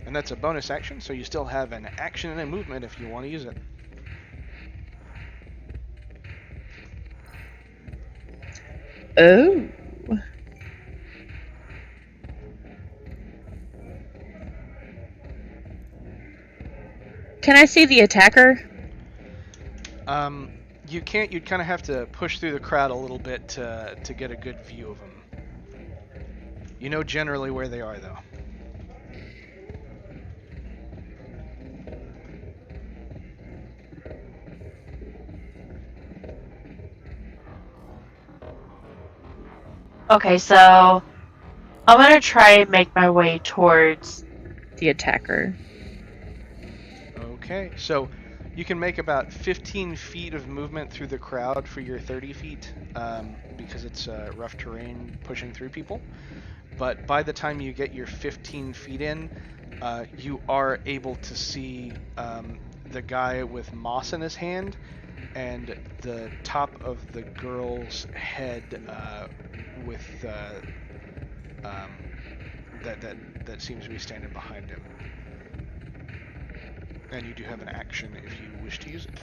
And that's a bonus action, so you still have an action and a movement if you want to use it. Oh. Can I see the attacker? You can't. You'd kind of have to push through the crowd a little bit to get a good view of them. You know generally where they are, though. Okay, so I'm gonna try and make my way towards the attacker. Okay, so you can make about 15 feet of movement through the crowd for your 30 feet, because it's rough terrain pushing through people. But by the time you get your 15 feet in, you are able to see the guy with moss in his hand and the top of the girl's head with that seems to be standing behind him. And you do have an action if you wish to use it.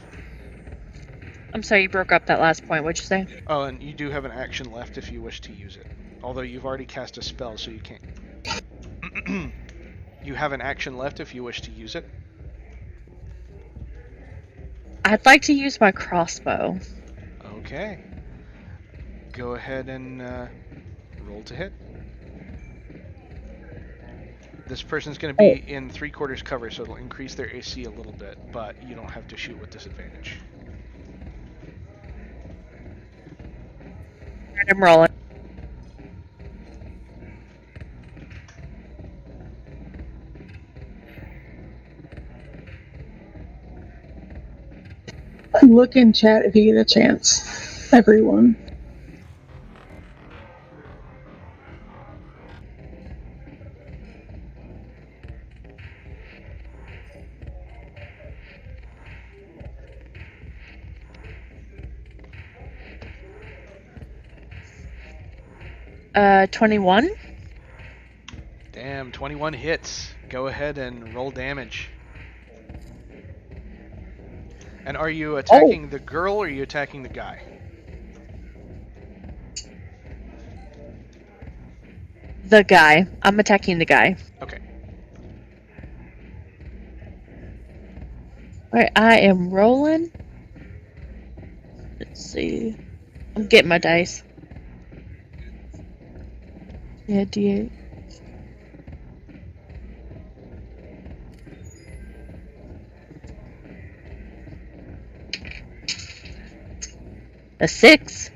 I'm sorry, you broke up that last point. What'd you say? Oh, and you do have an action left if you wish to use it. Although you've already cast a spell, so you can't. You have an action left if you wish to use it. I'd like to use my crossbow. Okay. Go ahead and roll to hit. This person's going to be in 3/4 cover, so it'll increase their AC a little bit, but you don't have to shoot with disadvantage. I'm rolling. Look in chat if you get a chance. Everyone. Uh, 21. Damn, 21 hits. Go ahead and roll damage. And are you attacking the girl or are you attacking the guy? The guy. I'm attacking the guy. Okay. Alright, I am rolling. Let's see. I'm getting my dice. Yeah, D8. A 6.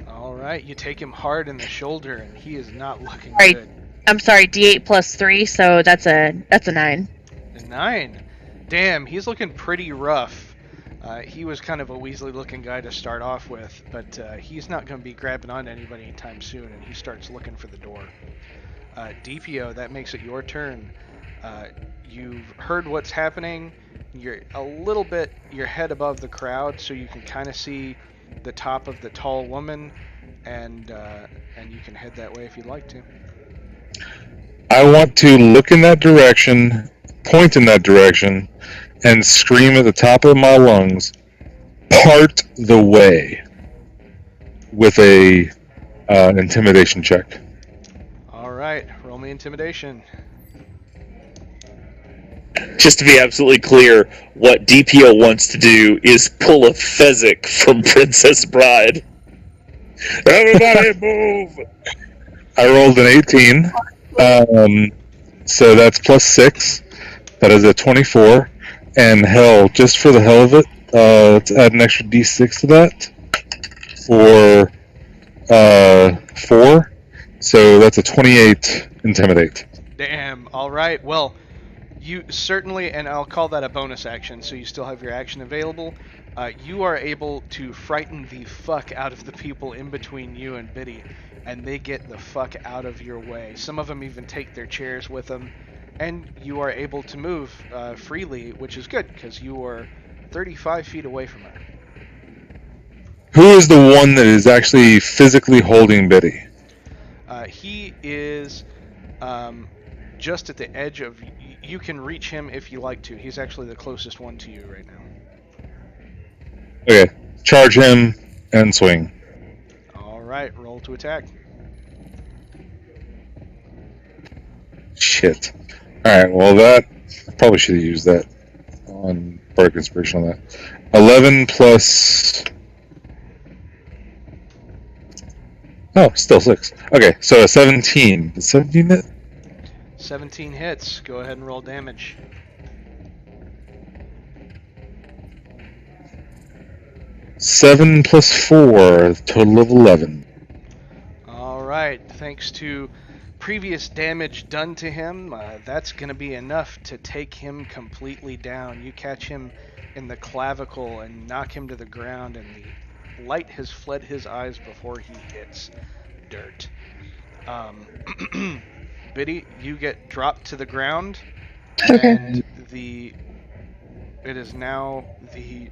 Alright, you take him hard in the shoulder and he is not looking Sorry. good. I'm sorry, D8 plus 3, so that's a 9. A 9. Damn, he's looking pretty rough. He was kind of a Weasley looking guy to start off with, but he's not going to be grabbing on to anybody anytime soon, and he starts looking for the door. DPO, that makes it your turn. You've heard what's happening. You're a little bit your head above the crowd, so you can kind of see the top of the tall woman, and you can head that way if you'd like to. I want to look in that direction, point in that direction, and scream at the top of my lungs, "Part the way!" with a intimidation check. All right, roll me intimidation. Just to be absolutely clear, what DPO wants to do is pull a Fezzik from Princess Bride. Everybody move! I rolled an 18, so that's plus 6. That is a 24. And hell, just for the hell of it, let's add an extra d6 to that for 4. So that's a 28 intimidate. Damn. All right. Well, you certainly, and I'll call that a bonus action, so you still have your action available. You are able to frighten the fuck out of the people in between you and Biddy, and they get the fuck out of your way. Some of them even take their chairs with them, and you are able to move freely, which is good because you are 35 feet away from her. Who is the one that is actually physically holding Biddy? He is just at the edge of. You can reach him if you like to. He's actually the closest one to you right now. Okay, charge him and swing. All right, roll to attack. Shit. Alright, well that, I probably should have used that on Bardic Inspiration on that. 11 plus... Oh, still 6. Okay, so a 17. Is 17 hit? 17 hits. Go ahead and roll damage. Seven plus 4, total of 11. All right. Thanks to previous damage done to him, that's going to be enough to take him completely down. You catch him in the clavicle and knock him to the ground, and the light has fled his eyes before he hits dirt. Biddy, you get dropped to the ground, and it is now the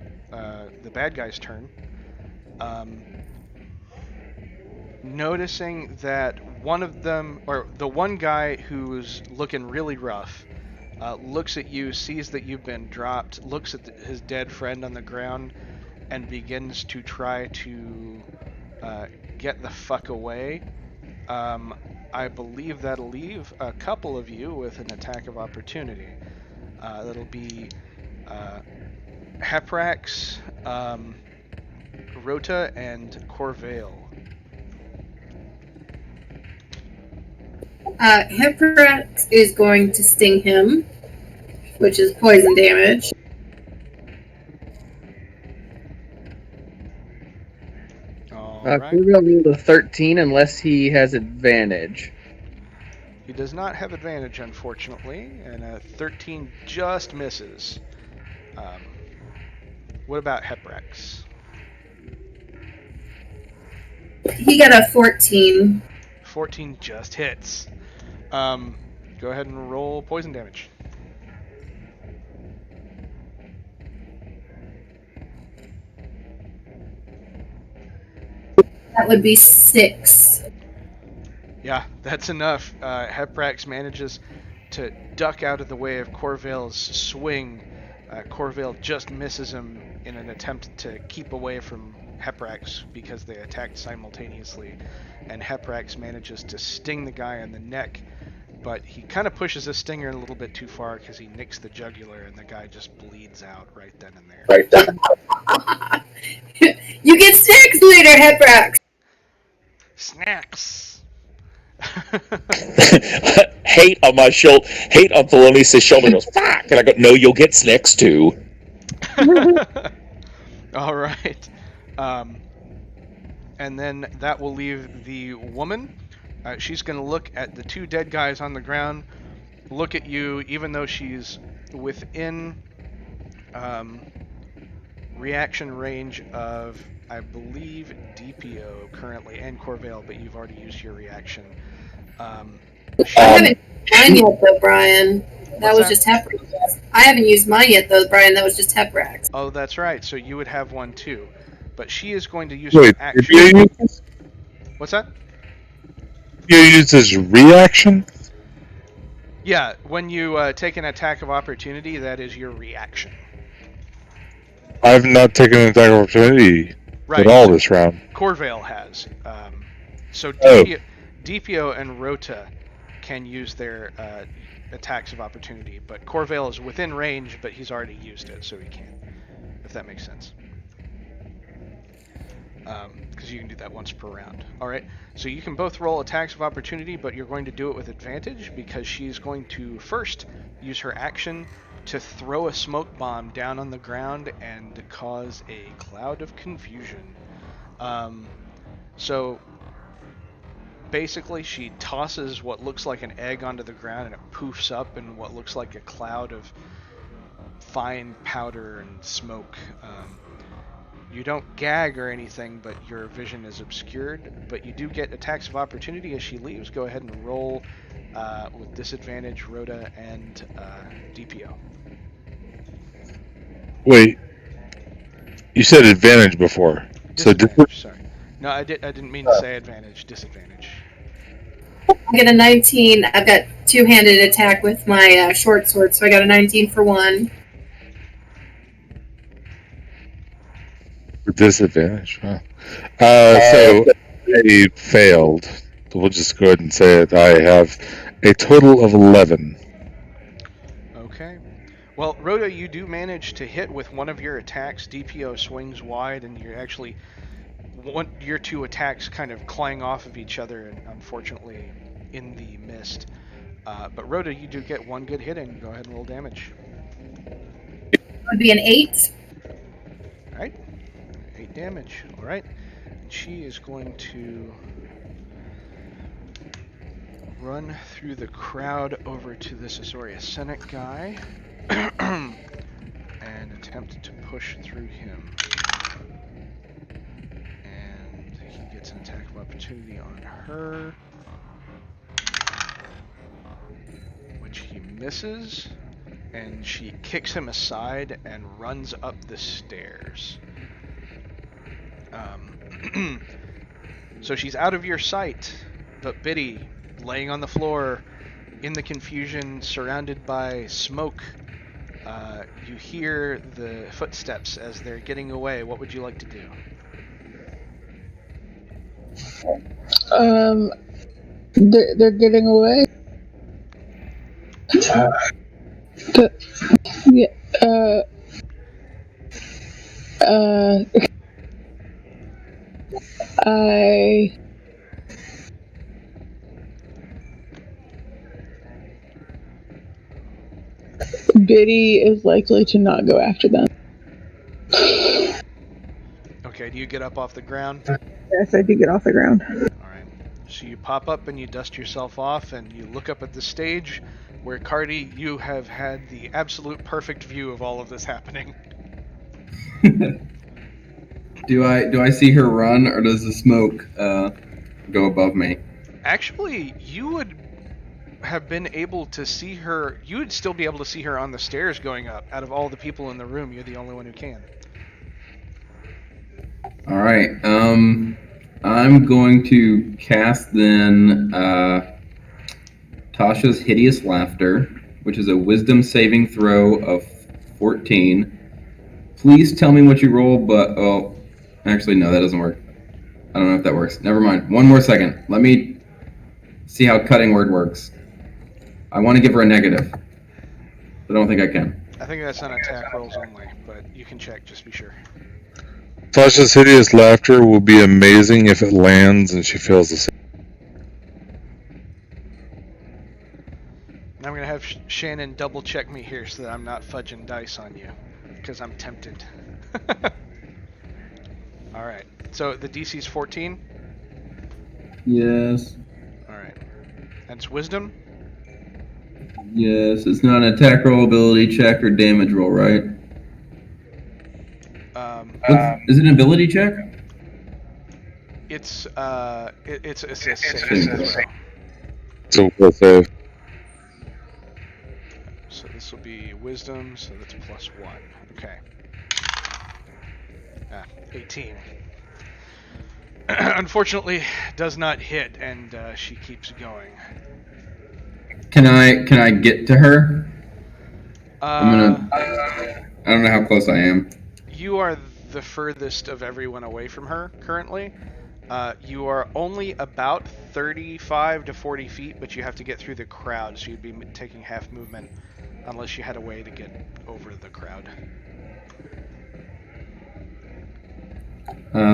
bad guy's turn. Noticing that one of them, or the one guy who's looking really rough, looks at you, sees that you've been dropped, looks at his dead friend on the ground, and begins to try to get the fuck away. I believe that'll leave a couple of you with an attack of opportunity. That'll be Heprax, Rota, and Corvale. Heprax is going to sting him, which is poison damage. Corvale rolled a 13 unless he has advantage. He does not have advantage, unfortunately, and a 13 just misses. What about Heprax? He got a 14. 14 just hits. Go ahead and roll poison damage. That would be 6. Yeah, that's enough. Heprax manages to duck out of the way of Corvale's swing. Corvale just misses him in an attempt to keep away from Heprax because they attacked simultaneously. And Heprax manages to sting the guy on the neck, but he kind of pushes his stinger a little bit too far because he nicks the jugular, and the guy just bleeds out right then and there. Right then. You get snacks later, Heprax! Snacks! Hate on my shoulder. Hate on Thelonious' shoulder goes, fuck! And I go, no, you'll get snacks too. All right. And then that will leave the woman. She's going to look at the two dead guys on the ground, look at you, even though she's within reaction range of, I believe, DPO currently, and Corvale, but you've already used your reaction. I haven't used mine yet, though, Brian. That What's was that? just Heprax. I haven't used mine yet, though, Brian. That was just Heprax. Oh, that's right. So you would have one too, but she is going to use Wait, her did action. you use this? What's that? You use this reaction? Yeah, when you take an attack of opportunity, that is your reaction. I've not taken an attack of opportunity Right. at all So this round. Corvale has. So Oh. DPO and Rota can use their attacks of opportunity, but Corvale is within range, but he's already used it, so he can't. If that makes sense. Because you can do that once per round. Alright, so you can both roll attacks of opportunity, but you're going to do it with advantage because she's going to first use her action to throw a smoke bomb down on the ground and cause a cloud of confusion. So basically she tosses what looks like an egg onto the ground and it poofs up in what looks like a cloud of fine powder and smoke. You don't gag or anything, but your vision is obscured. But you do get attacks of opportunity as she leaves. Go ahead and roll with disadvantage, Rhoda and DPO. Wait, you said advantage before. Disadvantage, sorry. No, I didn't mean to say advantage. Disadvantage. I get a 19. I've got two-handed attack with my short sword, so I got a 19 for one. For disadvantage, huh? So I failed. We'll just go ahead and say it. I have a total of 11. Okay. Well, Rhoda, you do manage to hit with one of your attacks. DPO swings wide, and you're actually your two attacks kind of clang off of each other, and unfortunately in the mist. But Rhoda, you do get one good hit in. Go ahead and roll damage. Would be an 8. All right. 8 damage. All right. And she is going to run through the crowd over to this Azoria Senate guy and attempt to push through him. And he gets an attack of opportunity on her, which he misses. And she kicks him aside and runs up the stairs. So she's out of your sight, but Biddy, laying on the floor, in the confusion, surrounded by smoke, you hear the footsteps as they're getting away. What would you like to do? They're getting away. Biddy is likely to not go after them. Okay, do you get up off the ground? Yes, I do get off the ground. Alright. So you pop up and you dust yourself off and you look up at the stage where, Cardi, you have had the absolute perfect view of all of this happening. Do I see her run, or does the smoke go above me? Actually, you would have been able to see her. You would still be able to see her on the stairs going up. Out of all the people in the room, you're the only one who can. All right. I'm going to cast then Tasha's Hideous Laughter, which is a Wisdom saving throw of 14. Please tell me what you roll, but actually no, that doesn't work. I don't know if that works. Never mind. One more second. Let me see how cutting word works. I want to give her a negative, but I don't think I can. I think that's on attack rolls only, but you can check just to be sure. Tasha's Hideous Laughter will be amazing if it lands and she fails the save. And I'm going to have Shannon double check me here so that I'm not fudging dice on you, because I'm tempted. Alright, so the DC's 14? Yes. Alright. And it's Wisdom? Yes. It's not an attack roll, ability check, or damage roll, right? Is it an ability check? It's a saving throw. So will save. So this will be wisdom, so that's +1. Okay. 18. Unfortunately, does not hit, and she keeps going. Can I get to her? I don't know how close I am. You are the furthest of everyone away from her currently. You are only about 35 to 40 feet, but you have to get through the crowd, so you'd be taking half movement unless you had a way to get over the crowd.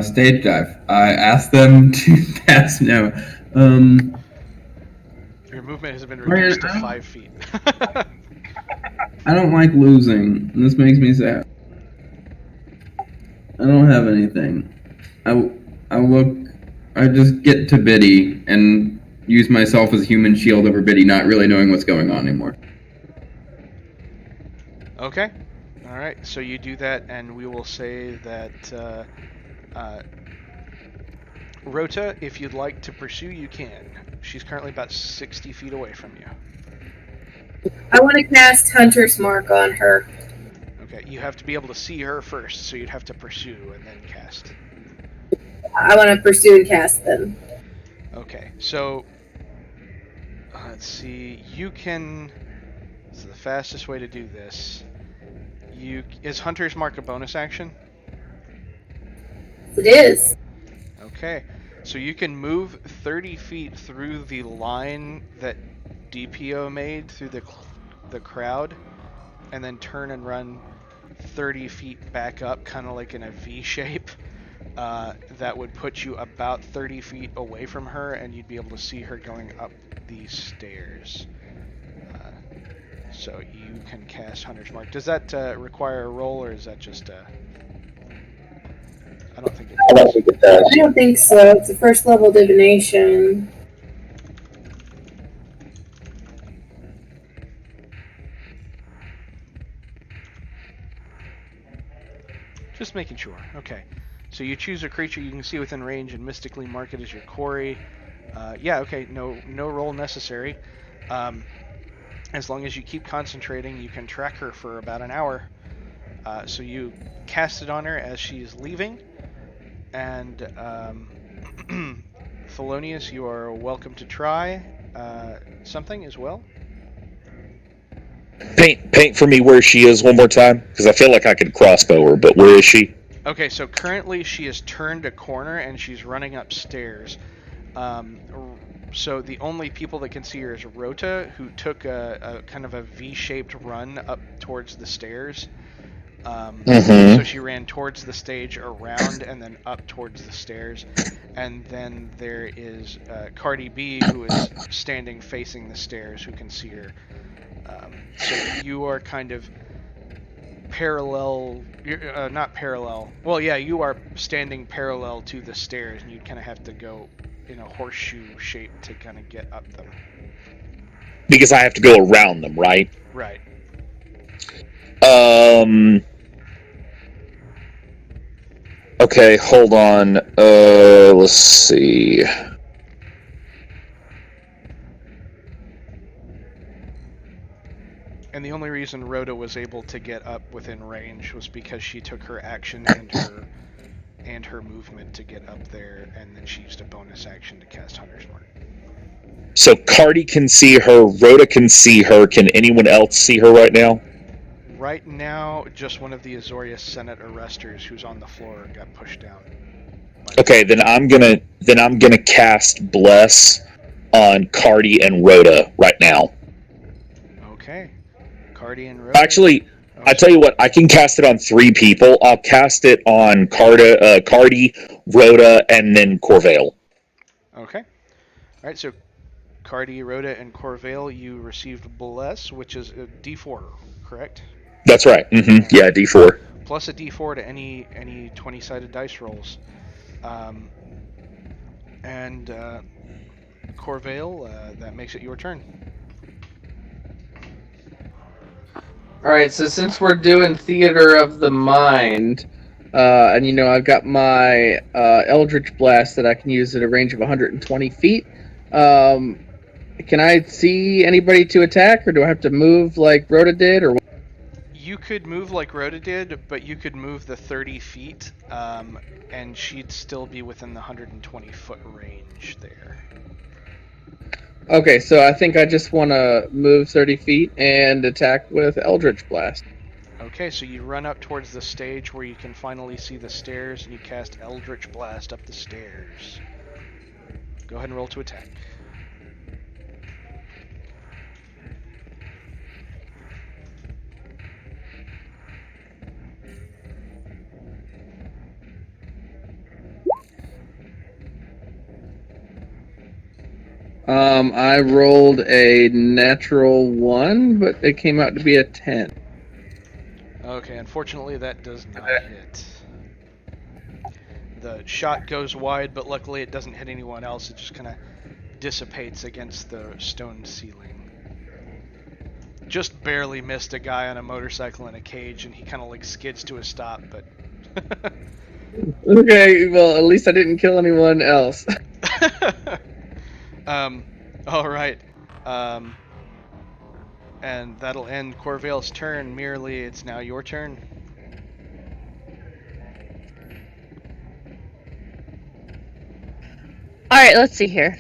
Stage dive. I asked them to pass now. Your movement has been reduced to 5 feet. I don't like losing, and this makes me sad. I don't have anything. I just get to Biddy and use myself as a human shield over Biddy, not really knowing what's going on anymore. Okay. Alright, so you do that, and we will say that Rota, if you'd like to pursue, you can. She's currently about 60 feet away from you. I want to cast Hunter's Mark on her. Okay, you have to be able to see her first, so you'd have to pursue and then cast. I want to pursue and cast them. Okay, so let's see. You can. This is the fastest way to do this. Is Hunter's Mark a bonus action? It is. Okay, so you can move 30 feet through the line that DPO made through the crowd, and then turn and run 30 feet back up, kind of like in a V shape. That would put you about 30 feet away from her, and you'd be able to see her going up these stairs. So you can cast Hunter's Mark. Does that require a roll, or is that just I don't think it does. I don't think so. It's a first level divination. Just making sure. Okay. So you choose a creature you can see within range and mystically mark it as your quarry. Yeah, okay. No roll necessary. As long as you keep concentrating, you can track her for about an hour. So you cast it on her as she's leaving. And Thelonious, you are welcome to try something as well. Paint for me where she is one more time, because I feel like I could crossbow her, but where is she? Okay, so currently she has turned a corner and she's running upstairs. So the only people that can see her is Rota, who took a kind of a V-shaped run up towards the stairs. So she ran towards the stage, around, and then up towards the stairs. And then there is Cardi B, who is standing facing the stairs, who can see her. So you are kind of parallel, not parallel. Well, yeah, you are standing parallel to the stairs, and you kind of have to go in a horseshoe shape to kind of get up them. Because I have to go around them, right? Right. Okay, hold on. Let's see. And the only reason Rhoda was able to get up within range was because she took her action and her movement to get up there, and then she used a bonus action to cast Hunter's Mark. So Cardi can see her, Rhoda can see her. Can anyone else see her right now? Right now, just one of the Azorius Senate arresters who's on the floor got pushed down. Okay, then I'm gonna cast Bless on Cardi and Rhoda right now. Okay, Cardi and Rhoda. Actually, I tell you what, I can cast it on 3 people. I'll cast it on Cardi, Rhoda, and then Corvale. Okay. All right, so Cardi, Rhoda, and Corvale, you received Bless, which is a D4, correct? That's right. Mm-hmm. Yeah, D4. Plus a D4 to any 20-sided dice rolls. And Corvale, that makes it your turn. Alright, so since we're doing Theater of the Mind, and I've got my Eldritch Blast that I can use at a range of 120 feet, Can I see anybody to attack, or do I have to move like Rota did, or what? You could move like Rhoda did, but you could move the 30 feet, and she'd still be within the 120-foot range there. Okay, so I think I just want to move 30 feet and attack with Eldritch Blast. Okay, so you run up towards the stage where you can finally see the stairs, and you cast Eldritch Blast up the stairs. Go ahead and roll to attack. I rolled a natural 1, but it came out to be a 10. Okay, unfortunately that does not hit. The shot goes wide, but luckily it doesn't hit anyone else. It just kind of dissipates against the stone ceiling. Just barely missed a guy on a motorcycle in a cage, and he kind of like skids to a stop, but... Okay, well, at least I didn't kill anyone else. Alright. And that'll end Corvale's turn. Merely, it's now your turn. Alright, let's see here.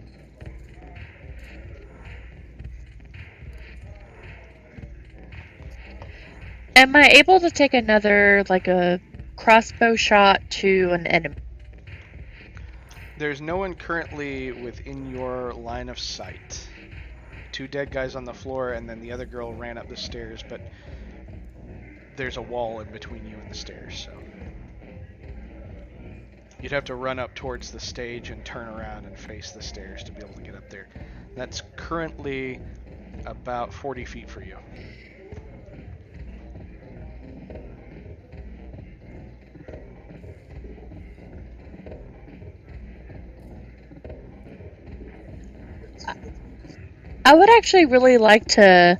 Am I able to take another, like a crossbow shot to an enemy? There's no one currently within your line of sight. 2 dead guys on the floor, and then the other girl ran up the stairs, but there's a wall in between you and the stairs, so... You'd have to run up towards the stage and turn around and face the stairs to be able to get up there. That's currently about 40 feet for you. I would actually really like to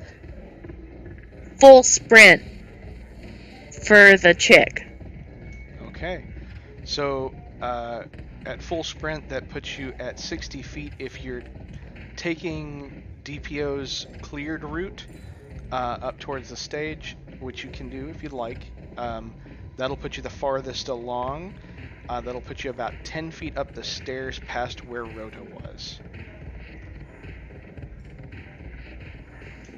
full sprint for the chick. Okay. So, at full sprint, that puts you at 60 feet if you're taking DPO's cleared route up towards the stage, which you can do if you'd like. That'll put you the farthest along. That'll put you about 10 feet up the stairs past where Rota was.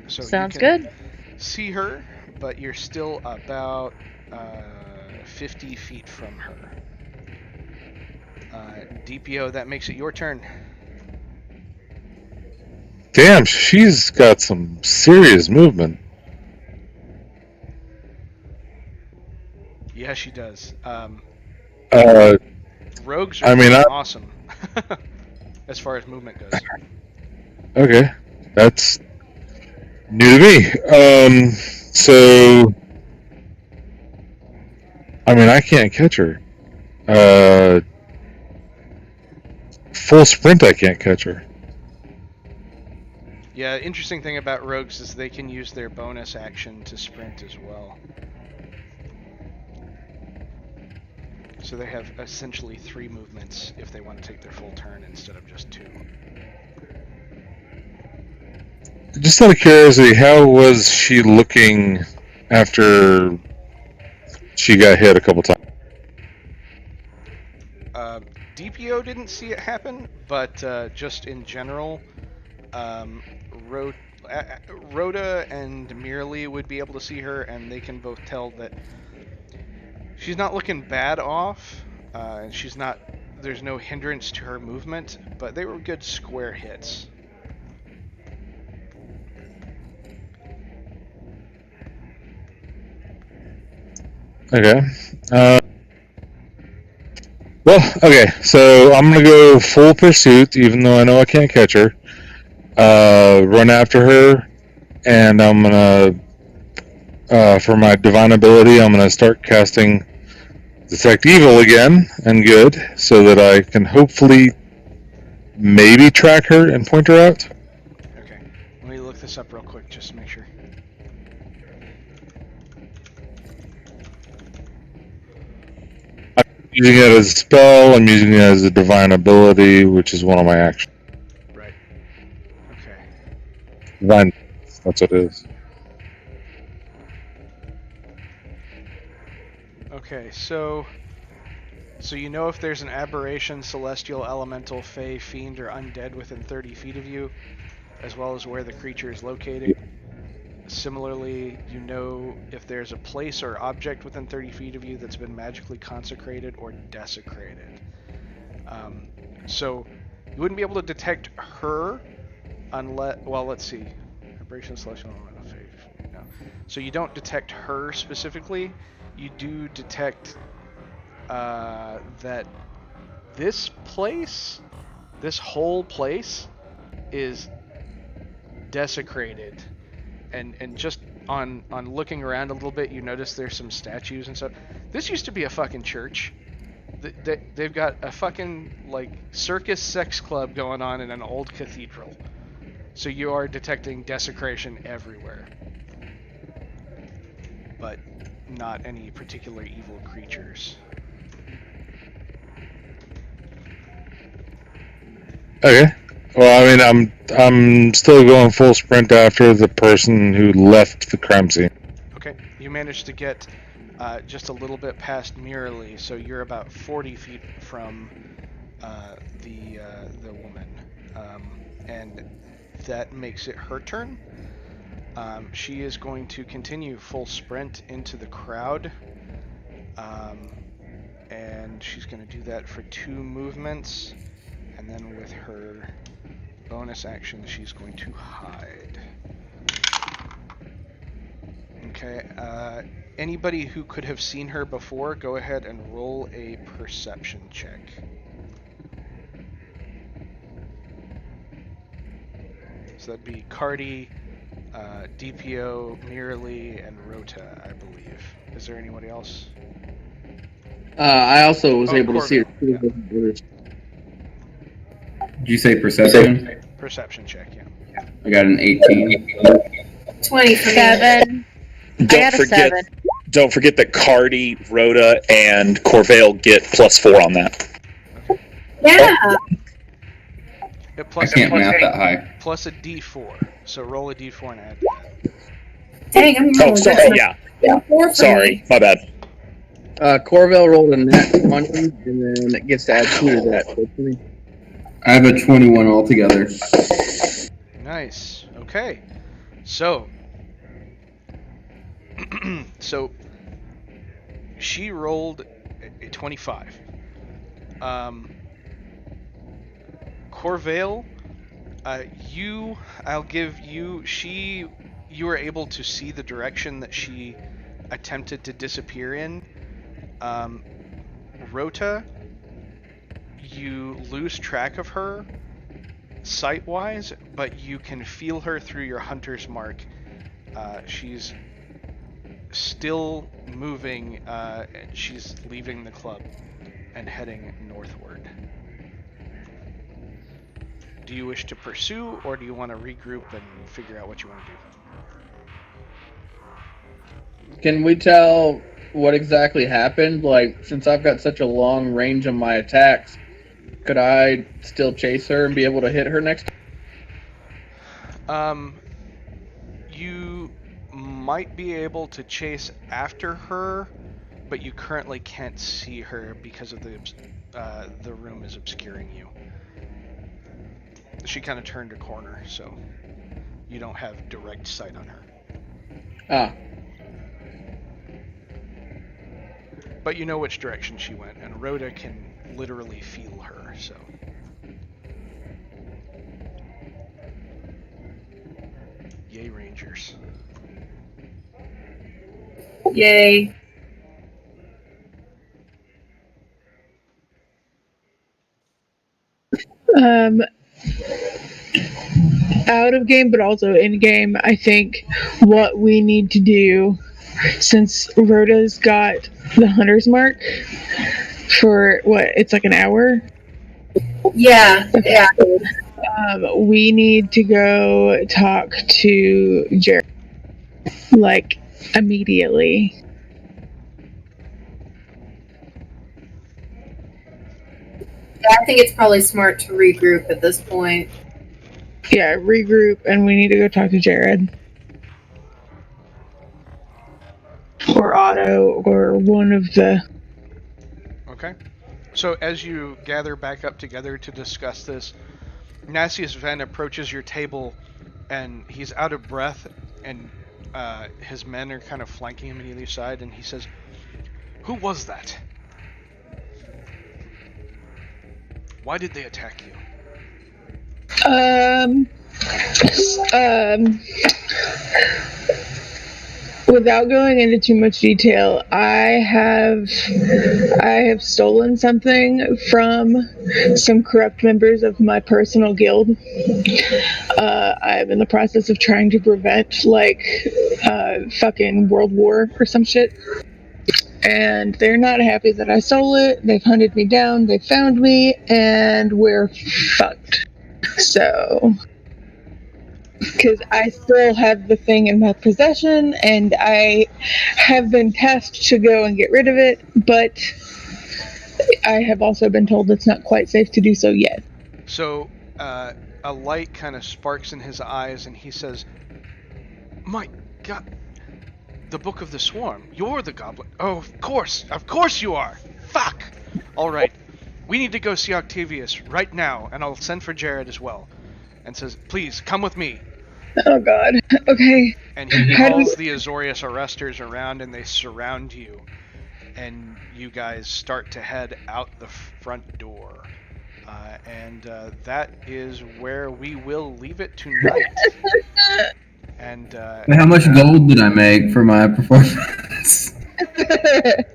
So sounds you can good. see her, but you're still about 50 feet from her. DPO, that makes it your turn. Damn, she's got some serious movement. Yeah, she does. Rogues I are mean, awesome as far as movement goes. Okay, that's new to me. So, I mean, I can't catch her. Full sprint, I can't catch her. Yeah, interesting thing about rogues is they can use their bonus action to sprint as well. So they have essentially 3 movements if they want to take their full turn instead of just 2. Just out of curiosity, how was she looking after she got hit a couple times? DPO didn't see it happen, but just in general, Rota and Merely would be able to see her, and they can both tell that she's not looking bad off. She's not. There's no hindrance to her movement, but they were good square hits. Okay. Well, okay, so I'm going to go full pursuit, even though I know I can't catch her. Run after her, and I'm going to, for my divine ability, I'm going to start casting Detect Evil again, and good, so that I can hopefully maybe track her and point her out. Okay, let me look this up real quick just to make sure. Using it as a spell, I'm using it as a divine ability, which is one of my actions. Right. Okay. Divine. That's what it is. Okay, so you know if there's an aberration, celestial, elemental, fey, fiend, or undead within 30 feet of you, as well as where the creature is located. Similarly, you know if there's a place or object within 30 feet of you that's been magically consecrated or desecrated. So you wouldn't be able to detect her unless, well, let's see. Aberration, celestial, elemental, fey, no. So you don't detect her specifically. You do detect that this place, this whole place, is desecrated, and just on looking around a little bit, you notice there's some statues and stuff. This used to be a fucking church. They've got a fucking like circus sex club going on in an old cathedral. So you are detecting desecration everywhere, but not any particular evil creatures. Okay. Well, I mean, I'm still going full sprint after the person who left the crime scene. Okay, you managed to get just a little bit past Mirrorly, so you're about 40 feet from the woman, and that makes it her turn. She is going to continue full sprint into the crowd, and she's going to do that for 2 movements, and then with her bonus action, she's going to hide. Okay, anybody who could have seen her before, go ahead and roll a perception check. So that'd be Cardi, DPO, Mirrorly, and Rota, I believe. Is there anybody else? I also was able to see her. Yeah. Did you say perception? Perception check, yeah. I got an 18. 20 for me. 7. I got a 7. Don't forget that Cardi, Rhoda, and Corvale get +4 on that. Okay. Yeah. Yeah, I can't math that high. plus a D4. So roll a D4 and add to that. Dang, I'm Oh, rolling sorry. good. Yeah. 4 for Sorry. me. My bad. Corvale rolled a nat 20, and then it gets to add 2 to that. So 20. I have a 21 altogether. Nice. Okay. So, she rolled a 25. Corvale, I'll give you, you were able to see the direction that she attempted to disappear in. Rota, you lose track of her sight-wise, but you can feel her through your hunter's mark. She's still moving. She's leaving the club and heading northward. Do you wish to pursue, or do you want to regroup and figure out what you want to do? Can we tell what exactly happened? Like, since I've got such a long range on my attacks, could I still chase her and be able to hit her next time? You might be able to chase after her, but you currently can't see her because of the room is obscuring you. She kind of turned a corner, so you don't have direct sight on her. Ah. But you know which direction she went, and Rhoda can literally feel her, so. Yay, Rangers. Yay. Out of game, but also in game, I think what we need to do, since Rhoda's got the hunter's mark for it's like an hour. Yeah. We need to go talk to Jared, like, immediately. I think it's probably smart to regroup at this point. Yeah, regroup, and we need to go talk to Jared. Or Otto, or one of the... Okay. So as you gather back up together to discuss this, Nassius Ven approaches your table, and he's out of breath, and his men are kind of flanking him on either side, and he says, "Who was that? Why did they attack you?" Without going into too much detail, I have stolen something from some corrupt members of my personal guild. I'm in the process of trying to prevent fucking world war or some shit. And they're not happy that I stole it. They've hunted me down, they found me, and we're fucked. So, because I still have the thing in my possession, and I have been tasked to go and get rid of it, but I have also been told it's not quite safe to do so yet. So a light kind of sparks in his eyes, and he says, "My God, the Book of the Swarm. You're the goblin. Oh, of course you are. Fuck. All right, we need to go see Octavius right now, and I'll send for Jared as well." And says, "Please come with me." Oh God. Okay. And he calls the Azorius arresters around, and they surround you, and you guys start to head out the front door. And that is where we will leave it tonight. And How much gold did I make for my performance?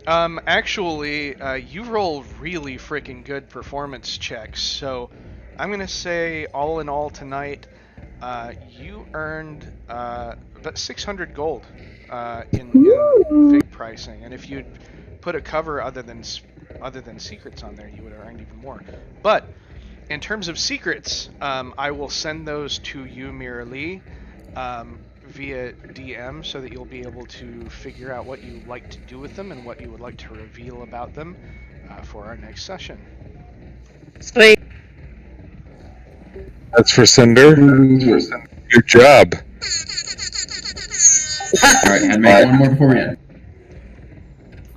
Actually, you roll really freaking good performance checks. So I'm gonna say, all in all tonight, you earned about 600 gold in fig pricing. And if you'd put a cover other than secrets on there, you would have earned even more. But in terms of secrets, I will send those to you, Mira Lee, via DM, so that you'll be able to figure out what you like to do with them and what you would like to reveal about them for our next session. Sweet. That's for Cinder. Good job. Alright, I'd make one more before we end.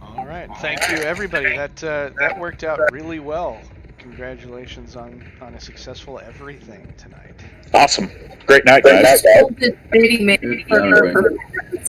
All right, thank you, everybody. That worked out really well. Congratulations on a successful everything tonight. Awesome. Great night, guys. Dating maybe Good job, for